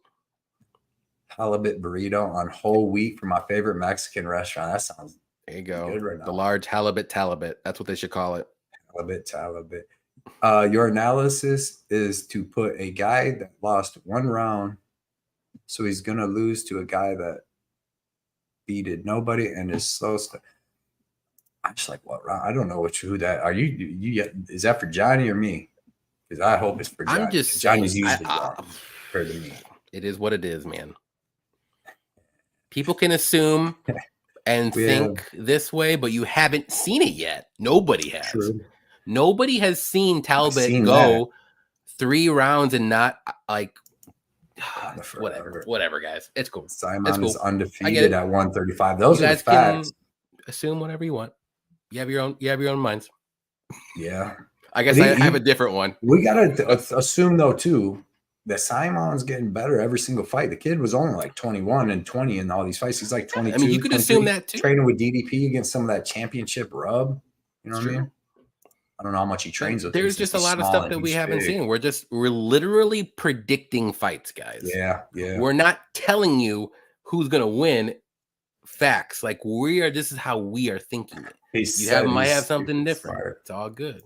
Halibut burrito on whole wheat from my favorite Mexican restaurant. That sounds there you go. Good right now. The large halibut talibut. That's what they should call it. Halibut. Your analysis is to put a guy that lost 1 round, so he's gonna lose to a guy that beated nobody and is slow. I'm just like, what round? I don't know who that are. You is that for Johnny or me? Because I hope it's for Johnny. I'm just Johnny's usually for me. It is what it is, man. People can assume and think this way, but you haven't seen it yet. Nobody has. True. Nobody has seen Talbot go 3 rounds and not like whatever, guys. It's cool. Simon is undefeated at 135. Those are the facts. Assume whatever you want. You have your own minds. Yeah. I guess I have a different one. We gotta assume though too that Simon's getting better every single fight. The kid was only like 21 and 20 in all these fights. He's like 22. I mean, you could assume that too. Training with DDP against some of that championship rub. You know what I mean? I don't know how much he trains with. There's just a lot of stuff that we haven't seen. We're literally predicting fights, guys. Yeah. We're not telling you who's gonna win. Facts. Like this is how we are thinking it. Might have something different. Fire. It's all good.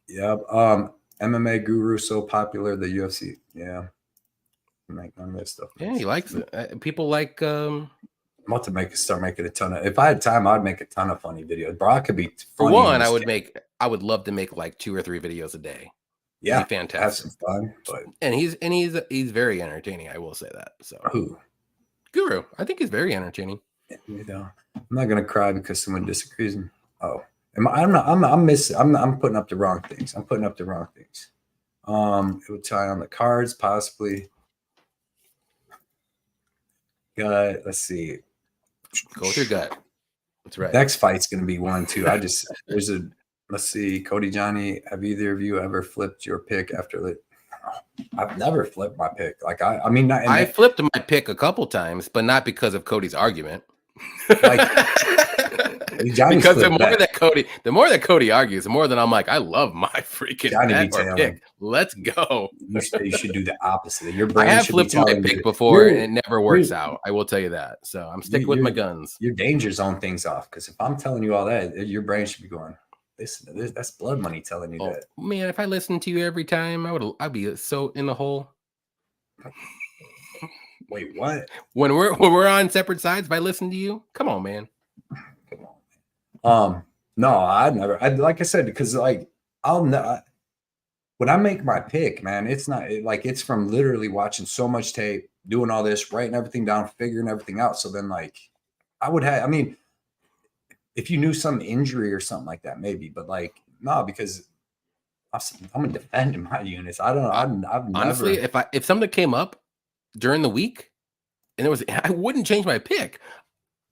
Yep. MMA guru so popular, the UFC. Yeah. Make none of that stuff. Yeah, he likes it. People like I'm about to start making a ton of. If I had time, I'd make a ton of funny videos. Brock could be for one. I would love to make like 2 or 3 videos a day. Yeah, fantastic. Have some fun. But and he's very entertaining. I will say that. So who? Guru. I think he's very entertaining. You know, I'm not gonna cry because someone disagrees. I'm putting up the wrong things. It would tie on the cards possibly. Let's see. Go with your gut. That's right. Next fight's gonna be 1, 2. Let's see, Cody, Johnny. Have either of you ever flipped your pick after I've never flipped my pick. Like I mean, I flipped my pick a couple times, but not because of Cody's argument. Like because the more that Cody argues, the more that I'm like, I love my freaking bet or pick. Let's go. You should do the opposite. Your brain I have flipped my pick before, and it never works out. I will tell you that. So I'm sticking with my guns. Your danger zone things off, because if I'm telling you all that, your brain should be going, listen to this. That's blood money telling you that. Man, if I listened to you every time, I'd be so in the hole. Wait, what? When we're on separate sides, if I listen to you, come on, man. No, like I said, because like when I make my pick, man, it's not like it's from literally watching so much tape, doing all this, writing everything down, figuring everything out. So then like I mean, if you knew some injury or something like that, maybe, but like, no, because I'm defending my units. I don't know. I've honestly, if something came up during the week and I wouldn't change my pick.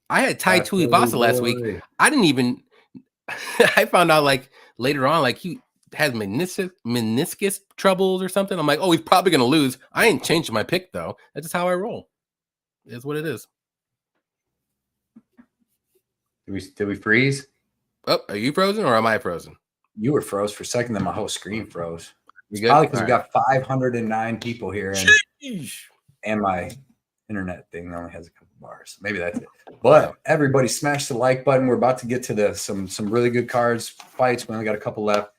I had Tai Tuivasa last week. I didn't even, I found out like later on, like he has meniscus troubles or something. I'm like, oh, he's probably going to lose. I ain't changed my pick though. That's just how I roll. It's what it is. Did we freeze? Oh, are you frozen or am I frozen? You were froze for a second, then my whole screen froze. Probably because we got 509 people here, and my internet thing only has a couple bars. Maybe that's it. But everybody smash the like button. We're about to get to some really good cards, fights. We only got a couple left.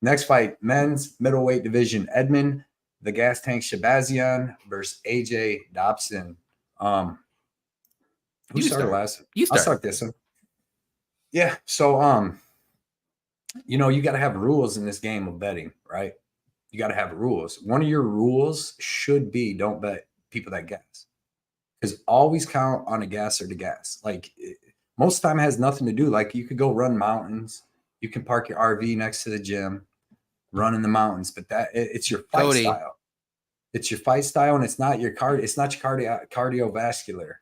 Next fight, men's middleweight division, Edmund, the gas tank Shabazian versus AJ Dobson. Who started last? I'll start this one. Yeah. So, you got to have rules in this game of betting, right? You got to have rules. One of your rules should be don't bet people that gas. Because always count on a gasser to gas. Like most of the time it has nothing to do. Like you could go run mountains. You can park your RV next to the gym, run in the mountains. But it's your fight style. It's your fight style, and it's not your It's not your cardiovascular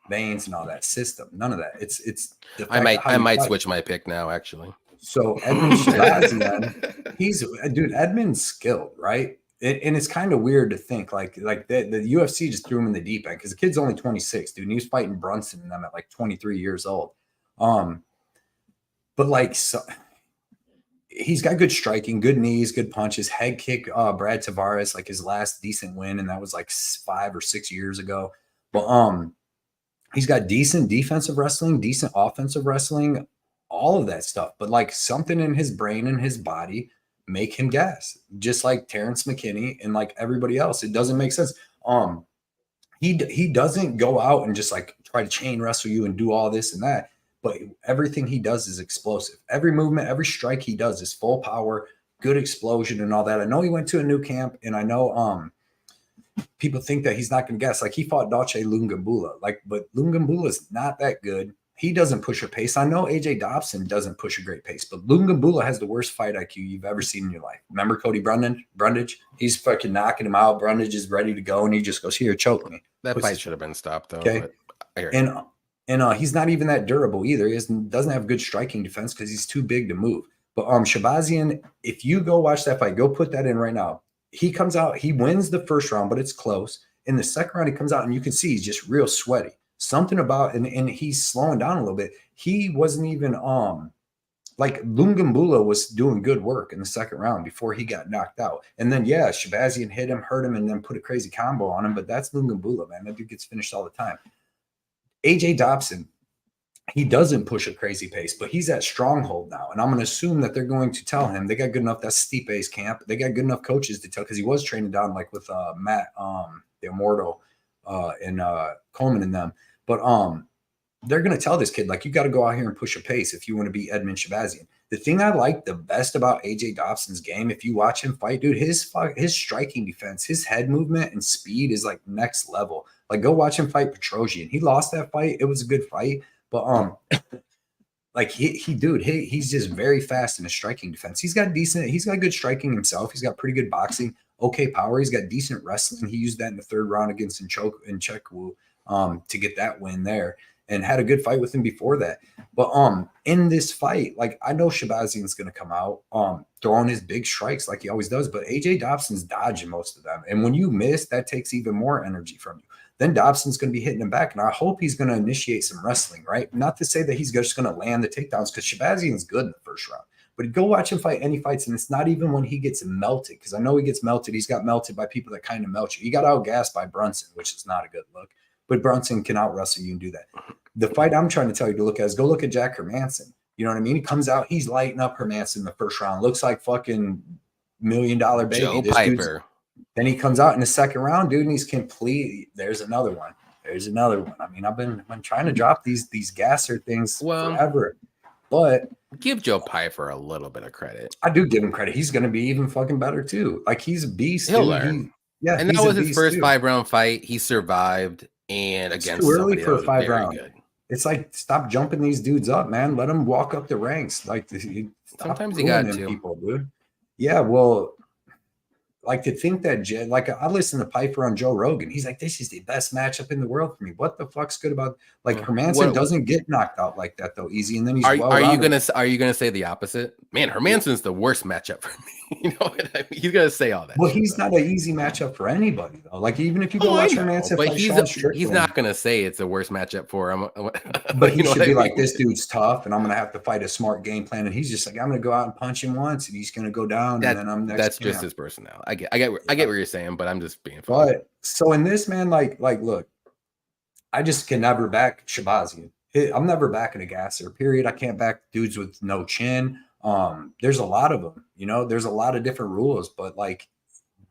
veins and all that system. None of that. It's. I might switch my pick now, actually. So Edmund Shabazian, Edmund's skilled, right? And it's kind of weird to think like the UFC just threw him in the deep end because the kid's only 26, dude. And he was fighting Brunson and them at like 23 years old. But like, he's got good striking, good knees, good punches. Head kick Brad Tavares, like his last decent win, and that was like 5 or 6 years ago. But he's got decent defensive wrestling, decent offensive wrestling, all of that stuff. But like something in his brain and his body make him gas, just like Terrence McKinney and like everybody else. It doesn't make sense. He doesn't go out and just like try to chain wrestle you and do all this and that, but everything he does is explosive. Every movement, every strike he does is full power, good explosion and all that. I know he went to a new camp, and I know people think that he's not going to gas. Like he fought Dolce Lungambula, but Lungambula is not that good. He doesn't push a pace. I know AJ Dobson doesn't push a great pace, but Lungambula has the worst fight IQ you've ever seen in your life. Remember Cody Brundage? He's fucking knocking him out. Brundage is ready to go, and he just goes, here, choke me. That fight should have been stopped, though. Okay. And he's not even that durable either. He doesn't have good striking defense because he's too big to move. But Shabazian, if you go watch that fight, go put that in right now. He comes out, he wins the first round, but it's close. In the second round, he comes out, and you can see he's just real sweaty. Something about, and he's slowing down a little bit. He wasn't even like Lungambula was doing good work in the second round before he got knocked out. And then Shabazian hit him, hurt him, and then put a crazy combo on him. But that's Lungambula, man. That dude gets finished all the time. AJ Dobson, he doesn't push a crazy pace, but he's at stronghold now. And I'm going to assume that they're going to tell him they got good enough. That's Stipe's camp. They got good enough coaches to tell, because he was training down like with Matt, the Immortal, and Coleman and them. But they're going to tell this kid, like, you got to go out here and push a pace if you want to beat Edmund Shabazian. The thing I like the best about AJ Dobson's game, if you watch him fight, dude, his striking defense, his head movement and speed is like next level. Like, go watch him fight Petrosian. He lost that fight. It was a good fight. But like he's just very fast in his striking defense. He's got good striking himself. He's got pretty good boxing, okay power. He's got decent wrestling. He used that in the third round against Nchekwu to get that win there. and had a good fight with him before that. But in this fight, like I know Shabazian's gonna come out throwing his big strikes like he always does, but AJ Dobson's dodging most of them. And when you miss, that takes even more energy from you. Then Dobson's going to be hitting him back. And I hope he's going to initiate some wrestling, right? Not to say that he's just going to land the takedowns, because Shabazian's good in the first round. But go watch him fight any fights, and it's not even when he gets melted, because I know he gets melted. He's got melted by people that kind of melt you. He got outgassed by Brunson, which is not a good look. But Brunson can out wrestle you and do that. The fight I'm trying to tell you to look at is go look at Jack Hermanson. You know what I mean? He comes out, he's lighting up Hermanson in the first round. Looks like fucking $1 million baby. Joe Piper. Then he comes out in the second round, dude, and he's complete. There's another one. There's another one. I mean, I've been trying to drop these gasser things forever, but give Joe Piper a little bit of credit. I do give him credit. He's going to be even fucking better too. Like, he's a beast. He'll learn. And that was his first 5-round fight. He survived, and against too early somebody for that was 5 round. Good. It's like, stop jumping these dudes up, man. Let them walk up the ranks. Like, sometimes you got to, people, dude. Yeah, well. Like, to think that, like, I listen to Piper on Joe Rogan. He's like, this is the best matchup in the world for me. What the fuck's good about, like, Hermanson doesn't get knocked out like that though, easy. And then he's are you gonna say the opposite? Man, Hermanson's the worst matchup for me. You know what I mean? He's gonna say all that. Well, he's not an easy matchup for anybody though. Like, even if you go watch Hermanson, but he's not gonna say it's the worst matchup for him. But he should be like, this dude's tough, and I'm gonna have to fight a smart game plan. And he's just like, I'm gonna go out and punch him once, and he's gonna go down, and then I'm next. That's just his personality. I get what you're saying, but I'm just being funny. But so in this, man, like, look, I just can never back Shabazian. I'm never backing a gasser, period. I can't back dudes with no chin. There's a lot of them, you know, there's a lot of different rules, but like,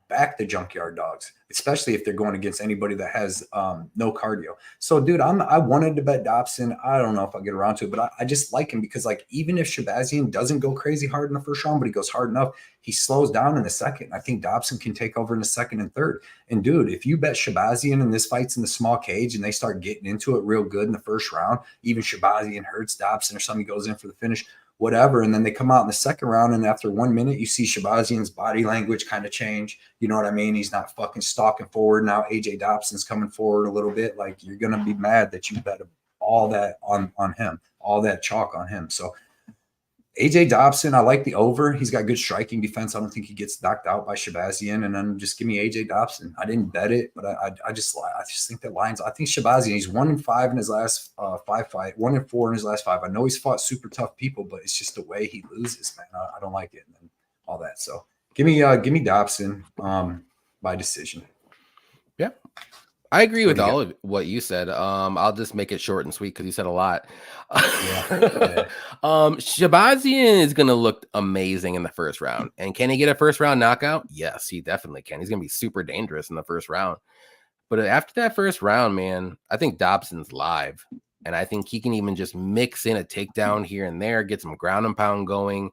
back the junkyard dogs, especially if they're going against anybody that has no cardio. So, dude, I wanted to bet Dobson. I don't know if I'll get around to it, but I just like him because, like, even if Shabazian doesn't go crazy hard in the first round, but he goes hard enough, he slows down in the second. I think Dobson can take over in the second and third. And, dude, if you bet Shabazian and this fight's in the small cage and they start getting into it real good in the first round, even Shabazian hurts Dobson or something, goes in for the finish, whatever, and then they come out in the second round, and after 1 minute, you see Shabazian's body language kind of change. You know what I mean? He's not fucking stalking forward. Now AJ Dobson's coming forward a little bit. Like, you're going to be mad that you bet all that on him, all that chalk on him. So AJ Dobson, I like the over. He's got good striking defense. I don't think he gets knocked out by Shabazian. And then just give me AJ Dobson. I didn't bet it, but I just think that lines. I think Shabazian, he's 1-5 in his last 5 fight, 1-4 in his last 5. I know he's fought super tough people, but it's just the way he loses, man. I don't like it and all that. So give me Dobson by decision. Yeah. I agree with all of what you said. I'll just make it short and sweet because you said a lot. Yeah. Shabazian is going to look amazing in the first round. And can he get a first round knockout? Yes, he definitely can. He's going to be super dangerous in the first round. But after that first round, man, I think Dobson's live. And I think he can even just mix in a takedown here and there, get some ground and pound going.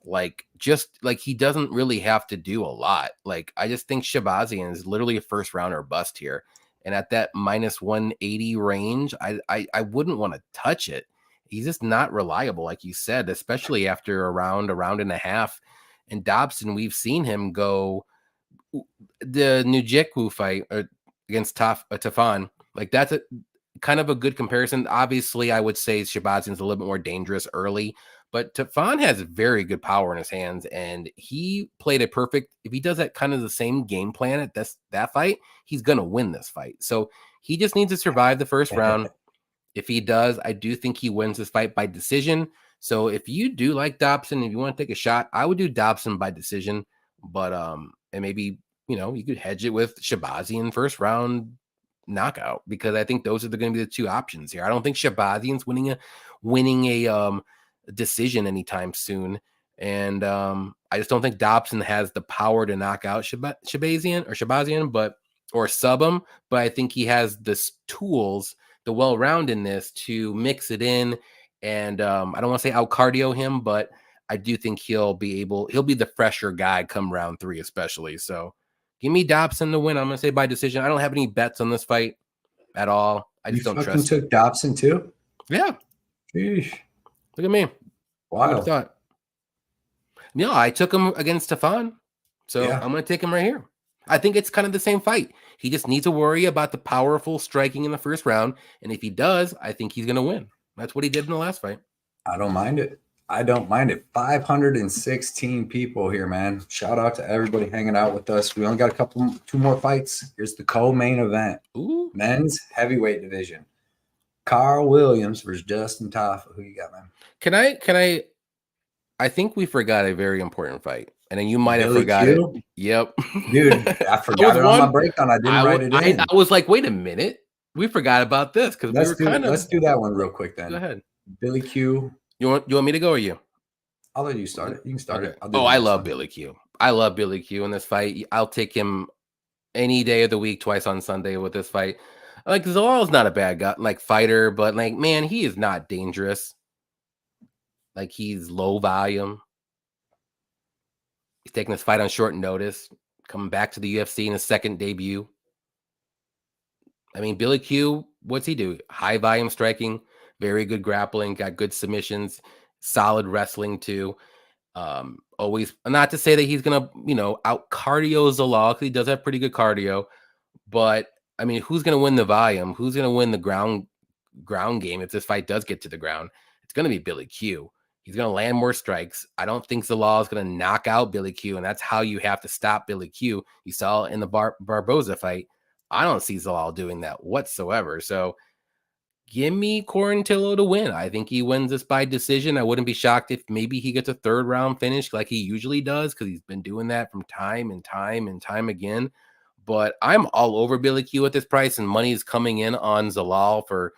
Like, just like, he doesn't really have to do a lot. Like, I just think Shabazian is literally a first round or bust here. And at that minus 180 range, I wouldn't want to touch it. He's just not reliable, like you said, especially after a round and a half. And Dobson, we've seen him go the Nujekwu fight against Tafan. Like, that's a kind of a good comparison. Obviously, I would say Shabazian's a little bit more dangerous early, but Tafan has very good power in his hands, and he played a perfect. If he does that kind of the same game plan at that fight, he's going to win this fight. So he just needs to survive the first round. If he does, I do think he wins this fight by decision. So if you do like Dobson, if you want to take a shot, I would do Dobson by decision. But and maybe, you know, you could hedge it with Shabazian first round knockout, because I think those are going to be the two options here. I don't think Shabazian's winning a decision anytime soon, and I just don't think Dobson has the power to knock out Shabazian, or sub him. But I think he has the tools, the well-roundedness to mix it in, and I don't want to say out cardio him, but I do think he'll be the fresher guy come round 3, especially. So give me Dobson to win. I'm gonna say by decision. I don't have any bets on this fight at all. I just don't trust. You took Dobson too? Yeah. Sheesh. Look at me. Wow. I thought. No, I took him against Tafan. So yeah. I'm going to take him right here. I think it's kind of the same fight. He just needs to worry about the powerful striking in the first round. And if he does, I think he's going to win. That's what he did in the last fight. I don't mind it. I don't mind it. 516 people here, man. Shout out to everybody hanging out with us. We only got two more fights. Here's the co-main event. Ooh. Men's heavyweight division. Carl Williams versus Justin Tafa. Who you got, man? Can I think we forgot a very important fight. And then you might have forgot Q? it. Yep. Dude, I forgot it on my breakdown. I didn't write it in. I was like, wait a minute. We forgot about this because we were kind of. Let's do that one real quick then. Go ahead. Billy Q. You want me to go or you? I'll let you start it. You can start it. I love Billy Q. I love Billy Q in this fight. I'll take him any day of the week, twice on Sunday with this fight. Like Zalal's not a bad guy, like fighter, but like, man, he is not dangerous. Like he's low volume. He's taking this fight on short notice, coming back to the UFC in his second debut. I mean, Billy Q, what's he do? High volume striking, very good grappling, got good submissions, solid wrestling too. Always, not to say that he's gonna, out cardio Zalal, because he does have pretty good cardio, but I mean, who's gonna win the volume? Who's gonna win the ground game if this fight does get to the ground? It's gonna be Billy Q. He's going to land more strikes. I don't think Zalal is going to knock out Billy Q, and that's how you have to stop Billy Q. You saw in the Barboza fight. I don't see Zalal doing that whatsoever. So give me Quarantillo to win. I think he wins this by decision. I wouldn't be shocked if maybe he gets a third round finish like he usually does because he's been doing that from time and time again. But I'm all over Billy Q at this price, and money is coming in on Zalal for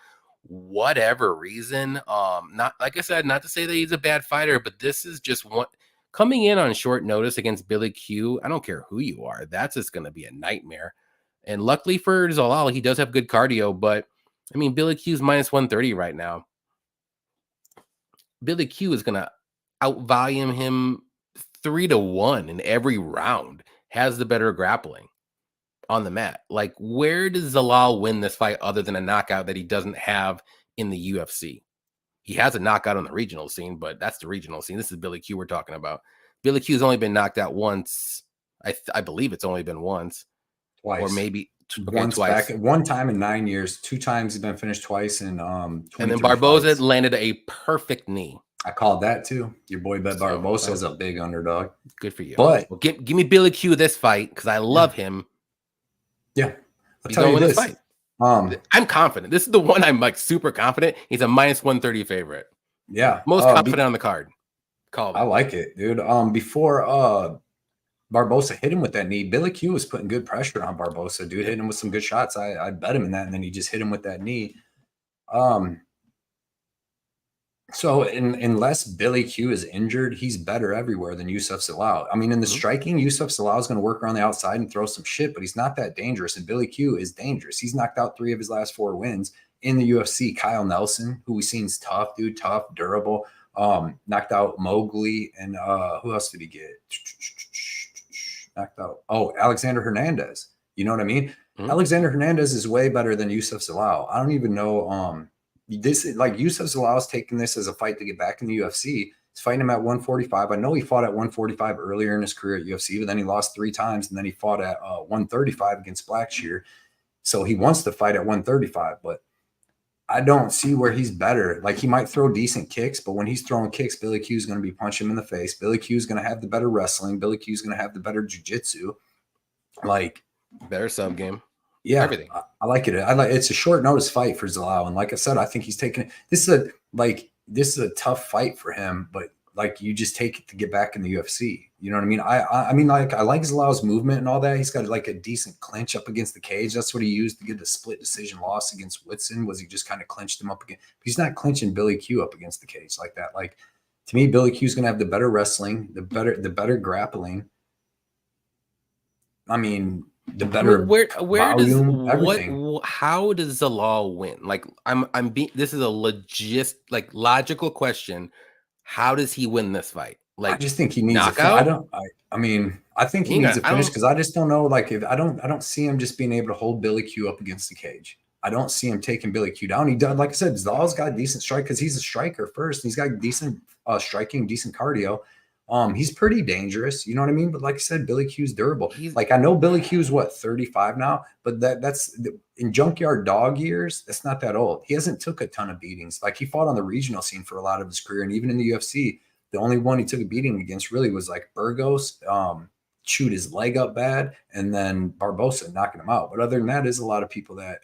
whatever reason. Not like I said, not to say that he's a bad fighter, but this is just one coming in on short notice against Billy Q. I don't care who you are, that's just going to be a nightmare. And luckily for Zalal, he does have good cardio, but I mean, Billy Q's minus 130 right now. Billy Q is going to out volume him 3-1 in every round, has the better grappling on the mat. Like, where does Zalal win this fight other than a knockout that he doesn't have in the UFC? He has a knockout on the regional scene, but that's the regional scene. This is Billy Q we're talking about. Billy Q's only been knocked out once. I believe it's only been once. Twice. Or maybe once twice. Back one time in 9 years. 2 times he's been finished twice in and then Barboza fights. Landed a perfect knee. I called that too. Your boy Bet Barboza is a big underdog. Good for you. But give me Billy Q this fight because I love him. Yeah, I'll tell you this. Fight. I'm confident. This is the one I'm like super confident. He's a minus 130 favorite. Yeah, most confident on the card. I like it, dude. Before Barboza hit him with that knee, Billy Q was putting good pressure on Barboza, dude. Hitting him with some good shots. I bet him in that, and then he just hit him with that knee. So unless Billy Q is injured, he's better everywhere than Yusuf Zalal. I mean, in the striking, Yusuf Zalal is going to work around the outside and throw some shit, but he's not that dangerous. And Billy Q is dangerous. He's knocked out 3 of his last 4 wins in the UFC. Kyle Nelson, who we've seen is tough, dude, tough, durable. Knocked out Mowgli, and who else did he get? Knocked out. Oh, Alexander Hernandez. You know what I mean? Alexander Hernandez is way better than Yusuf Zalal. I don't even know. This like Yusuf Zalal is taking this as a fight to get back in the UFC. He's fighting him at 145. I know he fought at 145 earlier in his career at UFC, but then he lost 3 times, and then he fought at 135 against Blackshear. So he wants to fight at 135, but I don't see where he's better. Like, he might throw decent kicks, but when he's throwing kicks, Billy Q is going to be punching him in the face. Billy Q is going to have the better wrestling. Billy Q is going to have the better jiu-jitsu. Like, better sub game. Yeah, everything. I like it. It's a short notice fight for Zalal, and like I said, I think he's taking it. This is a tough fight for him, but like, you just take it to get back in the UFC. You know what I mean? I mean, like, I like Zalal's movement and all that. He's got like a decent clinch up against the cage. That's what he used to get the split decision loss against Whitson. Was he just kind of clinched him up again? He's not clinching Billy Q up against the cage like that. Like, to me, Billy Q's gonna have the better wrestling, the better grappling. I mean, the better volume, how does Zalal win? Like, this is a logical question. How does he win this fight? Like, I just think he needs knockout. I think he needs a finish, because I just don't know. Like, if I don't see him just being able to hold Billy Q up against the cage. I don't see him taking Billy Q down. He does, like I said, Zalal's got a decent strike because he's a striker first. He's got decent striking, decent cardio. He's pretty dangerous, you know what I mean? But like I said, Billy Q's durable. Like I know Billy Q's what 35 now, but that's in junkyard dog years. That's not that old. He hasn't took a ton of beatings. Like he fought on the regional scene for a lot of his career, and even in the UFC, the only one he took a beating against really was like Burgos. Chewed his leg up bad, and then Barbosa knocking him out. But other than that, there's a lot of people that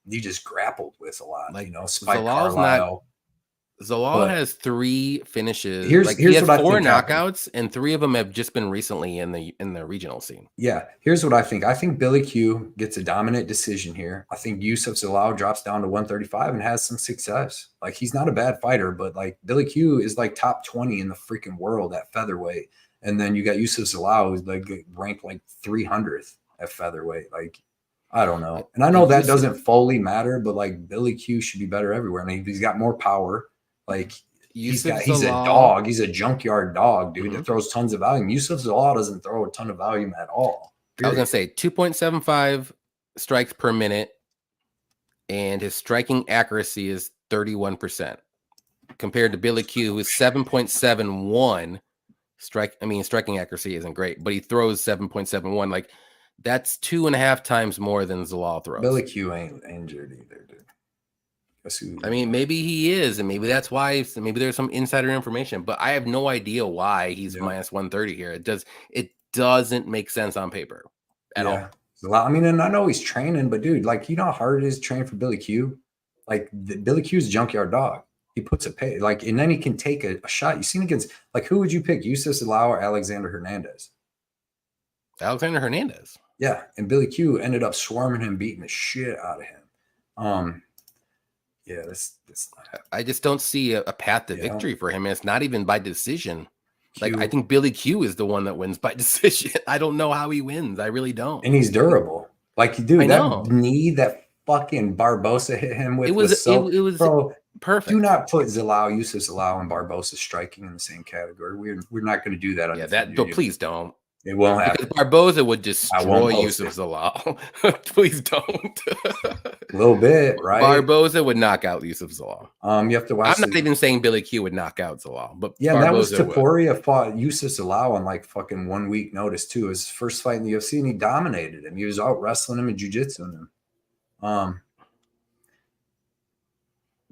he just grappled with a lot. Like, you know, Spike Carlisle. Zalal has 3 finishes. Here's he has what 4 I think knockouts, and 3 of them have just been recently in the regional scene. Yeah, here's what I think. I think Billy Q gets a dominant decision here. I think Yusuf Zalal drops down to 135 and has some success. Like he's not a bad fighter, but like Billy Q is like top 20 in the freaking world at featherweight. And then you got Yusuf Zalal who's like ranked like 300th at featherweight. Like, I don't know. And I know that doesn't fully matter, but like Billy Q should be better everywhere. I mean, he's got more power. Like he's a dog. He's a junkyard dog, dude, that throws tons of volume. Yusuf Zalal doesn't throw a ton of volume at all. Period. I was going to say 2.75 strikes per minute, and his striking accuracy is 31% compared to Billy Q, who's 7.71. Striking accuracy isn't great, but he throws 7.71. Like that's 2.5 times more than Zalal throws. Billy Q ain't injured either, dude. I mean, maybe he is, and maybe that's why. Maybe there's some insider information, but I have no idea why he's minus 130 here. It doesn't make sense on paper at all. I mean, and I know he's training, but dude, like, you know how hard it is to train for Billy Q? Like Billy Q's a junkyard dog. He puts a pay, like, and then he can take a shot. You seen against, like, who would you pick, Yusuf Zalal or Alexander Hernandez? Alexander Hernandez. Yeah, and Billy Q ended up swarming him, beating the shit out of him. Yeah, I just don't see a path to victory for him. It's not even by decision. Like I think Billy Q is the one that wins by decision. I don't know how he wins. I really don't. And he's durable. Like, dude, that knee that fucking Barbosa hit him with it was bro, perfect. Do not put Yusuf Zalal and Barbosa striking in the same category. We're not going to do that. Please don't. It won't happen. Because Barbosa would destroy Yusuf Zalal. Please don't. A little bit, right? Barbosa would knock out Yusuf Zalal. You have to watch. I'm not even saying Billy Q would knock out Zalal, but yeah, that was Taporia fought Yusuf Zalal on like fucking 1 week notice too. His first fight in the UFC, and he dominated him. He was out wrestling him and jiu-jitsuing him.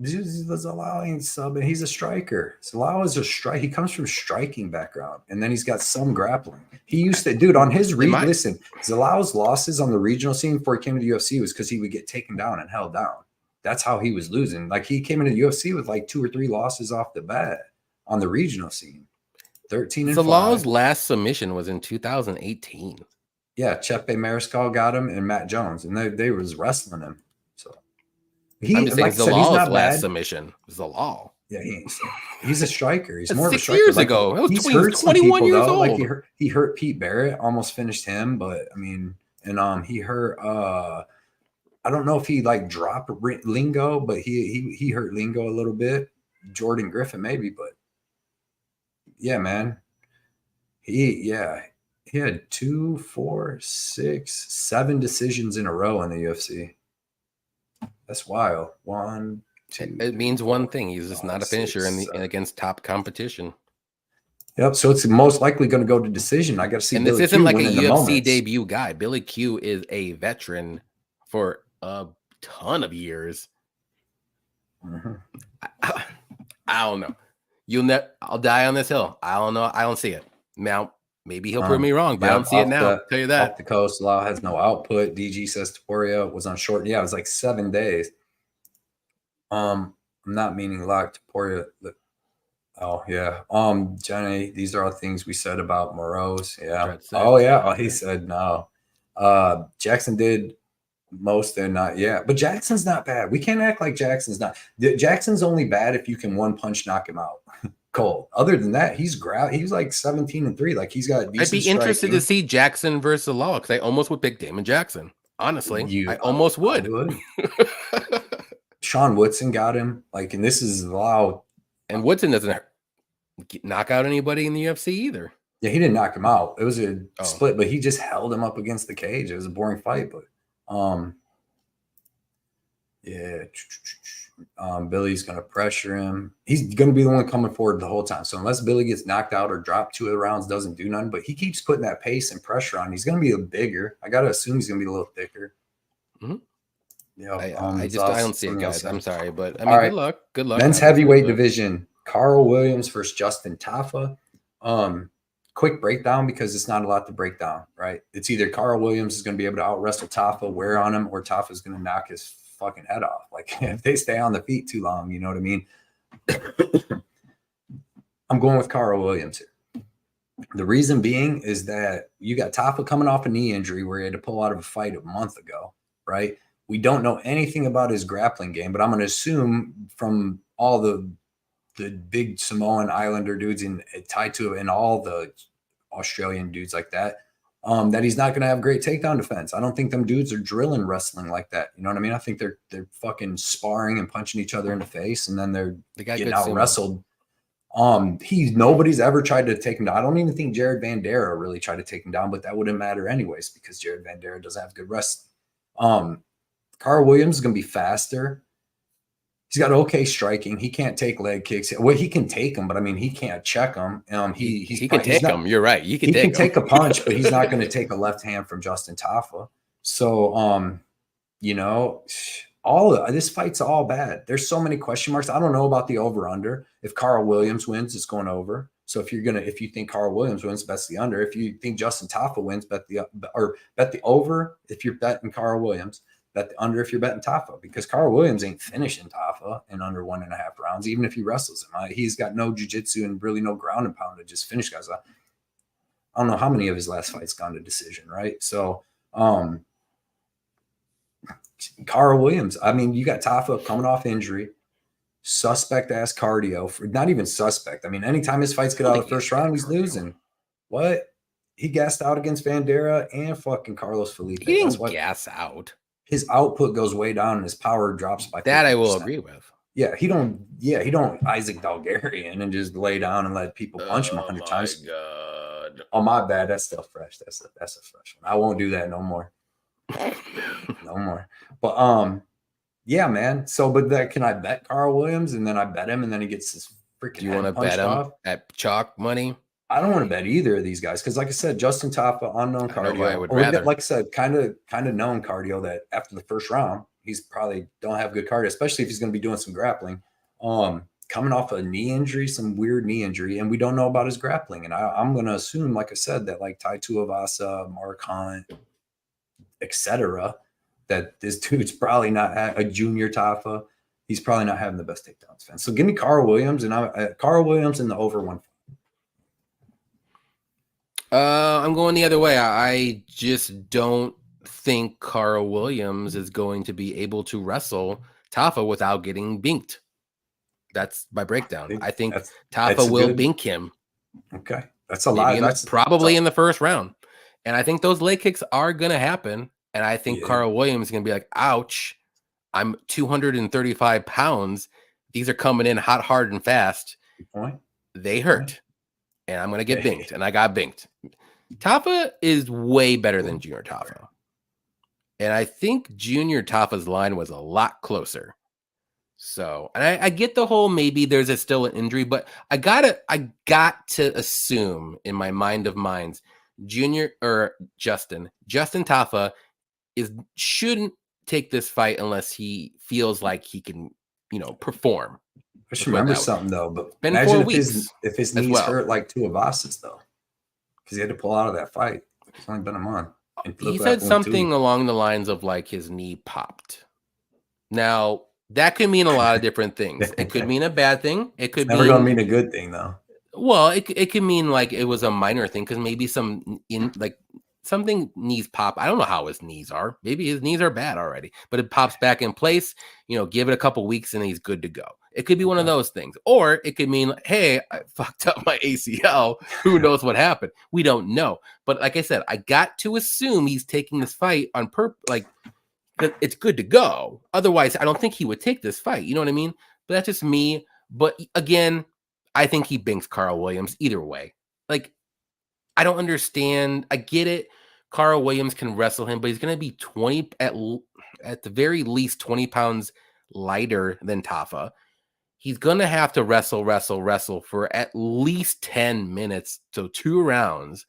Zalal ain't subbing. He's a striker. Zalal is a strike. He comes from striking background, and then he's got some grappling. He used to, dude, on his listen, Zalal's losses on the regional scene before he came to the UFC was because he would get taken down and held down. That's how he was losing. Like he came into the UFC with like 2 or 3 losses off the bat on the regional scene. 13 and Zalal's last submission was in 2018. Yeah, Chepe Mariscal got him and Matt Jones, and they was wrestling him. So I'm just saying Zalal's last submission. Zalal. Yeah, he's a striker. He's more of a striker. 6 years ago. That was 21 years old. Like he hurt Pete Barrett, almost finished him, but I mean, and he hurt I don't know if he like dropped Lingo, but he hurt Lingo a little bit. Jordan Griffin maybe, but yeah, man. He had 2, 4, 6, 7 decisions in a row in the UFC. That's wild. 1, 2. It means one thing. He's just not a finisher against top competition. Yep. So it's most likely going to go to decision. I got to see. And this isn't like a UFC debut guy. Billy Q is a veteran for a ton of years. I don't know. I'll die on this hill. I don't know. I don't see it. Now, maybe he'll prove me wrong, but I don't see it now. I'll tell you that. Off the coast, Lau has no output. DG says Taporia was on short. Yeah, it was like 7 days. I'm not meaning lock Taporia. Oh yeah. Jenny, these are all things we said about Morose. Yeah. Oh yeah. Oh, he said no. Jackson did most and not. Yeah, but Jackson's not bad. We can't act like Jackson's not. Jackson's only bad if you can one punch knock him out. Cold. Other than that, he's like 17-3. Like he's got. I'd be interested to see Jackson versus Law because I almost would pick Damon Jackson. Honestly, I almost would. Sean Woodson got him. Like, and this is Law. And Woodson doesn't knock out anybody in the UFC either. Yeah, he didn't knock him out. It was a split, but he just held him up against the cage. It was a boring fight, but yeah. Billy's going to pressure him. He's going to be the one coming forward the whole time. So unless Billy gets knocked out or dropped 2 of the rounds, doesn't do nothing, but he keeps putting that pace and pressure on. He's going to be bigger. I got to assume he's going to be a little thicker. Mm-hmm. Yeah, I don't see it, guys. I'm sorry, but I mean, right. Good luck. Men's heavyweight division: Carl Williams versus Justin Tafa. Quick breakdown because it's not a lot to break down, right? It's either Carl Williams is going to be able to out wrestle Tafa, wear on him, or Tafa is going to knock his fucking head off. Like if they stay on the feet too long, you know what I mean? I'm going with Carl Williams here. The reason being is that you got Tafa coming off a knee injury where he had to pull out of a fight a month ago, right? We don't know anything about his grappling game, but I'm going to assume from all the big Samoan Islander dudes and tied to it and all the Australian dudes like that, that he's not going to have great takedown defense. I don't think them dudes are drilling wrestling like that. You know what I mean? I think they're fucking sparring and punching each other in the face, and then they're getting out wrestled. Nobody's ever tried to take him down. I don't even think Jared Van Dara really tried to take him down, but that wouldn't matter anyways because Jared Van Dara doesn't have good wrestling. Carl Williams is going to be faster. He's got okay striking. He can't take leg kicks. Well, he can take them, but I mean, he can't check them. He can take them. You're right. He can take a punch, but he's not going to take a left hand from Justin Tafa. So, you know, this fight's all bad. There's so many question marks. I don't know about the over under. If Carl Williams wins, it's going over. So if you think Carl Williams wins, bet the under. If you think Justin Tafa wins, bet the over. If you're betting Carl Williams, bet the under if you're betting Tafa, because Carl Williams ain't finishing Tafa in under 1.5 rounds, even if he wrestles him. He's got no jiu-jitsu and really no ground and pound to just finish guys. I don't know how many of his last fights gone to decision, right? So Carl Williams, I mean, you got Tafa coming off injury, suspect ass cardio, not even suspect. I mean, anytime his fights get out of the first round, he's losing. What? He gassed out against Van Dara and fucking Carlos Felipe. He didn't gas out. His output goes way down and his power drops by 50%. That I will agree with. Yeah, he don't Isaac Dalgarian and just lay down and let people punch him 100 times. God. Oh, my bad. That's still fresh. That's a fresh one. I won't do that no more. No more. But yeah, man. So, but can I bet Carl Williams and then I bet him and then he gets this freaking. Do you want to bet him at chalk money? I don't want to bet either of these guys because, like I said, Justin Tafa, unknown cardio. I would rather. Like I said, kind of known cardio that after the first round, he's probably don't have good cardio, especially if he's going to be doing some grappling. Coming off a knee injury, some weird knee injury, and we don't know about his grappling. And I'm going to assume, like I said, that like Tai Tuivasa, Mark Hunt, etc., that this dude's probably not a junior Tafa. He's probably not having the best takedown defense. So give me Carl Williams, and Carl Williams in the over 1. I'm going the other way. I just don't think Carl Williams is going to be able to wrestle Tafa without getting binked. That's my breakdown. I think Tafa will bink him. Okay. That's a lot. That's probably in the first round. And I think those leg kicks are going to happen. And I think Carl Williams is going to be like, ouch, I'm 235 pounds. These are coming in hot, hard, and fast. Good point. They hurt. And I'm going to get binked. And I got binked. Tafa is way better than Junior Tafa. And I think Junior Tafa's line was a lot closer. So, and I get the whole maybe there's still an injury, but I got to assume in my mind of minds, Justin Tafa shouldn't take this fight unless he feels like he can, perform. Just remember something though, but been imagine 4 if his knees hurt like Tuivasa's though, because he had to pull out of that fight. It's only been a month. He said something along the lines of like his knee popped. Now that could mean a lot of different things. It could mean a bad thing. It could never gonna mean a good thing though. Well, it could mean like it was a minor thing because maybe something knees pop. I don't know how his knees are. Maybe his knees are bad already, but it pops back in place. Give it a couple weeks and he's good to go. It could be one of those things, or it could mean, hey, I fucked up my ACL. Who knows what happened? We don't know. But like I said, I got to assume he's taking this fight on purpose. Like it's good to go. Otherwise, I don't think he would take this fight. You know what I mean? But that's just me. But again, I think he binks Carl Williams either way. Like, I don't understand. I get it. Carl Williams can wrestle him, but he's going to be 20 at the very least 20 pounds lighter than Tafa. He's going to have to wrestle for at least 10 minutes, so 2 rounds.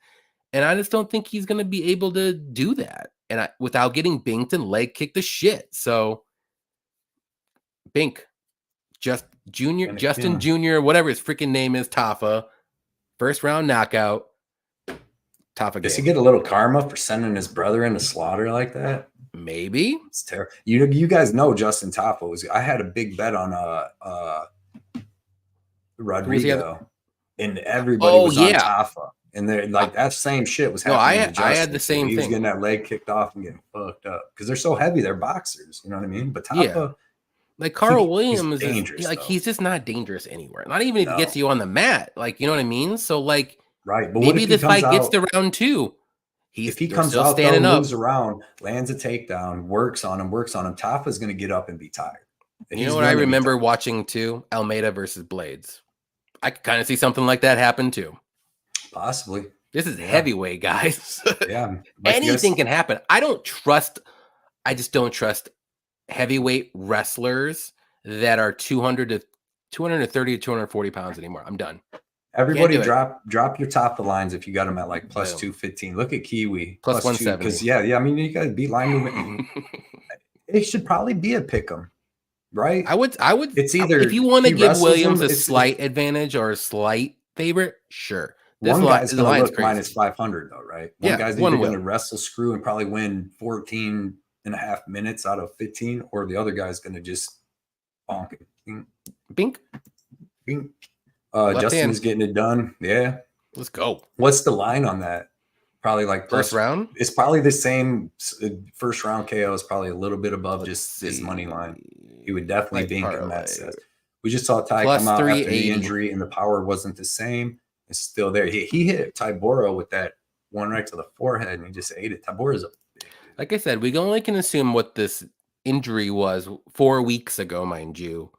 And I just don't think he's going to be able to do that. And without getting binked and leg kicked to shit. So, Bink, Justin Jr., whatever his freaking name is, Tafa, first round knockout. Tafa. Does he get a little karma for sending his brother into slaughter like that? Maybe. It's terrible. You guys know Justin Tafa I had a big bet on Rodrigo, and everybody was on Tafa. And they're like that same shit was happening. I had the same thing. He was getting that leg kicked off and getting fucked up because they're so heavy. They're boxers, you know what I mean? But Tafa, like Carl Williams, is dangerous. He's just not dangerous anywhere. Not even if he gets you on the mat. Like, you know what I mean? So like, right. But maybe this fight gets to round 2. If he comes out, standing up, moves around, lands a takedown, works on him, Tafa's going to get up and be tired. You know what I remember watching too? Almeida versus Blades. I could kind of see something like that happen too. Possibly. This is heavyweight, guys. Yeah. Anything can happen. I just don't trust heavyweight wrestlers that are 200 to 230 to 240 pounds anymore. I'm done. Everybody drop your top of the lines if you got them at like plus 215. Look at Kiwi. Plus 170. Because I mean, you got to beat line movement. It should probably be a pick 'em, right? I would. It's either if you want to give Williams a slight advantage or a slight favorite, sure. One guy's going to look minus 500 though, right? One guy's either going to wrestle screw and probably win 14 and a half minutes out of 15, or the other guy's going to just bonk it. Bink. Justin is getting it done. Yeah. Let's go. What's the line on that? Probably like first round? It's probably the same. First round KO is probably a little bit above just his money line. He would definitely be in that set. We just saw Ty come out after the injury and the power wasn't the same. It's still there. He hit Tyboro with that one right to the forehead and he just ate it. Tyboro's like I said, we only can assume what this injury was 4 weeks ago, mind you.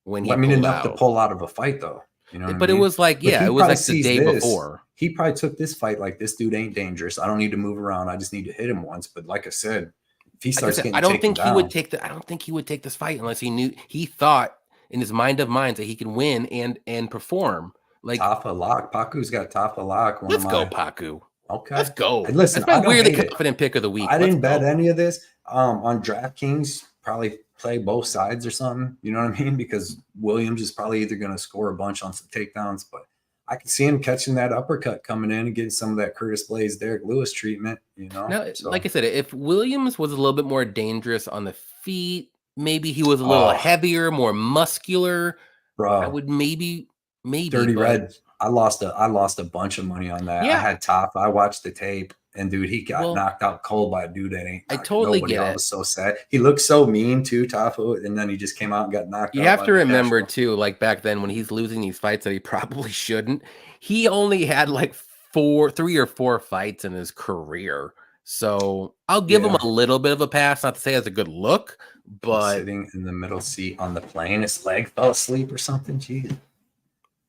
When he enough to pull out of a fight though. You know, but it was like, it was like the day before. He probably took this fight like this dude ain't dangerous. I don't need to move around. I just need to hit him once. But like I said, if he starts getting, I don't think he would take this fight unless he thought in his mind of minds that he can win and perform. Like Tafa lock. Paku's got Tafa lock. Let's go, Paku. Okay, let's go. And listen, that's my weirdly confident pick of the week. I didn't bet any of this on DraftKings. Probably play both sides or something. You know what I mean? Because Williams is probably either going to score a bunch on some takedowns, but I can see him catching that uppercut coming in and getting some of that Curtis Blades, Derek Lewis treatment. You know, now, like I said, if Williams was a little bit more dangerous on the feet, maybe he was a little heavier, more muscular. Bro, I would maybe Dirty Red. I lost a bunch of money on that. Yeah. I had Tafa. I watched the tape, and dude, he got knocked out cold by a dude that ain't. I totally get it. I was so sad. He looked so mean too, Tafa, and then he just came out and got knocked out. You have to remember too, like back then when he's losing these fights that he probably shouldn't. He only had like 3 or 4 fights in his career, so I'll give him a little bit of a pass. Not to say it's a good look, but sitting in the middle seat on the plane, his leg fell asleep or something. Jeez.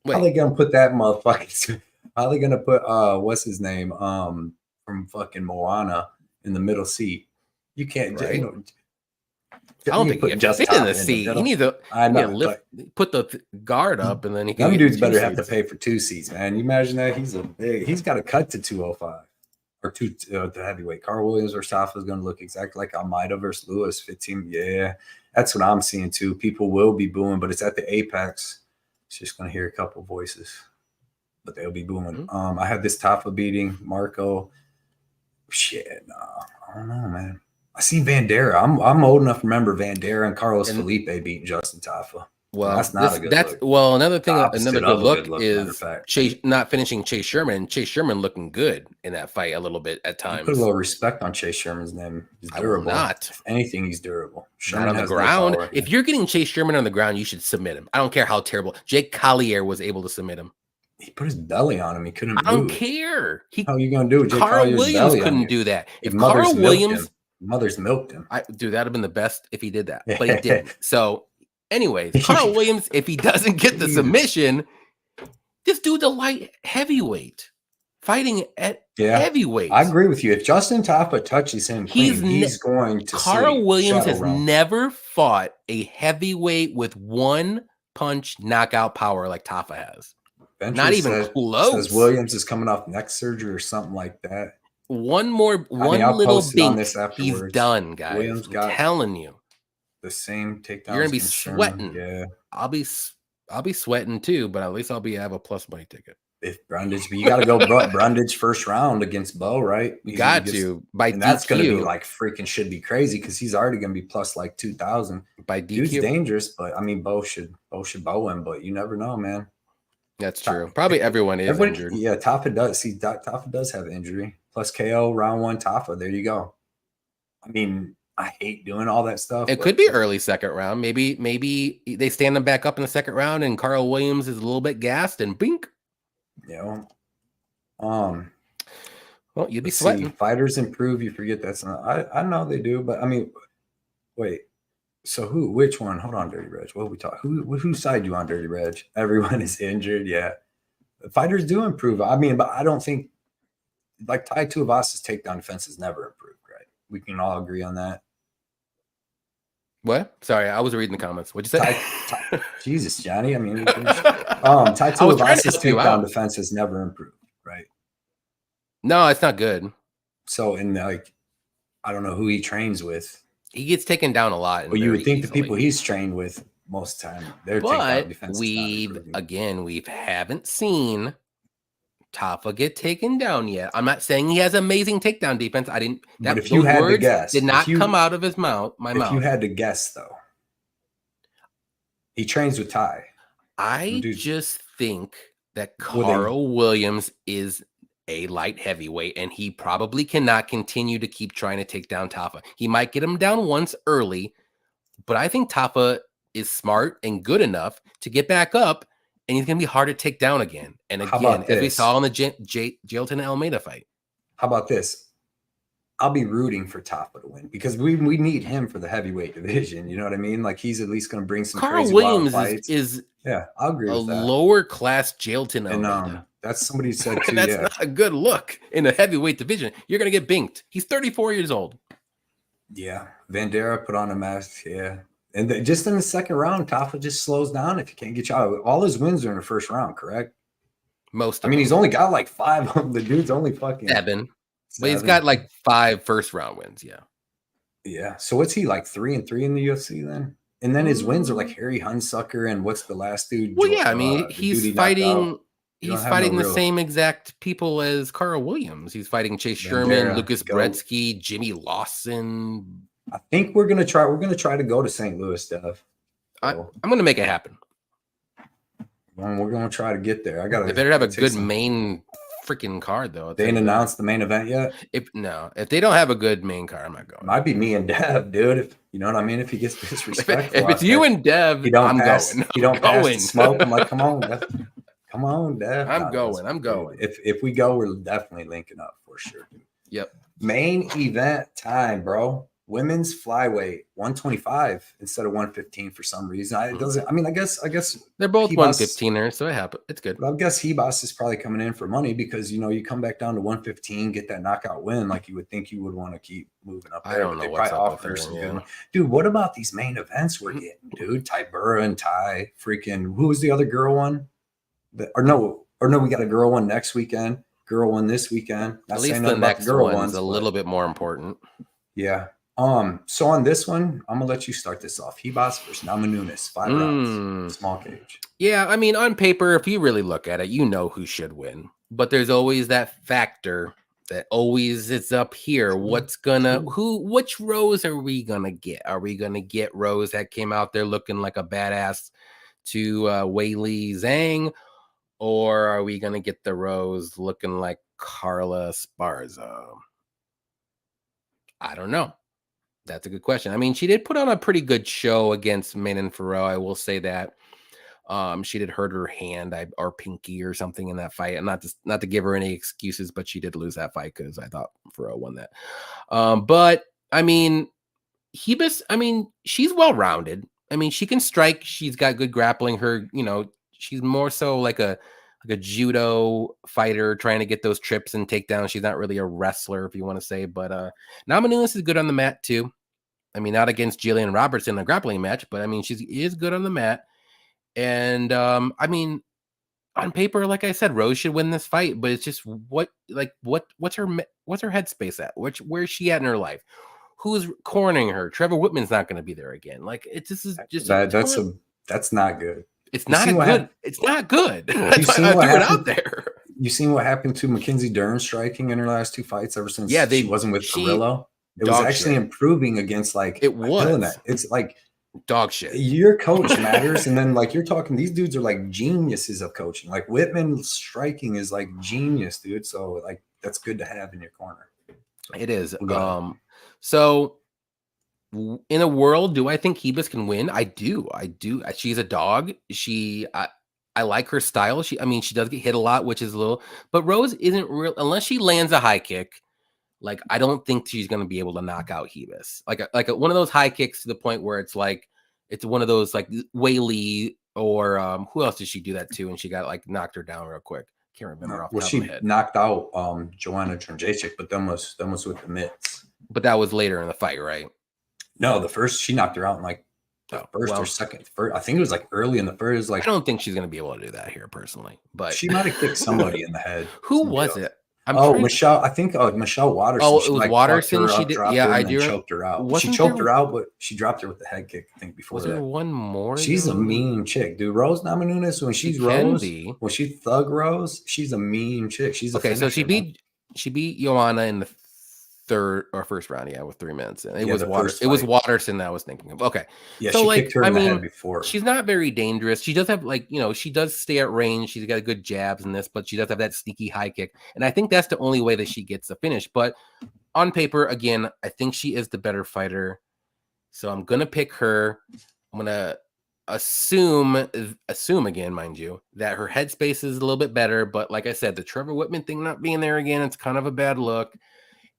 How are they gonna put that motherfucker? How are they gonna put what's his name from fucking Moana in the middle seat? You can't. Right? I don't think he can fit in the seat. He needs to put the guard up, and then he can. Them dudes better have to pay for 2 seats, man. You imagine that he's got to cut to 205 or the heavyweight. Carl Williams or Tafa is going to look exactly like Almeida versus Lewis. 15, yeah, that's what I'm seeing too. People will be booing, but it's at the Apex. It's just going to hear a couple voices, but they'll be booing. Mm-hmm. I had this Tafa beating Marco. Shit, no, I don't know, man. I seen Vandera. I'm old enough to remember Vandera and Carlos Felipe beating Justin Tafa. Well, that's not a good look. Well, another good look is Chase not finishing Chase Sherman. Chase Sherman looking good in that fight a little bit at times. Put a little respect on Chase Sherman's name. He's durable. If anything, he's durable. Sherman on the ground. If you're getting Chase Sherman on the ground, you should submit him. I don't care how terrible. Jake Collier was able to submit him. He put his belly on him. He couldn't move. I don't care. How are you going to do it? Carl Williams couldn't do that. If Carl Williams... Mother's milked him. Dude, that'd have been the best if he did that, but he didn't. So, anyways, Carl Williams, if he doesn't get the submission, this dude's a light heavyweight fighting at Yeah, heavyweight. I agree with you. If Justin Tafa touches him clean, he's going to Carl Williams has realm. never fought a heavyweight with one punch knockout power like Tafa has. Venture Not even close. Says Williams is coming off neck surgery or something like that. One little bink, he's done, guys. Williams I'm telling you, the same takedowns. You're gonna be sweating. Yeah, I'll be sweating too, but at least I'll have a plus money ticket. If Brundage, but you got to go Brundage first round against Bo, right? Got to by and DQ. That's going to be like freaking should be crazy because he's already going to be plus like 2,000 by DQ. Dude's dangerous, but I mean Bo should bow him, but you never know, man. That's true. Probably everyone is injured. Yeah, Tafa does. See, Tafa does have injury plus KO round 1 Tafa. There you go. I mean, I hate doing all that stuff. It could be early second round. Maybe they stand him back up in the second round, and Carl Williams is a little bit gassed, and bink. Yeah. Well, you'd be sweating. Fighters improve. You forget that's not. I know they do, but I mean, wait. So which one? Hold on, Dirty Reg. What we talk? Whose side you on, Dirty Reg? Everyone is injured. Yeah, fighters do improve. I mean, but I don't think like Tai Tuivasa' takedown defense has never improved. Right? We can all agree on that. What? Sorry, I was reading the comments. What'd you say? Jesus, Johnny. I mean, Tai Tuivasa's takedown defense has never improved. Right? No, it's not good. So, and like, I don't know who he trains with. He gets taken down a lot. Well, you would think the people he's trained with most of the time, their takedown defense we haven't seen Tafa get taken down yet. I'm not saying he has amazing takedown defense. I didn't. But if you had to guess, did not come out of his mouth. If you had to guess, though, he trains with Tai. I just think that Carl Williams is a light heavyweight, and he probably cannot continue to keep trying to take down Tafa. He might get him down once early, but I think Tafa is smart and good enough to get back up, and he's going to be hard to take down again. And again, as we saw in the Jailton Almeida fight. How about this? I'll be rooting for Tafa to win because we need him for the heavyweight division. You know what I mean? Like he's at least going to bring some crazy wild fights. is I'll agree with that. Lower class Jailton Almeida. And that's somebody said too. That's not a good look in a heavyweight division. You're going to get binked. He's 34 years old. Yeah. Vandera put on a mask. Yeah. And just in the second round, Tafa just slows down if you can't get you out. All his wins are in the first round, correct? He's only got like 5 of them. The dude's only fucking 7. But he's got like 5 first round wins. Yeah. Yeah. So what's he like 3-3 in the UFC then? And then his wins are like Harry Hunsucker and what's the last dude? Well, yeah. I mean, he's fighting. He's fighting the same exact people as Carl Williams. He's fighting Chase Sherman, Lucas Brzeski, Jimmy Lawson. I think we're gonna try to go to St. Louis, Dev. I'm gonna make it happen. We're gonna try to get there. They better have a good main freaking card though. They ain't announced the main event yet. If they don't have a good main card, I'm not going. It might be me and Dev, dude. If you know what I mean. If he gets disrespectful, if it's you and Dev, I'm going. You don't pass the smoke. I'm like, come on, Dev. Come on, Dev. I'm going. If we go, we're definitely linking up for sure. Dude. Yep. Main event time, bro. Women's flyweight 125 instead of 115 for some reason. It doesn't. I mean, I guess they're both 115ers, so it happens. It's good. But I guess Heas is probably coming in for money because you come back down to 115, get that knockout win, like you would think you would want to keep moving up there. I don't know what's up with them, Dude, what about these main events we're getting, dude? Tybura and Ty, freaking. Who was the other girl one? Or no, we got a girl one next weekend. Girl one this weekend. At least the next one's a little bit more important. Yeah. So on this one, I'm gonna let you start this off. Heas versus Namajunas, 5 rounds, small cage. Yeah, I mean, on paper, if you really look at it, you know who should win. But there's always that factor that always is up here. Which Rose are we gonna get? Are we gonna get Rose that came out there looking like a badass to Weili Zhang? Or are we gonna get the Rose looking like Carla Esparza? I don't know. That's a good question. I mean, she did put on a pretty good show against Manon Farrell. I will say that. She did hurt her hand or pinky or something in that fight. And not to give her any excuses, but she did lose that fight because I thought Farrell won that. But I mean, Heas, I mean, she's well-rounded. I mean, she can strike. She's got good grappling. She's more so like a like a judo fighter trying to get those trips and takedowns. She's not really a wrestler, if you want to say, but Namajunas is good on the mat too. I mean, not against Jillian Roberts in a grappling match, but I mean, she is good on the mat. And I mean, on paper, like I said, Rose should win this fight, but it's just what's her headspace at? Where's she at in her life? Who's cornering her? Trevor Whitman's not going to be there again. Like this is just that's not good. It's not good. It's not good. That's why I threw it out there. You seen what happened to Mackenzie Dern striking in her last 2 fights ever since she wasn't with Carrillo? It was actually improving against like it was. It's like dog shit. Your coach matters, and then like you're talking, these dudes are like geniuses of coaching. Like Whitman striking is like genius, dude. So like that's good to have in your corner. It is. So in a world, do I think Hebus can win? I do. She's a dog. I like her style. She does get hit a lot, which is a little, but Rose isn't real unless she lands a high kick. Like, I don't think she's going to be able to knock out Hebus. Like one of those high kicks to the point where it's like, it's one of those like Whaley or who else did she do that to? And she got like knocked her down real quick. Can't remember off the top of my head. Knocked out Joanna Jędrzejczyk, but then was with the mitts. But that was later in the fight, right? No, the first she knocked her out in like first or second. I think it was like early in the first. Like I don't think she's going to be able to do that here personally, but she might have kicked somebody in the head. Who was it? Michelle. I think Michelle Watterson. Oh, it was Watterson. She did. Yeah, I do. Choked her out. She choked her out, but she dropped her with the head kick. I think before that. Was there one more? She's a mean chick, dude. Rose Namajunas, when she's Rose, when she thug Rose, she's a mean chick. She's okay. So she beat Joanna in the third or first round, with 3 minutes. And it was Watterson that I was thinking of. Okay. Yeah, so she kicked her in the head before. She's not very dangerous. She does have she does stay at range. She's got good jabs in this, but she does have that sneaky high kick. And I think that's the only way that she gets the finish. But on paper, again, I think she is the better fighter. So I'm gonna pick her. I'm gonna assume again, mind you, that her headspace is a little bit better. But like I said, the Trevor Whitman thing not being there again, it's kind of a bad look.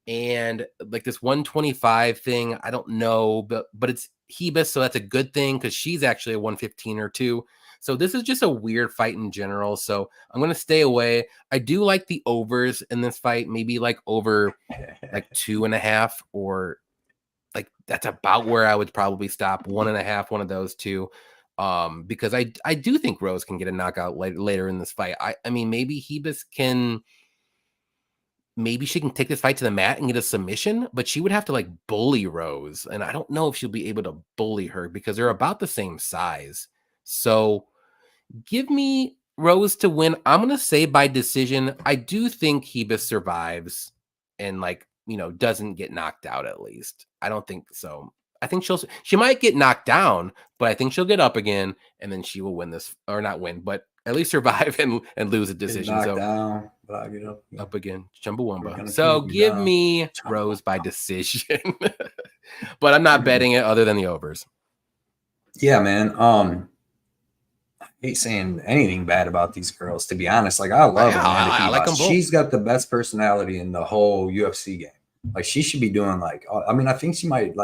And like this 125 thing, I don't know, but it's Hebus, so that's a good thing because she's actually a 115 or 2. So this is just a weird fight in general. So I'm gonna stay away. I do like the overs in this fight, maybe like over like 2.5, or like that's about where I would probably stop. 1.5, one of those two. Because I do think Rose can get a knockout later in this fight. I mean, maybe Hebus can. Maybe she can take this fight to the mat and get a submission, but she would have to like bully Rose. And I don't know if she'll be able to bully her because they're about the same size. So give me Rose to win. I'm going to say by decision. I do think Hebus survives and doesn't get knocked out at least. I don't think so. I think she might get knocked down, but I think she'll get up again and then she will win this, or not win, but at least survive and lose a decision. So down, but I get up again. Chumbawamba. So give me Rose by decision. But I'm not betting it other than the overs. Yeah, man. I hate saying anything bad about these girls, to be honest. Like I love Amanda Ribas. I like them both. She's got the best personality in the whole UFC game. Like she should be doing I think she might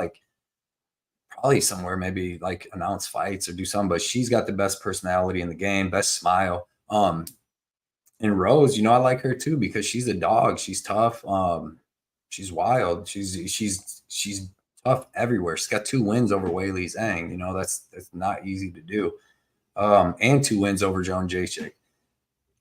probably somewhere maybe like announce fights or do something, but she's got the best personality in the game, best smile. And Rose, I like her too because she's a dog. She's tough. She's wild. She's tough everywhere. She's got 2 wins over Weili Zhang. That's not easy to do. And 2 wins over Joan Jacek.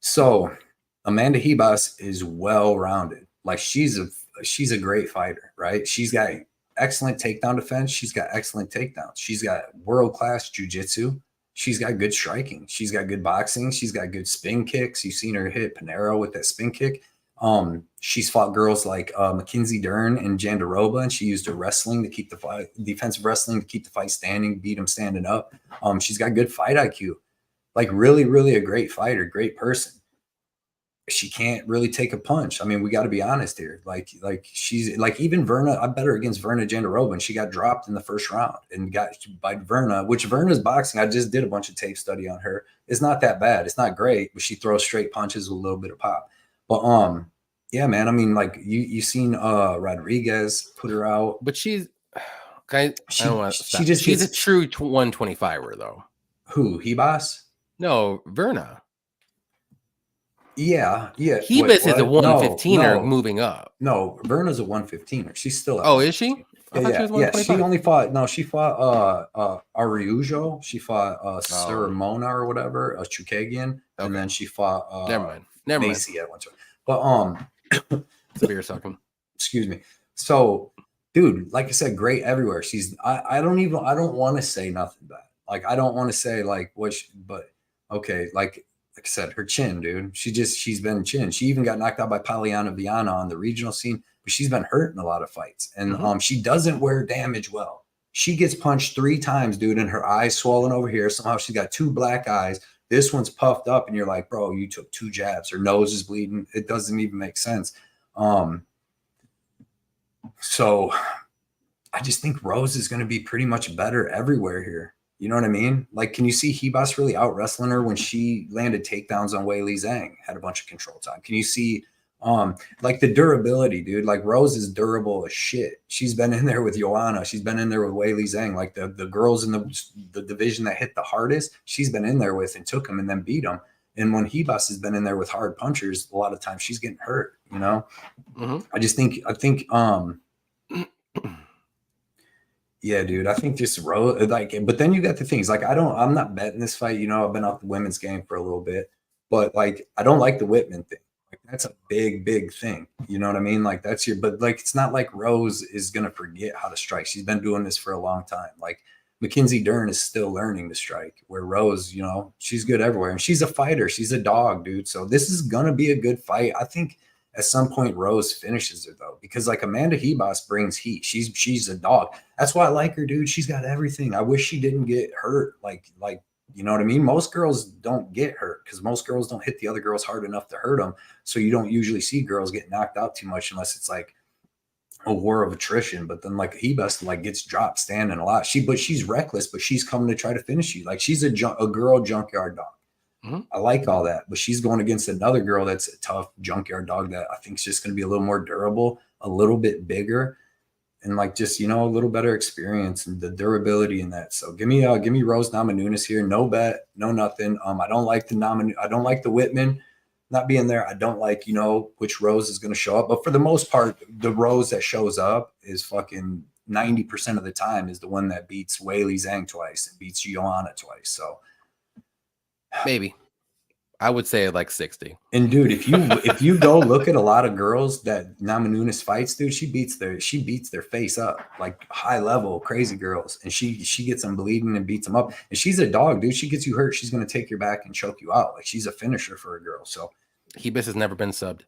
So Amanda Ribas is well-rounded. Like she's a great fighter, right? She's got excellent takedown defense. She's got excellent takedowns. She's got world-class jiu-jitsu. She's got good striking. She's got good boxing. She's got good spin kicks. You've seen her hit Panero with that spin kick. She's fought girls like Mackenzie Dern and Jandiroba, and she used her wrestling to keep the fight, defensive wrestling to keep the fight standing, beat them standing up. She's got good fight IQ. Like really, really a great fighter, great person. She can't really take a punch. I mean, we got to be honest here. Like she's like even Verna. I bet her against Verna Jandiroba, and she got dropped in the first round and got by Verna. Which Verna's boxing, I just did a bunch of tape study on her. It's not that bad. It's not great, but she throws straight punches with a little bit of pop. But yeah, man. I mean, like you seen Rodriguez put her out, but she's okay. She's a true 125er though. Who, Ribas? No, Verna. Yeah. Hebus is a 115er No. moving up. No, Verna's a 115er. She's still at Is she? I thought she was 125. She only fought she fought Ariujo. She fought Simone or whatever, a Chukagian, and then she fought Never mind. Macy at one time. But severe sucking. Excuse me. So, dude, like I said, great everywhere. She's I don't want to say nothing bad. Like I don't want to say like but okay, like I said, her chin, dude. She's been chin. She even got knocked out by Poliana Viana on the regional scene, but she's been hurt in a lot of fights. And she doesn't wear damage well. She gets punched 3 times, dude, and her eyes swollen over here. Somehow she's got 2 black eyes. This one's puffed up, and you're like, bro, you took 2 jabs. Her nose is bleeding. It doesn't even make sense. So I just think Rose is going to be pretty much better everywhere here. You know what I mean? Like, can you see Ribas really out wrestling her when she landed takedowns on Weili Zhang, had a bunch of control time? Can you see like the durability, dude? Like Rose is durable as shit. She's been in there with Joanna. She's been in there with Weili Zhang. Like the girls in the division that hit the hardest, she's been in there with and took them and then beat them. And when Ribas has been in there with hard punchers, a lot of times she's getting hurt, you know? I think yeah, dude. I think just Rose, like, but then you got the things like I'm not betting this fight. You know, I've been off the women's game for a little bit, but like I don't like the Whitman thing. Like that's a big thing. You know what I mean? Like but like it's not like Rose is gonna forget how to strike. She's been doing this for a long time. Like Mackenzie Dern is still learning to strike, where Rose, you know, she's good everywhere, and she's a fighter. She's a dog, dude. So this is gonna be a good fight. I think. At some point, Rose finishes her though, because like Amanda Ribas brings heat. She's a dog. That's why I like her, dude. She's got everything. I wish she didn't get hurt. Like you know what I mean? Most girls don't get hurt because most girls don't hit the other girls hard enough to hurt them. So you don't usually see girls get knocked out too much unless it's like a war of attrition. But then like Ribas like gets dropped standing a lot. But she's reckless, but she's coming to try to finish you. Like she's a girl junkyard dog. I like all that, but she's going against another girl that's a tough junkyard dog that I think is just going to be a little more durable, a little bit bigger, and like just, you know, a little better experience and the durability in that. So give me Rose Namajunas here. No bet, no nothing. I don't like the Whitman not being there. I don't like, you know, which Rose is going to show up, but for the most part, the Rose that shows up is fucking 90% of the time is the one that beats Weili Zhang twice and beats Joanna twice. So. Maybe I would say like 60. And dude, if you go look at a lot of girls that Namajunas fights, dude, she beats their face up, like high level crazy girls, and she gets them bleeding and beats them up. And she's a dog, dude. She gets you hurt, she's gonna take your back and choke you out. Like she's a finisher for a girl. So Ribas has never been subbed.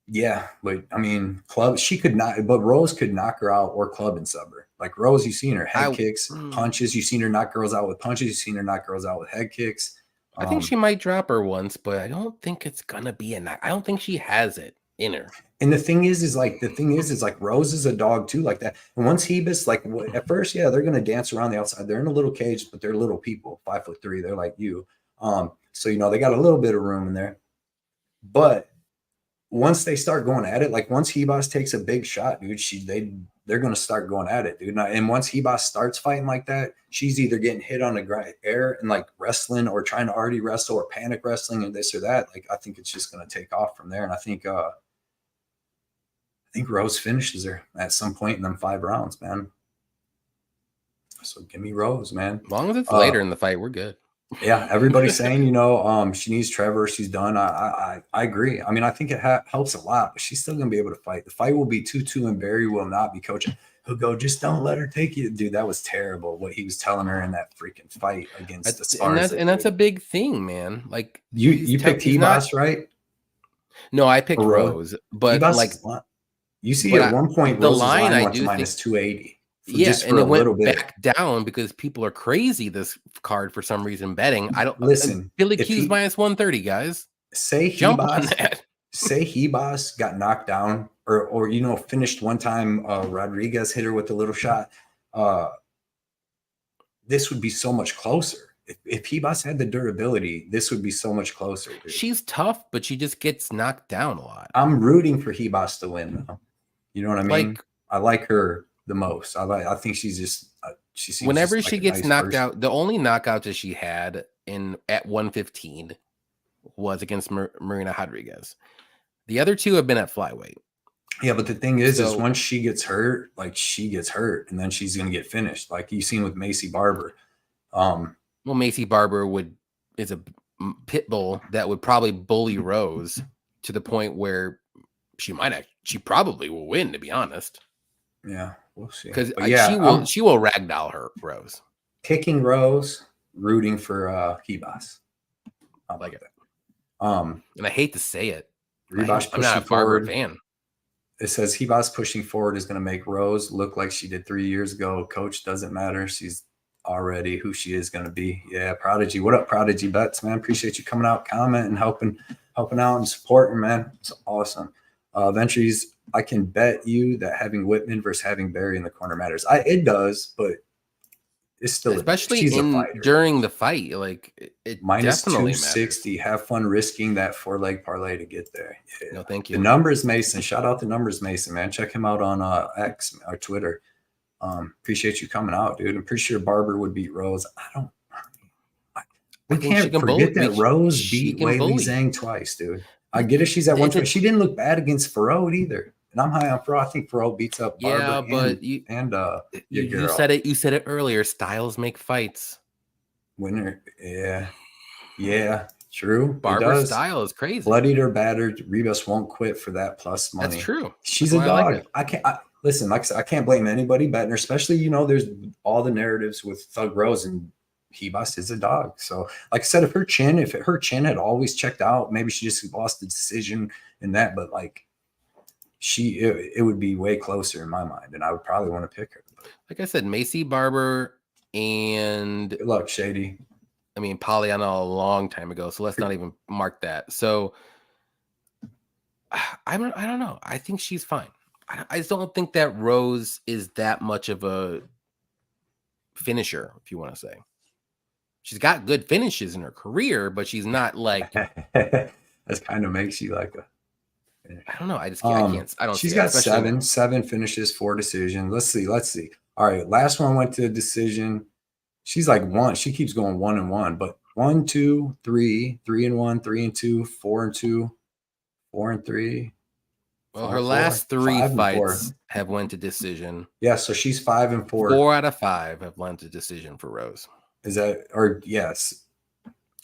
Yeah, but I mean, she could not, but Rose could knock her out or club and sub her. Like Rose, you've seen her head kicks, punches. You've seen her knock girls out with punches. You've seen her knock girls out with head kicks. I think she might drop her once, but I don't think it's gonna be enough. I don't think she has it in her. And the thing is like Rose is a dog too, like that. And once Ribas, like at first, yeah, they're gonna dance around the outside. They're in a little cage, but they're little people, 5'3". They're like you. So you know they got a little bit of room in there. But once they start going at it, like once Ribas takes a big shot, dude, they're going to start going at it, dude. And once Ribas starts fighting like that, she's either getting hit on the air and like wrestling or trying to already wrestle or panic wrestling and this or that. Like, I think it's just going to take off from there. And I think Rose finishes her at some point in them 5 rounds, man. So give me Rose, man. As long as it's later in the fight, we're good. Yeah, everybody's saying, you know, she needs Trevor. She's done. I agree. I mean, I think it helps a lot, but she's still going to be able to fight. The fight will be 2-2, and Barry will not be coaching. He'll go, just don't let her take you. Dude, that was terrible what he was telling her in that freaking fight against the Spars. And that's a big thing, man. Like you picked Heas, right? No, I picked Rose, but Ribas, like you see at one point the line I do minus 280. And it went back down because people are crazy this card for some reason betting. I don't listen. Billy Q's minus 130, guys. Say Ribas got knocked down or you know finished one time. Rodriguez hit her with a little shot. This would be so much closer. If Ribas had the durability, this would be so much closer. Dude. She's tough, but she just gets knocked down a lot. I'm rooting for Ribas to win, though. You know what I mean? I like her the most. I think she's just she seems whenever just she like gets nice knocked person. out, the only knockouts that she had at 115 was against Marina Rodriguez. The other two have been at flyweight. Yeah, but the thing is once she gets hurt, like she gets hurt, and then she's going to get finished. Like you've seen with Macy Barber. Well, Macy Barber is a pit bull that would probably bully Rose to the point where she probably will win, to be honest. Yeah, we'll see. Because she will ragdoll her Rose. Picking Rose, rooting for Heas. I like it. And I hate to say it. Ribas I'm not a Barber fan. It says Heas pushing forward is going to make Rose look like she did 3 years ago. Coach doesn't matter. She's already who she is going to be. Yeah, Prodigy. What up, Prodigy Bets, man? Appreciate you coming out, commenting, helping out and supporting, man. It's awesome. Ventries, I can bet you that having Whitman versus having Barry in the corner matters. It does, but it's still especially during the fight. Like it minus definitely 260. Matters. Have fun risking that 4-leg parlay to get there. Yeah. No, thank you. The Numbers Mason. Shout out to Numbers Mason, man. Check him out on X or Twitter. Appreciate you coming out, dude. I'm pretty sure Barber would beat Rose. We can't forget that Rose beat Weili Zhang twice, dude. I get it. She's at 120. She didn't look bad against Farod either. And I'm high on Farod. I think Farod beats up Barber. Yeah, but you said it. You said it earlier. Styles make fights. Winner. Yeah. True. Barber's style is crazy. Bloodied or battered, Ribas won't quit for that plus money. That's true. She's a dog. I can't. Listen, like I said, I can't blame anybody betting her, especially, there's all the narratives with Thug Rose, and Heas is a dog. So, like I said, if her chin had always checked out, maybe she just lost the decision in that, but like it would be way closer in my mind, and I would probably want to pick her. But, like I said, Macy Barber and good luck, Shady. I mean, Pollyanna a long time ago, so let's not even mark that. So, I don't know. I think she's fine. I just don't think that Rose is that much of a finisher, if you want to say. She's got good finishes in her career, but she's not like that kind of makes you like a I don't know. I can't. I don't. She's got seven finishes, 4 decisions. Let's see. All right, last one went to a decision. She's like 1. She keeps going 1-1, but 1, 2, 3, 3-1, 3-2, 4-2, 4-3. Well, her last 3 fights have went to decision. Yeah, so she's 5-4. 4 out of 5 have went to decision for Rose. Is that yes?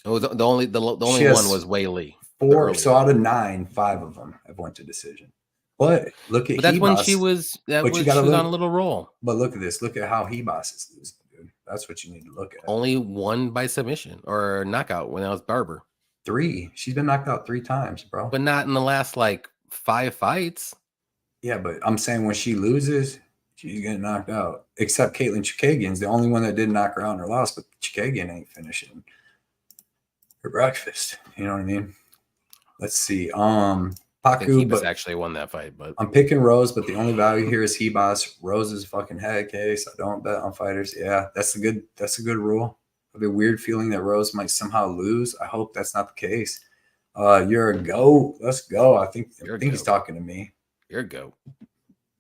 It was the only one was Weili. 4. So out of 9, 5 of them have went to decision. But look at that's Heas. When she was on a little roll. But look at this. Look at how Heas is losing, dude. That's what you need to look at. Only 1 by submission or knockout when that was Barber. 3. She's been knocked out 3 times, bro. But not in the last 5 fights. Yeah, but I'm saying when she loses, she's getting knocked out. Except Caitlin Chukagian's the only one that didn't knock her out in her loss, but Chukagian ain't finishing her breakfast. You know what I mean? Let's see. I think Heas actually won that fight, but I'm picking Rose, but the only value here is Heas. Rose is fucking head case. I don't bet on fighters. Yeah, that's a good rule. I have a weird feeling that Rose might somehow lose. I hope that's not the case. You're a goat. Let's go. I think he's talking to me. You're a goat.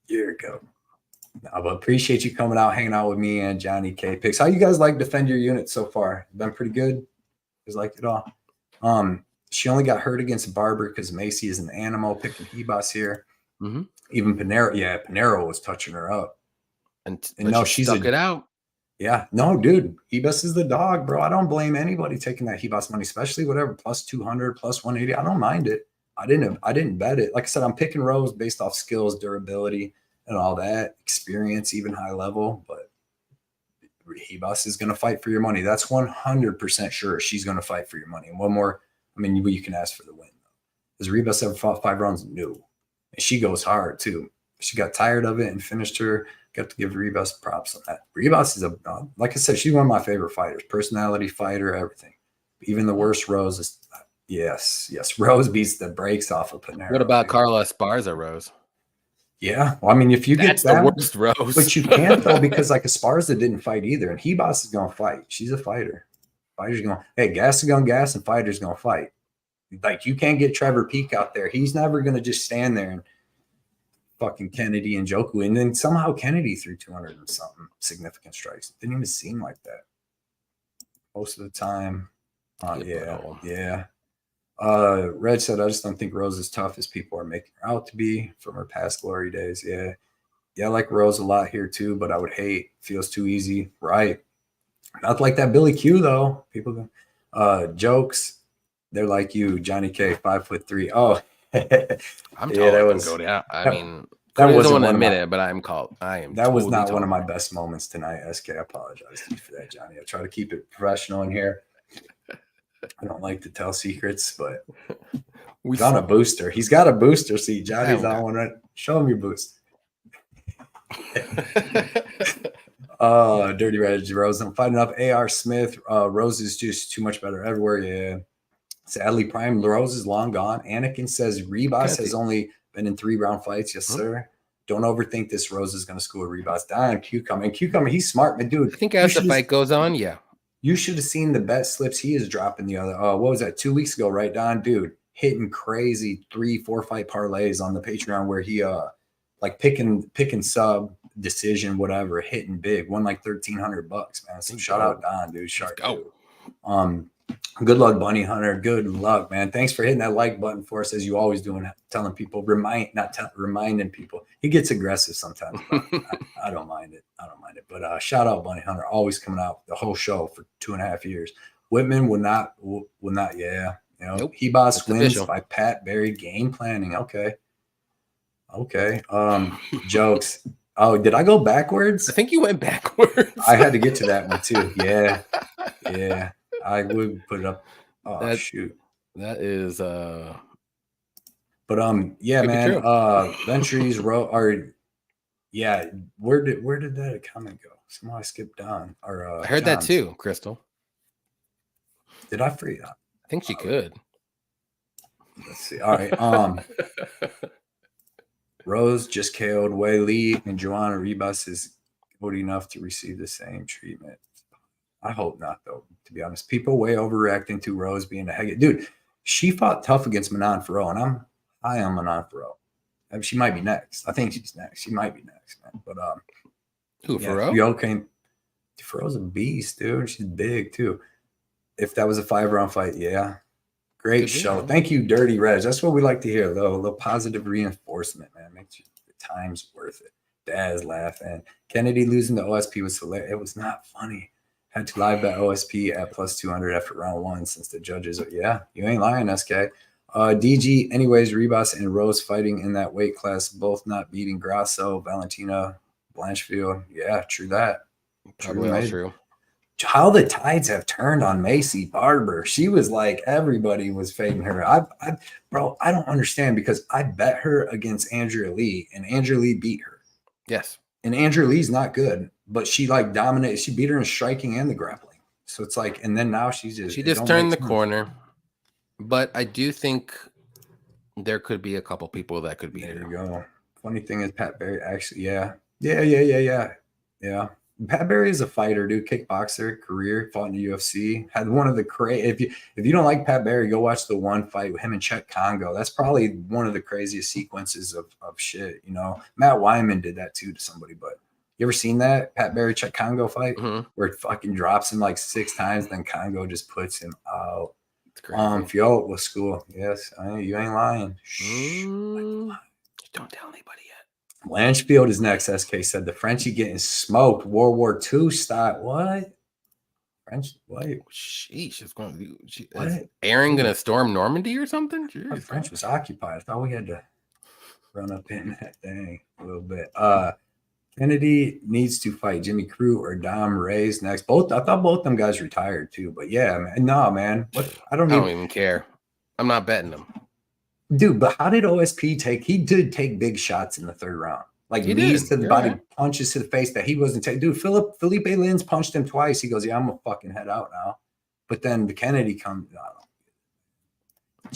You're a goat. No, but appreciate you coming out, hanging out with me and Johnny K Picks. How you guys like defend your unit so far? Been pretty good. Just like it all. She only got hurt against Barber because Macy is an animal. Picking Heas here. Mm-hmm. Even Pinero was touching her up. And no, she's stuck it out. Yeah, no, dude. Heas is the dog, bro. I don't blame anybody taking that Heas money, especially whatever plus 200, plus 180. I don't mind it. I didn't bet it. Like I said, I'm picking Rose based off skills, durability, and all that, experience, even high level. But Heas is going to fight for your money. That's 100% sure. She's going to fight for your money. And one more. I mean, you can ask for the win. Has Ribas ever fought 5 rounds? No. And she goes hard, too. She got tired of it and finished her. Got to give Ribas props on that. Ribas is like I said, she's one of my favorite fighters. Personality, fighter, everything. Even the worst Rose is, yes. Rose beats the brakes off of Pinero. What about Carla Esparza, Rose? Yeah. Well, I mean, if you That's get that, the worst Rose. But you can't, though, because Esparza didn't fight either. And Heas is going to fight. She's a fighter. Fighters going, hey, gas is going to gas and fighters going to fight. Like, you can't get Trevor Peek out there. He's never going to just stand there and fucking Kennedy and Njoku. And then somehow Kennedy threw 200 and something significant strikes. It didn't even seem like that most of the time. Yeah. Red said, I just don't think Rose is tough as people are making her out to be from her past glory days. Yeah. Yeah, I like Rose a lot here too, but I would hate feels too easy. Right. Not like that Billy Q though. People go jokes. They're like you, Johnny K, 5'3". Oh, I'm yeah, taller than Cody. I mean, that Cody doesn't wasn't want to one of admit my, it, but I am that was totally not one taller. of my best moments tonight. SK, I apologize to you for that, Johnny. I try to keep it professional in here. I don't like to tell secrets, but he's on a booster. He's got a booster seat. Johnny's on one right. Show him your boost. Dirty Red Rose. I'm fighting up AR Smith. Rose is just too much better everywhere. Yeah. Sadly, Prime Rose is long gone. Anakin says Ribas has only been in 3-round fights. Yes, sir. Don't overthink this. Rose is going to school Ribas down. Cucumber. And Cucumber, he's smart, man, dude. I think as the fight goes on, yeah. You should have seen the bet slips he is dropping the other. What was that? 2 weeks ago, right, Don? Dude, hitting crazy 3-4 fight parlays on the Patreon where he like picking sub decision, whatever, hitting big, won like $1,300, man. So shout out Don, dude. Shark. Good luck, Bunny Hunter. Good luck, man. Thanks for hitting that like button for us as you always do and telling people, reminding people. He gets aggressive sometimes. I don't mind it. I don't mind it. But shout out Bunny Hunter, always coming out the whole show for 2.5 years. Whitman will not. Yeah, you know, nope. Hebas wins official. By Pat Berry game planning. Okay. Jokes. Oh, did I go backwards? I think you went backwards. I had to get to that one too. Yeah. I would put it up. Oh, shoot. That is But yeah, man. Ventures or yeah, where did that comment go? Somehow I skipped on. Or I heard John's. That too, Crystal. Did I free up? I think she could. Let's see. All right. Rose just KO'd Wei Lee, and Joanna Ribas is good enough to receive the same treatment. I hope not, though, to be honest. People way overreacting to Rose being a head. Dude, she fought tough against Manon Farrow, and I'm high on Manon Farrow. I mean, she might be next. I think she's next. She might be next, man. But who, Farrow? Farrow's a beast, dude. She's big too. If that was a 5-round fight, yeah. Great show. Thank you, Dirty Reg. That's what we like to hear, though. A little positive reinforcement, man. Makes the time's worth it. Daz laughing. Kennedy losing to OSP was hilarious. It was not funny. Had to live bet OSP at +200 after round 1 since the judges. Yeah, you ain't lying, SK. DG, anyways, Ribas and Rose fighting in that weight class, both not beating Grasso, Valentina, Blanchfield. Yeah, true that. True. How the tides have turned on Macy Barber. She was like, everybody was fading her. Bro, I don't understand because I bet her against Andrea Lee and Andrea Lee beat her. Yes. And Andrea Lee's not good, but she like dominated. She beat her in striking and the grappling. So it's like, and then now she just turned the corner. But I do think there could be a couple people that could beat her. There you go. Funny thing is Pat Berry actually, yeah. Pat Berry is a fighter, dude. Kickboxer, career, fought in the UFC. Had one of the crazy. If you don't like Pat Berry, go watch the one fight with him and Chet Congo. That's probably one of the craziest sequences of shit. You know, Matt Wyman did that too to somebody. But you ever seen that Pat Berry Chet Congo fight where it fucking drops him like 6 times, then Congo just puts him out. Fio was school. Yes, you ain't lying. Shh. Don't tell anybody yet. Blanchfield is next. SK said the Frenchie getting smoked. World War II style. What? French? What? Sheesh, it's going to be. Is Aaron going to storm Normandy or something? The French was occupied. I thought we had to run up in that thing a little bit. Kennedy needs to fight Jimmy Crew or Dom Reyes next. I thought both them guys retired too, but yeah, man. No, man. What? I don't even care. I'm not betting them. Dude, but how did OSP take? He did take big shots in the 3rd round. Like knees to the body, punches to the face that he wasn't taking. Dude, Felipe Lins punched him twice. He goes, yeah, I'm going to fucking head out now. But then the Kennedy comes.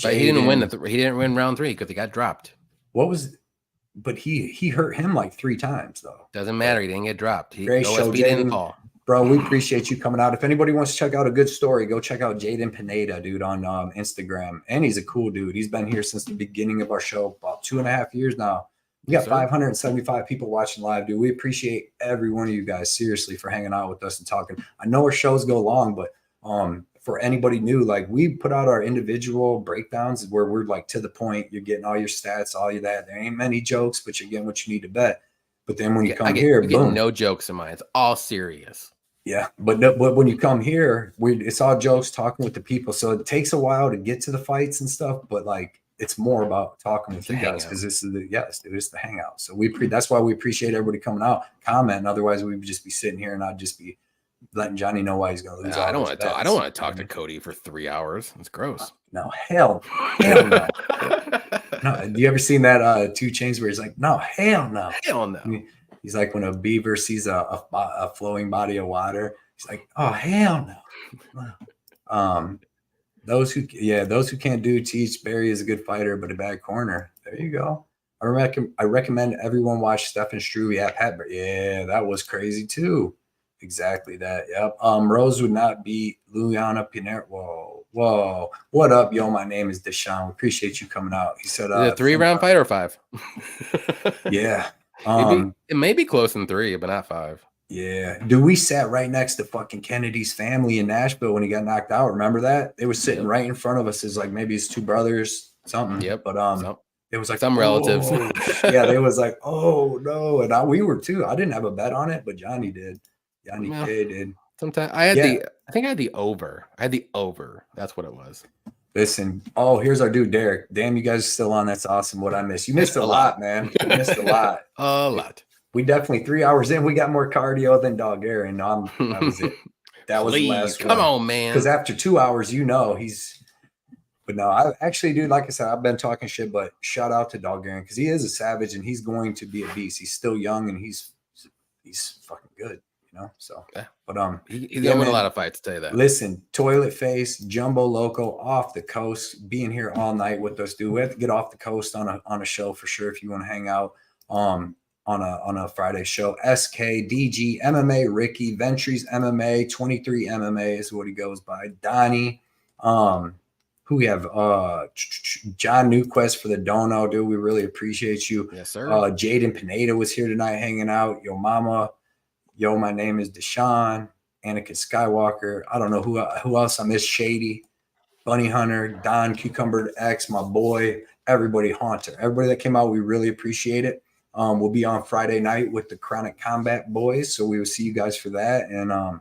But he didn't win. He didn't win round 3 because he got dropped. But he hurt him like 3 times, though. Doesn't matter. He didn't get dropped. Great show, Jaden. Bro, we appreciate you coming out. If anybody wants to check out a good story, go check out Jaden Pineda, dude, on Instagram. And he's a cool dude. He's been here since the beginning of our show, about 2.5 years now. We got 575 people watching live, dude. We appreciate every one of you guys, seriously, for hanging out with us and talking. I know our shows go long, but For anybody new, like we put out our individual breakdowns where we're like to the point. You're getting all your stats, all your that. There ain't many jokes, but you're getting what you need to bet. But then when you come here, boom, no jokes in mine. It's all serious. Yeah, but when you come here, it's all jokes, talking with the people. So it takes a while to get to the fights and stuff, but like it's more about talking with you guys because this is it's the hangout. So that's why we appreciate everybody coming out, commenting. Otherwise, we would just be sitting here and I'd just be letting Johnny know why he's going to lose. I don't want to talk. I don't want to talk to Cody for 3 hours. It's gross. No, hell no. No, you ever seen that 2 Chainz where he's like, no, hell no. He's like when a beaver sees a flowing body of water, he's like, oh, hell no. Those who can't do teach. Barry is a good fighter, but a bad corner. There you go. I recommend everyone watch Stefan Struve at Pat. Yeah, that was crazy too. Exactly that. Yep. Rose would not beat Luliana Pinero. Whoa. What up, yo? My name is Deshaun. We appreciate you coming out. He said, is it a 3-round fight or 5? Yeah. It may be close in 3, but not 5. Yeah. Dude, we sat right next to fucking Kennedy's family in Nashville when he got knocked out. Remember that? They were sitting right in front of us as like maybe his 2 brothers, something. Yep. But it was like some relatives. Yeah, they was like, oh no. And we were too. I didn't have a bet on it, but Johnny did. Johnny K did. Sometimes I think I had the over. I had the over. That's what it was. Listen, here's our dude Derek. Damn, you guys are still on. That's awesome. What I missed. You missed a lot, man. You missed a lot. A lot. We definitely 3 hours in. We got more cardio than Dog Aaron. That was it. That was the last one. Come on, man. Because after 2 hours, he's. But no, I actually, dude. Like I said, I've been talking shit. But shout out to Dog Aaron because he is a savage and he's going to be a beast. He's still young and he's fucking good. So yeah. But he's gonna win a lot of fights, tell you that. Listen, Toilet Face, Jumbo Loco off the coast, being here all night with us, dude. We have to get off the coast on a show for sure if you want to hang out on a Friday show. SK, DG, MMA, Ricky, Ventries MMA, 23 MMA is what he goes by. Donnie, who we have John Newquest for the dono, dude. We really appreciate you. Yes, sir. Jaden Pineda was here tonight hanging out. Yo mama. Yo, my name is Deshaun, Anakin Skywalker. I don't know who else I missed. Shady, Bunny Hunter, Don Cucumber X, my boy, everybody, Haunter, everybody that came out. We really appreciate it. We'll be on Friday night with the Chronic Combat boys, so we will see you guys for that. And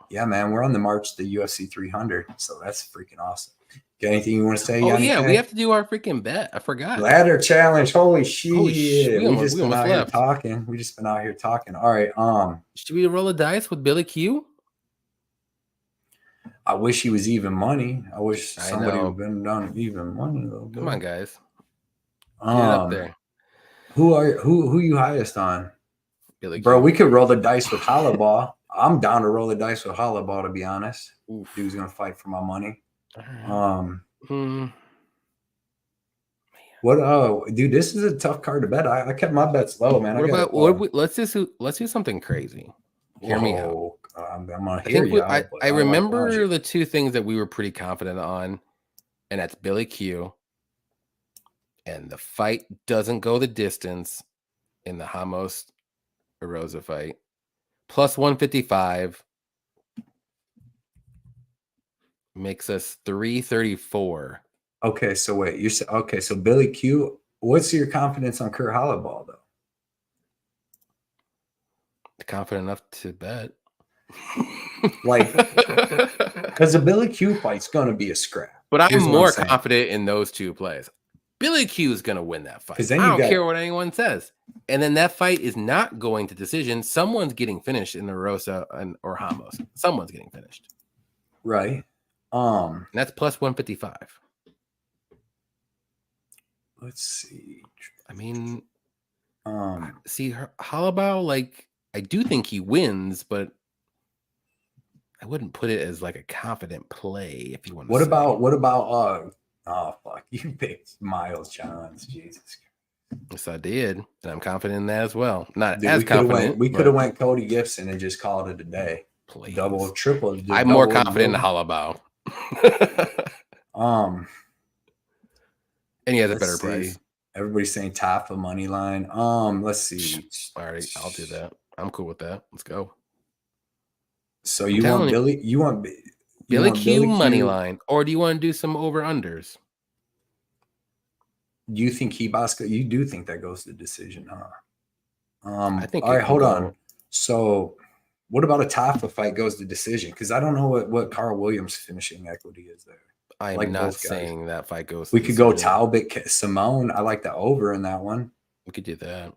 yeah, man, we're on the march to the UFC 300, so that's freaking awesome. Got anything you want to say? Oh yeah, we have to do our freaking bet. I forgot. Ladder challenge. Holy shit! We just been out here talking. We just been out here talking. All right. Should we roll a dice with Billy Q? I wish he was even money. I wish somebody would have been done even money a little bit. Come on, guys. Get it up there. Who you highest on? Billy Bro, Q. we could roll the dice with Halal. I'm down to roll the dice with Halal, to be honest. Oof. Dude's gonna fight for my money. What dude, this is a tough card to bet. I kept my bets low, man. Let's do something crazy. Hear me out. I'm gonna hear you. I remember the 2 things that we were pretty confident on, and that's Billy Q. And the fight doesn't go the distance in the Hamos Erosa fight. Plus 155. Makes us 334. Okay, so wait, so Billy Q. What's your confidence on Kurt Halal though? Confident enough to bet. Like, because the Billy Q fight's gonna be a scrap. But I'm more confident in those 2 plays. Billy Q is gonna win that fight. I don't care what anyone says. And then that fight is not going to decision. Someone's getting finished in the Rosa or Hamos. Someone's getting finished. Right. And that's plus 155. Let's see. I mean, see, Halal, like, I do think he wins, but I wouldn't put it as like a confident play if you want to. What about oh fuck, you picked Miles Johns, Jesus Christ. Yes, I did, and I'm confident in that as well. Not as confident. We could have went Cody Gibson and just called it a day. Please. Double, triple. I'm more confident in Halal. And he has a better price. Everybody's saying Tafa money line. Let's see. All right, I'll do that. I'm cool with that. Let's go. So you want Billy? You want Billy Q money line, or do you want to do some over unders? Do you think you do think that goes to decision, huh? I think. All right, hold on. So, what about a Tafa fight goes to decision? Because I don't know what Carl Williams' finishing equity is there. I'm like not saying that fight goes. We could go Talbot, Simone. I like the over in that one. We could do that.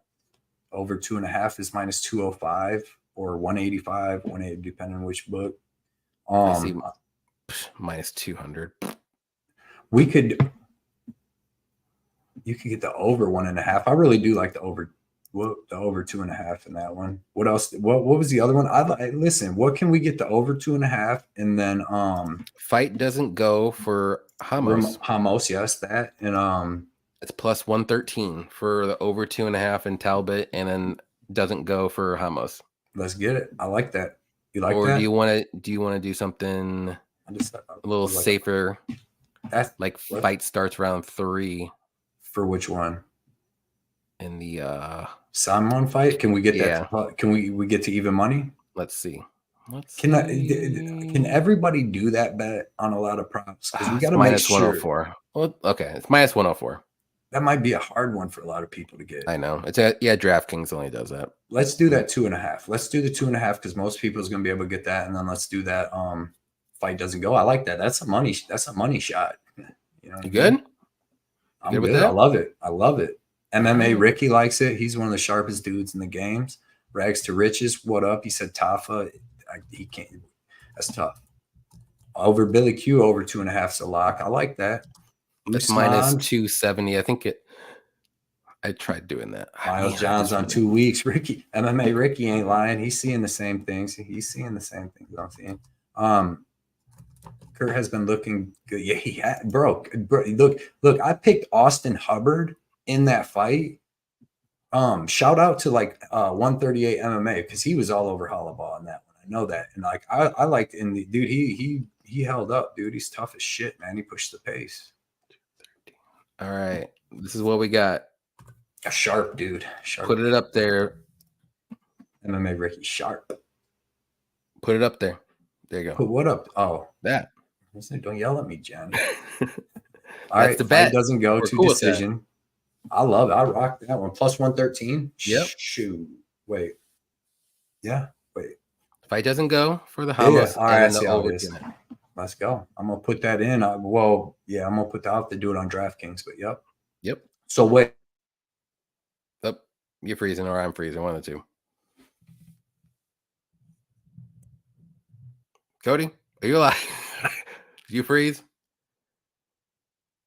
Over 2.5 is minus 205 or 185, 180, depending on which book. I see minus 200. You could get the over 1.5. I really do like the over 2.5 in that one. What else? What was the other one? Listen, what can we get the over 2.5? And then fight doesn't go for Hamos. Hamos, yes, that. And it's plus 113 for the over 2.5 in Talbot, and then doesn't go for Hamos. Let's get it. I like that. You like that? Or do you want to do something a little safer? Fight starts round 3. For which one? In the Simone fight? Can we get that? Can we get to even money? Let's see. Can everybody do that bet on a lot of props? Because we got to make sure. 104. Well, okay, it's minus 104. That might be a hard one for a lot of people to get. I know. DraftKings only does that. Let's do that 2.5. Let's do the 2.5 because most people is going to be able to get that, and then let's do that. Fight doesn't go. I like that. That's a money shot. You know, you good? I'm good with that. I love it. MMA Ricky likes it. He's one of the sharpest dudes in the games. Rags to riches. What up? He said Tafa. He can't. That's tough. Over Billy Q, over 2.5 is a lock. I like that. That's minus 270. I think I tried doing that. Miles Johns on 2 weeks. MMA Ricky ain't lying. He's seeing the same things. I'm seeing. Kurt has been looking good. Yeah, he had, bro. Look. I picked Austin Hubbard in that fight. Shout out to 138 MMA because he was all over Halal in that one. I know that, and I liked in the dude. He held up, dude. He's tough as shit, man. He pushed the pace. All right, this is what we got. A sharp dude. Put it up there. MMA Ricky Sharp. Put it up there. There you go. Put what up? Oh, that. Don't yell at me, Jen. All right, the bet doesn't go to decision. I love it. I rock that one. Plus 113. Yep. Shoot. Wait. Yeah. Wait. Fight doesn't go for the Hamos. All right. I see how it is. Let's go. I'm gonna put that in. I'm gonna put that out to do it on DraftKings. But yep. So wait. Yep. You're freezing or I'm freezing. One of the two. Cody, are you alive? Did you freeze?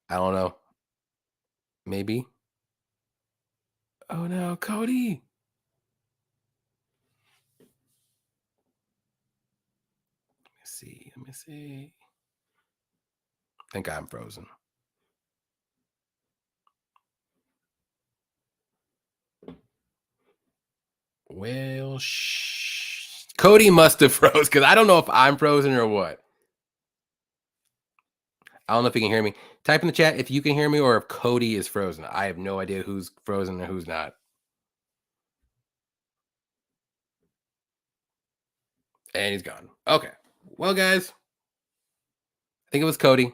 I don't know. Maybe. Oh no, Cody. Let me see. I think I'm frozen. Well, Cody must have froze because I don't know if I'm frozen or what. I don't know if you can hear me. Type in the chat if you can hear me or if Cody is frozen. I have no idea who's frozen and who's not. And he's gone. Okay. Well, guys, I think it was Cody.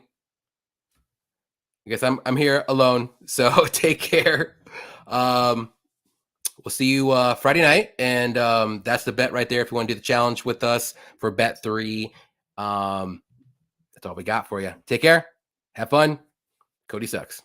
I guess I'm here alone. So take care. We'll see you Friday night. And that's the bet right there. If you want to do the challenge with us for bet 3. That's all we got for you. Take care. Have fun. Cody sucks.